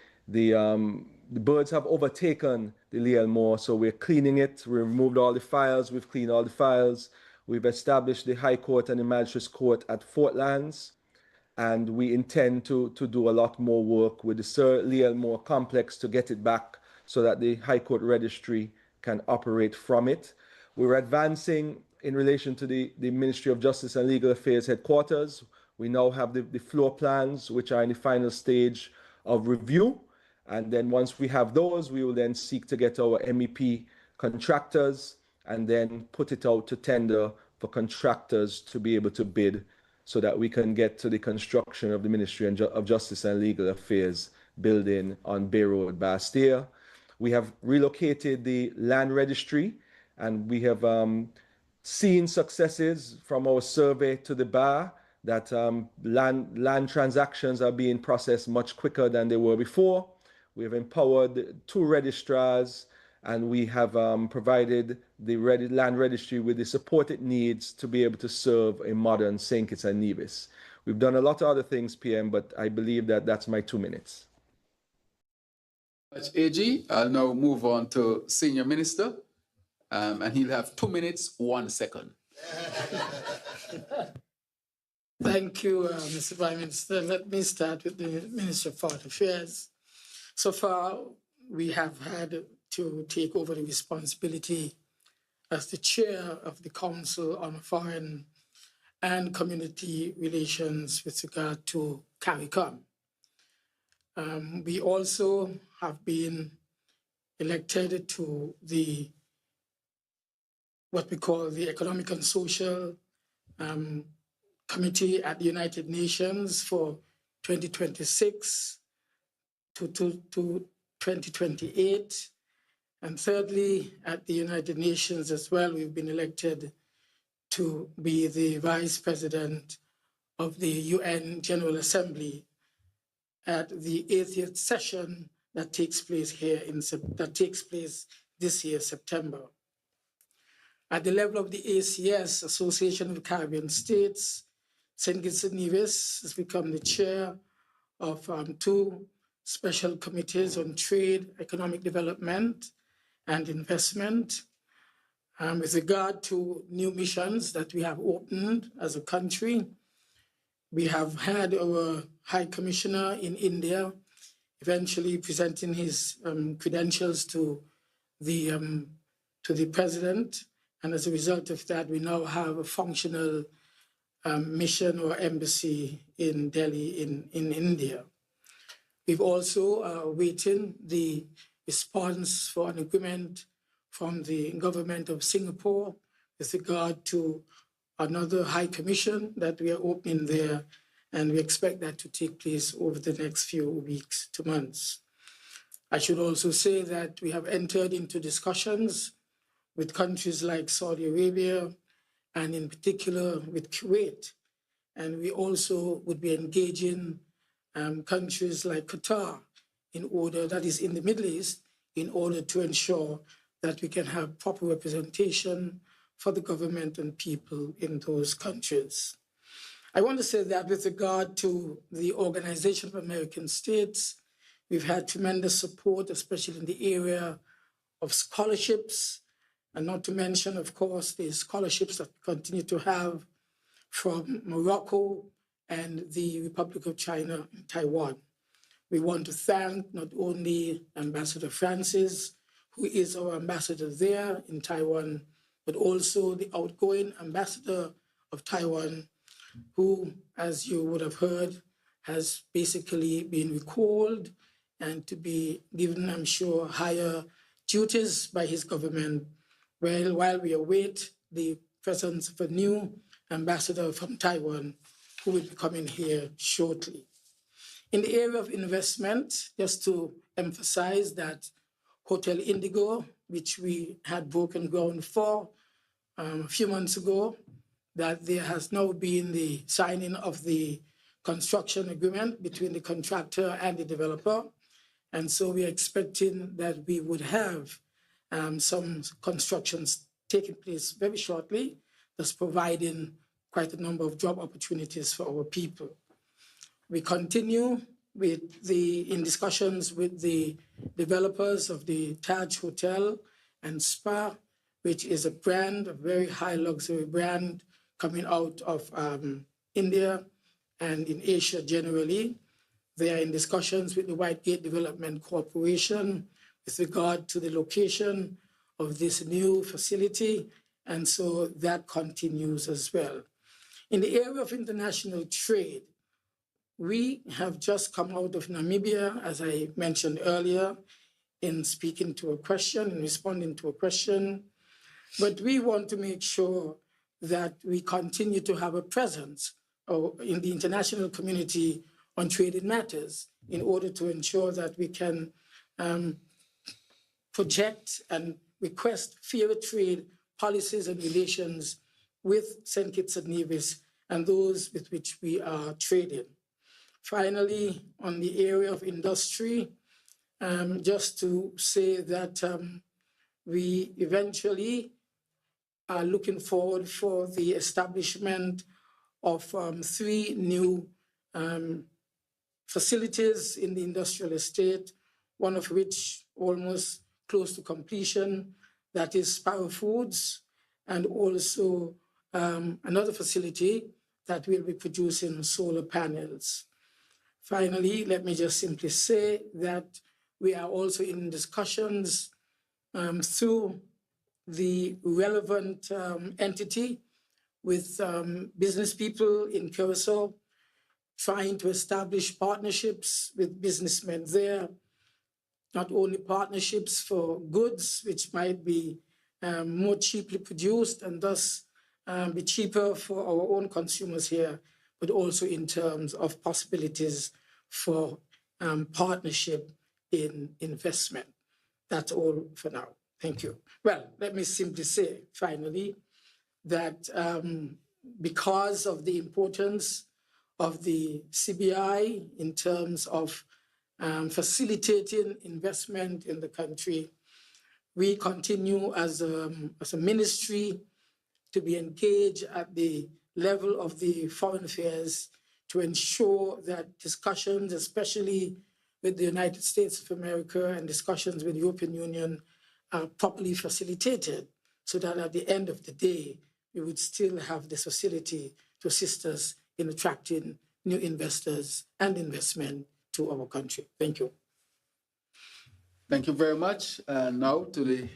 birds have overtaken the Leal Moore, so we're cleaning it. We removed all the files. We've cleaned all the files. We've established the High Court and the Magistrates Court at Fort Lands, and we intend to do a lot more work with the Sir Leal Moore complex to get it back so that the High Court Registry can operate from it. We're advancing in relation to the Ministry of Justice and Legal Affairs headquarters. We now have the floor plans, which are in the final stage of review. And then once we have those, we will then seek to get our MEP contractors and then put it out to tender for contractors to be able to bid so that we can get to the construction of the Ministry of Justice and Legal Affairs building on Bay Road, Bastia. We have relocated the land registry, and we have seen successes from our survey to the bar that land transactions are being processed much quicker than they were before. We have empowered 2 registrars, and we have provided the land registry with the support it needs to be able to serve a modern St. Kitts and Nevis. We've done a lot of other things, PM, but I believe that that's my 2 minutes. Much, AG. I'll now move on to Senior Minister, and he'll have 2 minutes, 1 second. Thank you, Mr. Prime Minister. Let me start with the Minister of Foreign Affairs. So far, we have had to take over the responsibility as the chair of the Council on Foreign and Community Relations with regard to CARICOM. We also have been elected to the what we call the Economic and Social Committee at the United Nations for 2026 to 2028. And thirdly, at the United Nations as well, we've been elected to be the Vice President of the UN General Assembly at the 80th session that takes place this year, September. At the level of the ACS, Association of the Caribbean States, St. Kitts and Nevis has become the chair of 2 special committees on trade, economic development, and investment. With regard to new missions that we have opened as a country, we have had our High Commissioner in India eventually presenting his credentials to the President. And as a result of that, we now have a functional mission or embassy in Delhi in India. We've also waiting the response for an agreement from the government of Singapore with regard to another high commission that we are opening there, and we expect that to take place over the next few weeks to months. I should also say that we have entered into discussions with countries like Saudi Arabia, and in particular with Kuwait. And we also would be engaging countries like Qatar that is in the Middle East, in order to ensure that we can have proper representation for the government and people in those countries. I want to say that with regard to the Organization of American States, we've had tremendous support, especially in the area of scholarships, and not to mention, of course, the scholarships that we continue to have from Morocco and the Republic of China and Taiwan. We want to thank not only Ambassador Francis, who is our ambassador there in Taiwan, but also the outgoing ambassador of Taiwan, who, as you would have heard, has basically been recalled and to be given, I'm sure, higher duties by his government, while we await the presence of a new ambassador from Taiwan, who will be coming here shortly. In the area of investment, just to emphasize that Hotel Indigo, which we had broken ground for a few months ago, that there has now been the signing of the construction agreement between the contractor and the developer. And so we are expecting that we would have some constructions taking place very shortly, thus providing quite a number of job opportunities for our people. We continue in discussions with the developers of the Taj Hotel and Spa, which is a brand, a very high luxury brand coming out of India and in Asia generally. They are in discussions with the Whitegate Development Corporation with regard to the location of this new facility, and so that continues as well. In the area of international trade, we have just come out of Namibia, as I mentioned earlier, in speaking to a question, in responding to a question. But we want to make sure that we continue to have a presence in the international community on trade matters in order to ensure that we can project and request fair trade policies and relations with St. Kitts and Nevis and those with which we are trading. Finally, on the area of industry, just to say that we eventually are looking forward for the establishment of 3 new facilities in the industrial estate, one of which almost close to completion, that is Sparrow Foods, and also another facility that will be producing solar panels. Finally, let me just simply say that we are also in discussions through the relevant entity with business people in Curacao, trying to establish partnerships with businessmen there, not only partnerships for goods, which might be more cheaply produced and thus be cheaper for our own consumers here, but also in terms of possibilities for partnership in investment. That's all for now. Thank you. Well, let me simply say, finally, that because of the importance of the CBI in terms of facilitating investment in the country, we continue as a ministry to be engaged at the level of the Foreign Affairs to ensure that discussions, especially with the United States of America and discussions with the European Union, are properly facilitated so that at the end of the day, we would still have this facility to assist us in attracting new investors and investment to our country. Thank you. Thank you very much. Now to the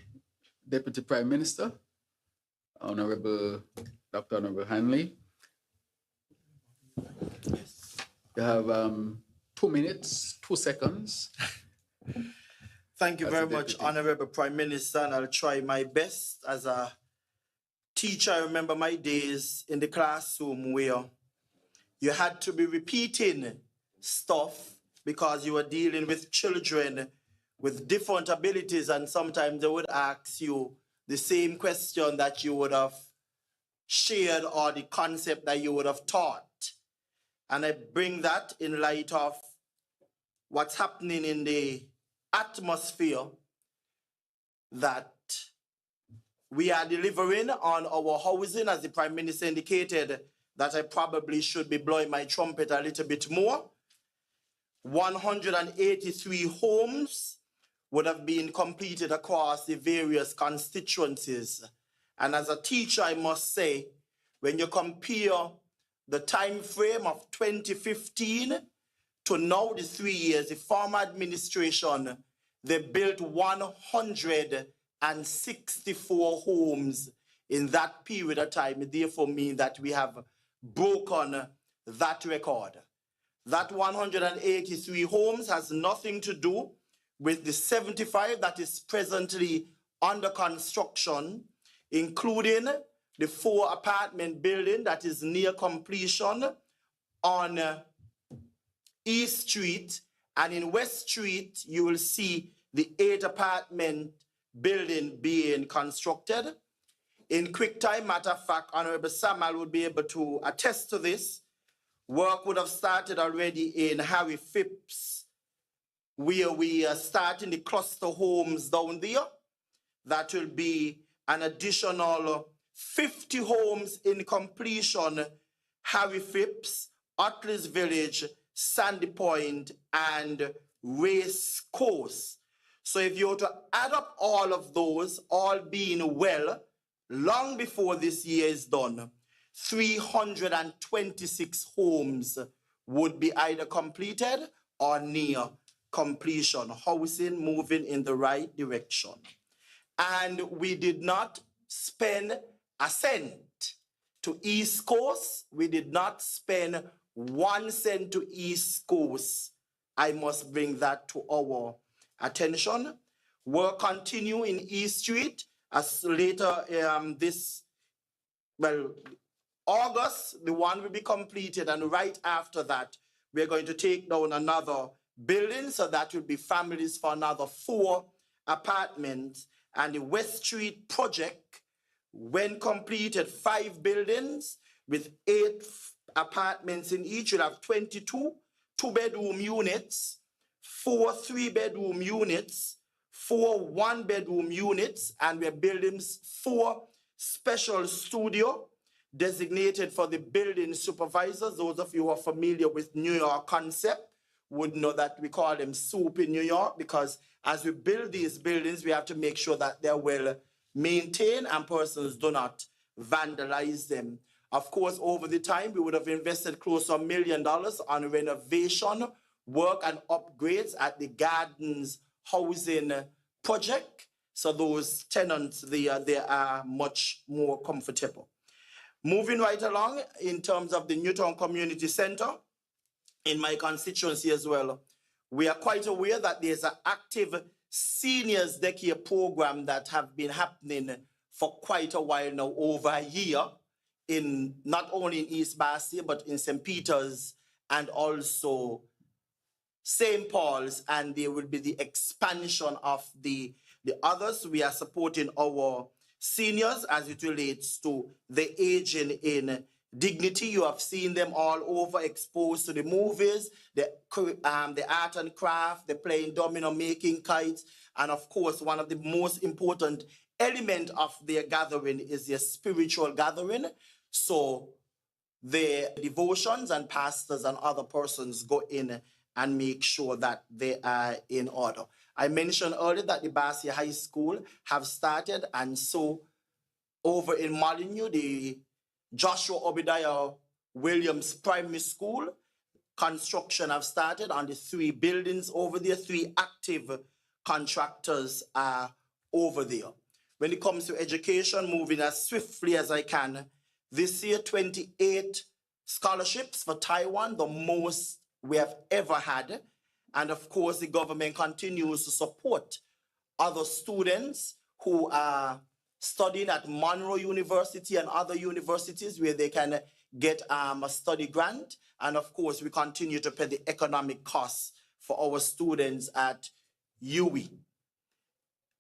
Deputy Prime Minister, Honorable Dr. Honorable Hanley. Yes. You have 2 minutes, 2 seconds. Thank you very much, Honorable Prime Minister, and I'll try my best. As a teacher, I remember my days in the classroom where you had to be repeating stuff because you were dealing with children with different abilities, and sometimes they would ask you the same question that you would have shared or the concept that you would have taught. And I bring that in light of what's happening in the atmosphere, that we are delivering on our housing, as the Prime Minister indicated, that I probably should be blowing my trumpet a little bit more. 183 homes would have been completed across the various constituencies. And as a teacher, I must say, when you compare the time frame of 2015 to now, the 3 years, the former administration, they built 164 homes in that period of time. It therefore means that we have broken that record. That 183 homes has nothing to do with the 75 that is presently under construction, including the 4 apartment building that is near completion on East Street, and in West Street, you will see the 8 apartment building being constructed. In quick time, matter of fact, Honorable Samuel would be able to attest to this. Work would have started already in Harry Phipps, where we are starting the cluster homes down there. That will be an additional 50 homes in completion, Harry Phipps, Atlas Village, Sandy Point, and Race Course. So if you were to add up all of those, all being well, long before this year is done, 326 homes would be either completed or near completion, housing moving in the right direction. And we did not spend a cent to East Coast. We did not spend 1 cent to East Coast. I must bring that to our attention. Work continue in East Street, as later August, the one will be completed, and right after that, we're going to take down another building, so that will be families for another 4 apartments. And the West Street project, when completed, 5 buildings with 8 apartments in each, will have 22 2-bedroom units, 4 3-bedroom units, 4 1-bedroom units, and we're building 4 special studio designated for the building supervisors. Those of you who are familiar with New York concept would know that we call them soup in New York, because as we build these buildings, we have to make sure that they're well maintained and persons do not vandalize them. Of course, over the time, we would have invested close to $1 million on renovation work and upgrades at the Gardens housing project. So those tenants, they are much more comfortable. Moving right along, in terms of the Newtown Community Center, in my constituency as well, we are quite aware that there's an active seniors daycare program that have been happening for quite a while now, over a year, in not only in East Bastia, but in St. Peter's and also St. Paul's, and there will be the expansion of the others. We are supporting our seniors as it relates to the aging in dignity. You have seen them all over, exposed to the movies, the art and craft, the playing domino, making kites, and of course, one of the most important elements of their gathering is their spiritual gathering. So the devotions and pastors and other persons go in and make sure that they are in order. I mentioned earlier that the Bastia High School have started, and so over in Molyneux, the Joshua Obadiah Williams Primary School, construction have started on the 3 buildings over there. 3 active contractors are over there. When it comes to education, moving as swiftly as I can, this year, 28 scholarships for Taiwan, the most we have ever had. And of course, the government continues to support other students who are studying at Monroe University and other universities where they can get a study grant. And of course, we continue to pay the economic costs for our students at UWI.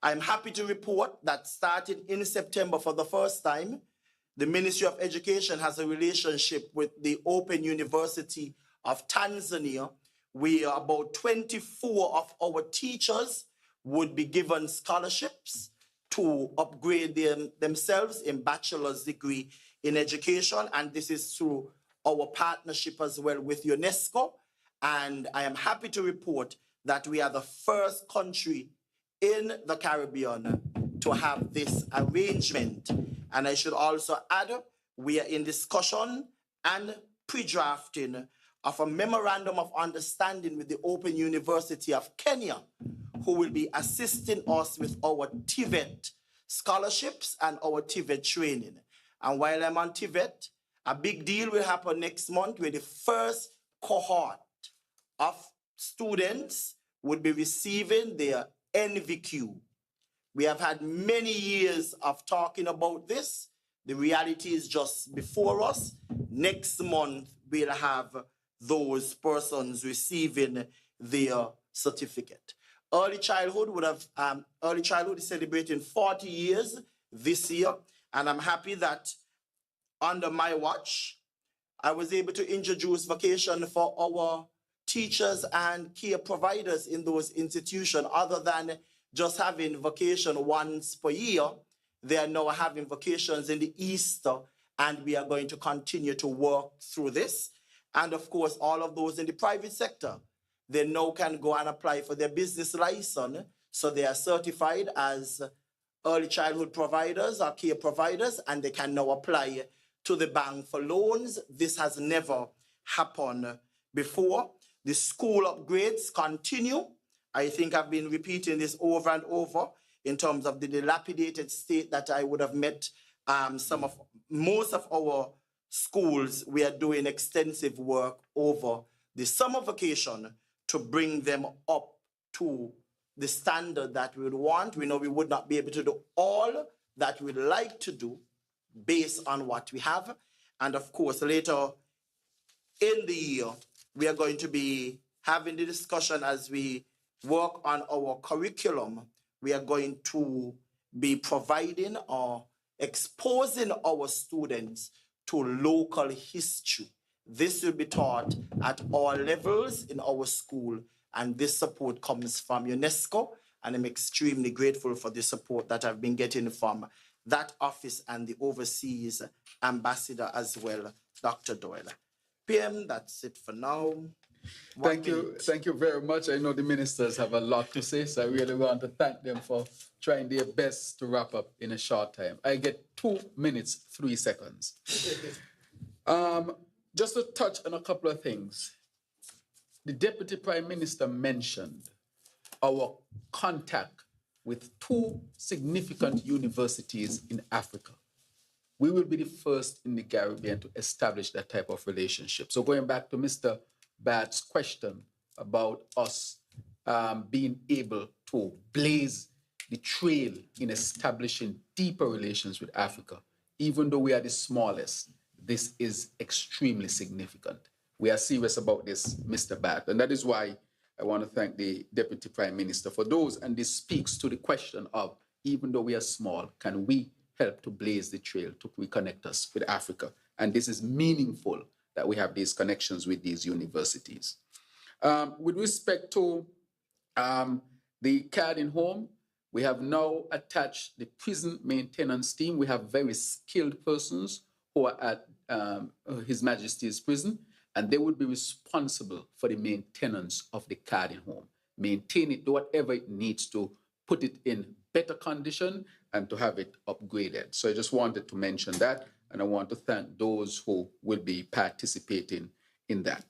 I'm happy to report that starting in September for the first time, the Ministry of Education has a relationship with the Open University of Tanzania, where about 24 of our teachers would be given scholarships to upgrade themselves in bachelor's degree in education. And this is through our partnership as well with UNESCO. And I am happy to report that we are the first country in the Caribbean to have this arrangement. And I should also add, we are in discussion and pre-drafting of a memorandum of understanding with the Open University of Kenya, who will be assisting us with our TVET scholarships and our TVET training. And while I'm on TVET, a big deal will happen next month where the first cohort of students would be receiving their NVQ. We have had many years of talking about this. The reality is just before us. Next month, we'll have those persons receiving their certificate. Early childhood is celebrating 40 years this year, and I'm happy that under my watch, I was able to introduce vacation for our teachers and care providers in those institutions. Other than just having vacation once per year, they are now having vacations in the Easter, and we are going to continue to work through this. And of course, all of those in the private sector, they now can go and apply for their business license, so they are certified as early childhood providers or care providers, and they can now apply to the bank for loans. This has never happened before. The school upgrades continue. I think I've been repeating this over and over in terms of the dilapidated state that I would have met most of our schools. We are doing extensive work over the summer vacation to bring them up to the standard that we would want. We know we would not be able to do all that we'd like to do based on what we have. And of course, later in the year, we are going to be having the discussion as we work on our curriculum. We are going to be providing or exposing our students to local history. This will be taught at all levels in our school, and this support comes from UNESCO, and I'm extremely grateful for the support that I've been getting from that office and the overseas ambassador as well, Dr. Doyle. PM, that's it for now. Thank you very much. I know the ministers have a lot to say, so I really want to thank them for trying their best to wrap up in a short time. I get 2 minutes, 3 seconds. Just to touch on a couple of things. The Deputy Prime Minister mentioned our contact with 2 significant universities in Africa. We will be the first in the Caribbean to establish that type of relationship. So going back to Mr. Bad's question about us being able to blaze the trail in establishing deeper relations with Africa, even though we are the smallest, this is extremely significant. We are serious about this, Mr. Bad, and that is why I want to thank the Deputy Prime Minister for those, and this speaks to the question of, even though we are small, can we help to blaze the trail to reconnect us with Africa? And this is meaningful that we have these connections with these universities. With respect to the Cardigan home, we have now attached the prison maintenance team. We have very skilled persons who are at His Majesty's prison, and they would be responsible for the maintenance of the Cardigan home. Maintain it, do whatever it needs to put it in better condition and to have it upgraded. So I just wanted to mention that, and I want to thank those who will be participating in that.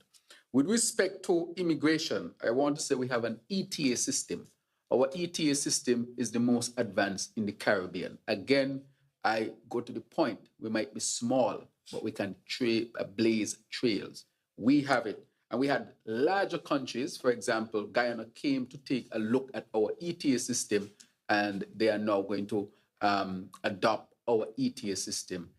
With respect to immigration, I want to say we have an ETA system. Our ETA system is the most advanced in the Caribbean. Again, I go to the point, we might be small, but we can blaze trails. We have it. And we had larger countries, for example, Guyana came to take a look at our ETA system, and they are now going to adopt our ETA system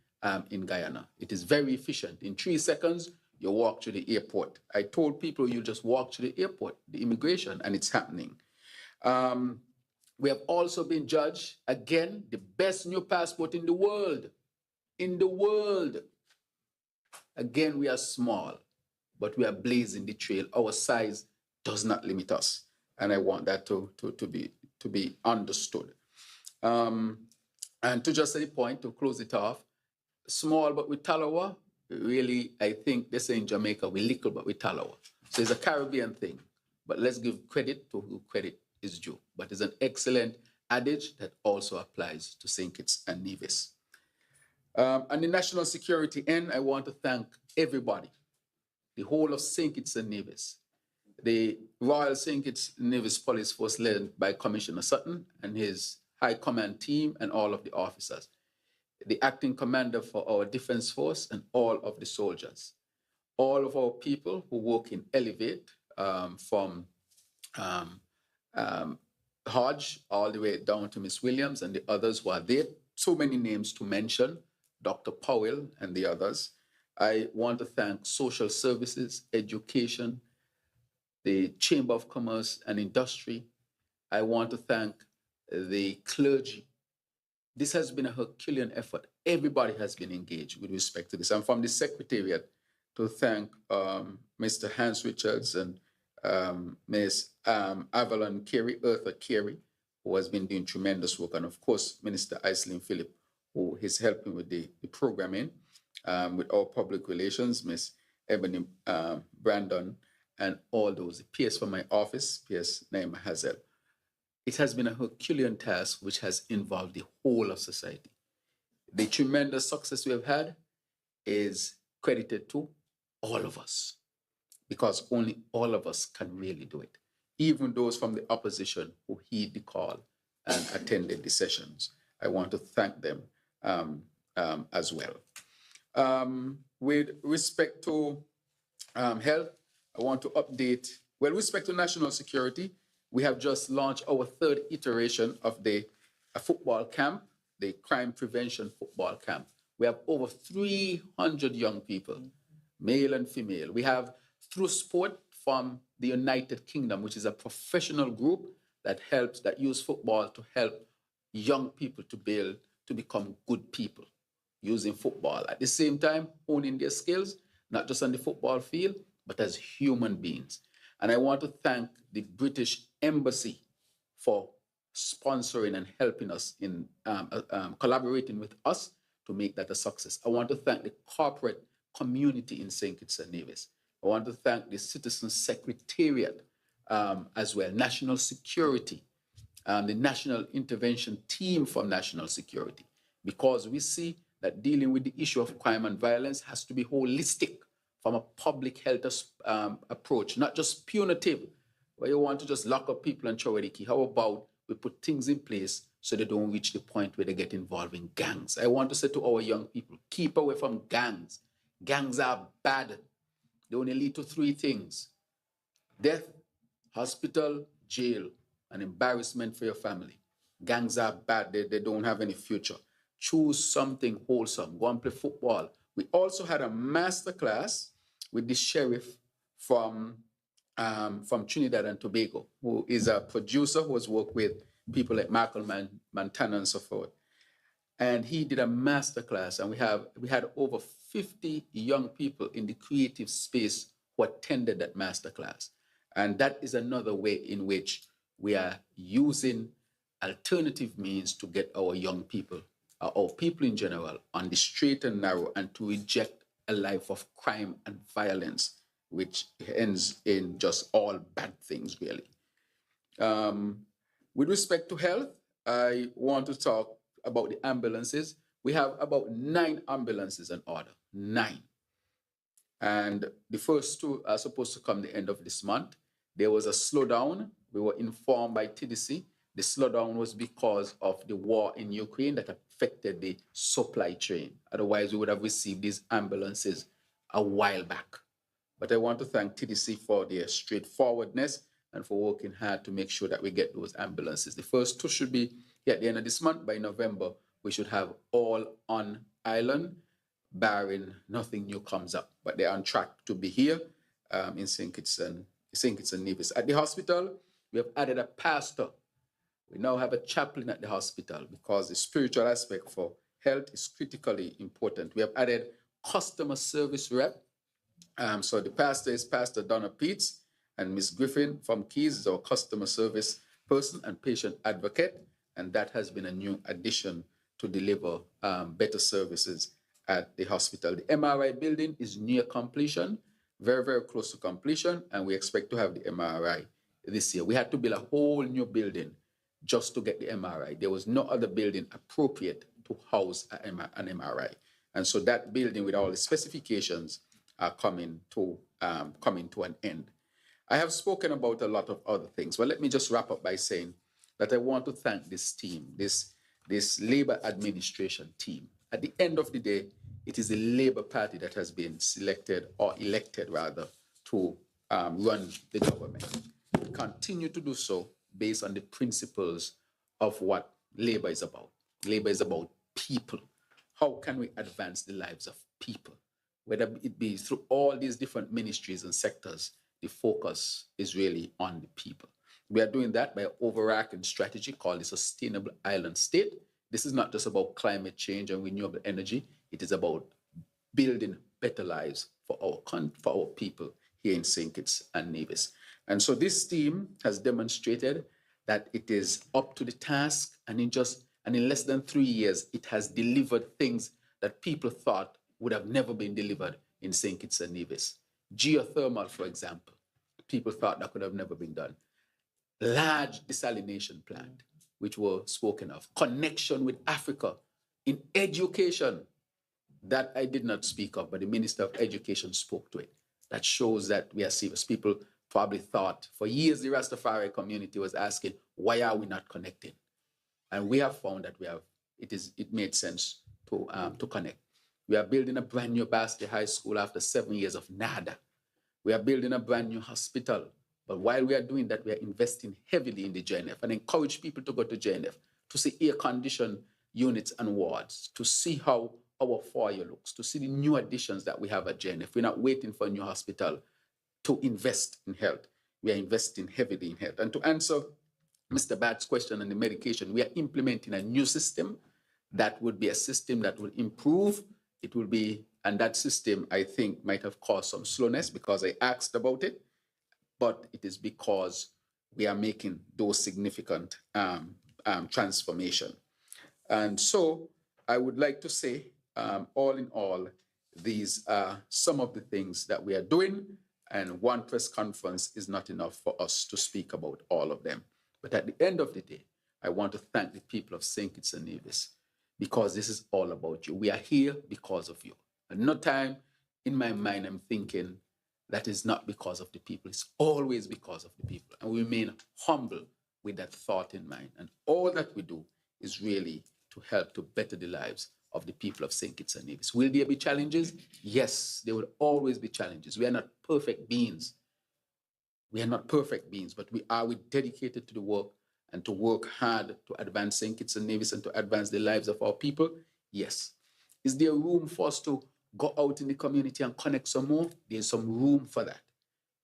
in Guyana. It is very efficient. In 3 seconds, you walk to the airport. I told people you just walk to the airport, the immigration, and it's happening. We have also been judged, again, the best new passport in the world. In the world. Again, we are small, but we are blazing the trail. Our size does not limit us. And I want that to be understood. And to just say the point, to close it off, small but with Talawa, really, I think they say in Jamaica, we little but with Talawa. So it's a Caribbean thing, but let's give credit to who credit is due. But it's an excellent adage that also applies to St. Kitts and Nevis. On the national security end, I want to thank everybody, the whole of St. Kitts and Nevis, the Royal St. Kitts and Nevis Police Force led by Commissioner Sutton and his High Command team and all of the officers, the acting commander for our defense force and all of the soldiers, all of our people who work in Elevate from Hodge all the way down to Miss Williams and the others who are there. So many names to mention, Dr. Powell and the others. I want to thank social services, education, the Chamber of Commerce and Industry. I want to thank the clergy. This has been a Herculean effort. Everybody has been engaged with respect to this. I'm from the Secretariat to thank Mr. Hans Richards and Ms. Avalon Carey, Eartha Carey, who has been doing tremendous work, and of course, Minister Iselin Phillip, who is helping with the programming, with our public relations, Ms. Ebony Brandon, and all those, the PS from my office, PS Naima Hazel. It has been a Herculean task which has involved the whole of society. The tremendous success we have had is credited to all of us, because only all of us can really do it. Even those from the opposition who heed the call and attended the sessions. I want to thank them as well. With respect to health, I want to update, well, with respect to national security, we have just launched our 3rd iteration of the football camp. the crime prevention football camp. We have over 300 young people, male and female. We have through sport from the United Kingdom, which is a professional group that use football to help young people to become good people using football. At the same time, honing their skills, not just on the football field, but as human beings. And I want to thank the British Embassy for sponsoring and helping us in collaborating with us to make that a success. I want to thank the corporate community in St. Kitts and Nevis. I want to thank the Citizen Secretariat as well, National Security, the National Intervention Team from National Security, because we see that dealing with the issue of crime and violence has to be holistic from a public health approach, not just punitive, where you want to just lock up people and throw away the key. How about we put things in place so they don't reach the point where they get involved in gangs? I want to say to our young people, keep away from gangs. Gangs are bad. They only lead to three things: death, hospital, jail, and embarrassment for your family. Gangs are bad. They don't have any future. Choose something wholesome. Go and play football. We also had a master class with the sheriff from Trinidad and Tobago, who is a producer who has worked with people like Michael Montana and so forth. And he did a master class, and we had over 50 young people in the creative space who attended that master class. And that is another way in which we are using alternative means to get our young people, our people in general, on the straight and narrow, and to reject a life of crime and violence, which ends in just all bad things, really. With respect to health, I want to talk about the ambulances. We have about 9 ambulances in order, 9. And the first 2 are supposed to come the end of this month. There was a slowdown. We were informed by TDC. The slowdown was because of the war in Ukraine that affected the supply chain. Otherwise, we would have received these ambulances a while back. But I want to thank TDC for their straightforwardness and for working hard to make sure that we get those ambulances. The first 2 should be here at the end of this month. By November, we should have all on island, barring nothing new comes up. But they're on track to be here in St. Kitts and Nevis. At the hospital, we have added a pastor. We now have a chaplain at the hospital because the spiritual aspect for health is critically important. We have added customer service rep. So the pastor is Pastor Donna Peets, and Ms. Griffin from Keys is our customer service person and patient advocate. And that has been a new addition to deliver better services at the hospital. The MRI building is near completion, very, very close to completion, and we expect to have the MRI this year. We had to build a whole new building just to get the MRI. There was no other building appropriate to house an MRI. And so that building with all the specifications are coming to an end. I have spoken about a lot of other things, but let me just wrap up by saying that I want to thank this team, this labor administration team. At the end of the day, it is the Labour Party that has been selected, or elected rather, to run the government. We continue to do so based on the principles of what Labour is about. Labour is about people. How can we advance the lives of people? Whether it be through all these different ministries and sectors, the focus is really on the people. We are doing that by an overarching strategy called the Sustainable Island State. This is not just about climate change and renewable energy. It is about building better lives for our people here in St. Kitts and Nevis. And so this team has demonstrated that it is up to the task, and in less than 3 years, it has delivered things that people thought would have never been delivered in St. Kitts and Nevis. Geothermal, for example, people thought that could have never been done. Large desalination plant, which were spoken of. Connection with Africa in education, that I did not speak of, but the Minister of Education spoke to it. That shows that we are serious. People probably thought, for years the Rastafari community was asking, why are we not connecting? And we have found that it made sense to connect. We are building a brand new Bastia High School after 7 years of nada. We are building a brand new hospital. But while we are doing that, we are investing heavily in the JNF and encourage people to go to JNF to see air-conditioned units and wards to see how our foyer looks, to see the new additions that we have at JNF. We're not waiting for a new hospital to invest in health. We are investing heavily in health. And to answer Mr. Bad's question on the medication, we are implementing a new system that would be a system that will improve. It will be, and that system, I think, might have caused some slowness because I asked about it, but it is because we are making those significant transformation. And so I would like to say, all in all, these are some of the things that we are doing, and one press conference is not enough for us to speak about all of them. But at the end of the day, I want to thank the people of St. Kitts and Nevis, because this is all about you. We are here because of you. And no time in my mind I'm thinking that is not because of the people. It's always because of the people. And we remain humble with that thought in mind. And all that we do is really to help to better the lives of the people of St. Kitts and Nevis. Will there be challenges? Yes, there will always be challenges. We are not perfect beings. We are not perfect beings, but we dedicated to the work and to work hard to advance St. Kitts and Nevis and to advance the lives of our people? Yes. Is there room for us to go out in the community and connect some more? There's some room for that.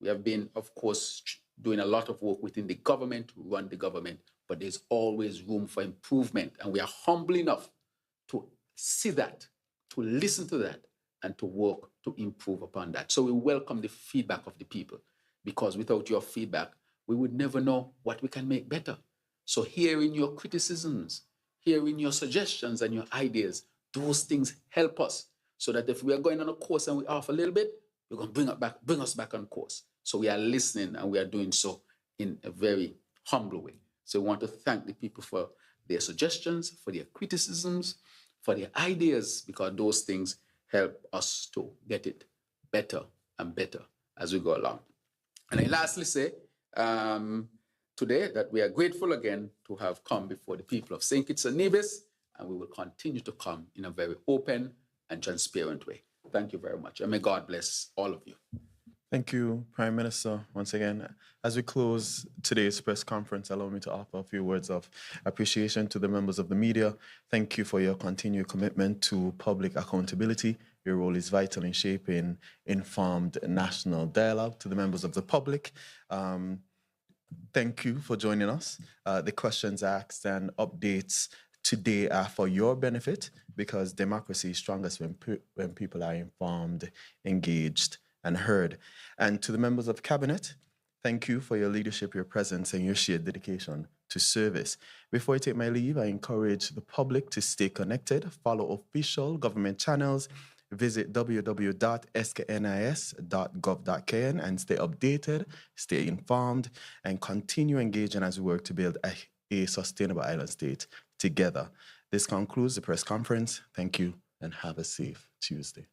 We have been, of course, doing a lot of work within the government to run the government, but there's always room for improvement. And we are humble enough to see that, to listen to that, and to work to improve upon that. So we welcome the feedback of the people, because without your feedback, we would never know what we can make better. So hearing your criticisms, hearing your suggestions and your ideas, those things help us, so that if we are going on a course and we off a little bit, we're going to bring us back on course. So we are listening, and we are doing so in a very humble way. So we want to thank the people for their suggestions, for their criticisms, for their ideas, because those things help us to get it better and better as we go along. And I lastly say today that we are grateful again to have come before the people of St. Kitts and Nevis, and we will continue to come in a very open and transparent way. Thank you very much, and may God bless all of you. Thank you, Prime Minister, once again. As we close today's press conference, allow me to offer a few words of appreciation to the members of the media. Thank you for your continued commitment to public accountability. Your role is vital in shaping informed national dialogue. To the members of the public, thank you for joining us. The questions asked and updates today are for your benefit, because democracy is strongest when people are informed, engaged, and heard. And to the members of Cabinet, thank you for your leadership, your presence, and your shared dedication to service. Before I take my leave, I encourage the public to stay connected, follow official government channels, visit www.sknis.gov.kn and stay updated, stay informed, and continue engaging as we work to build a sustainable island state together. This concludes the press conference. Thank you, and have a safe Tuesday.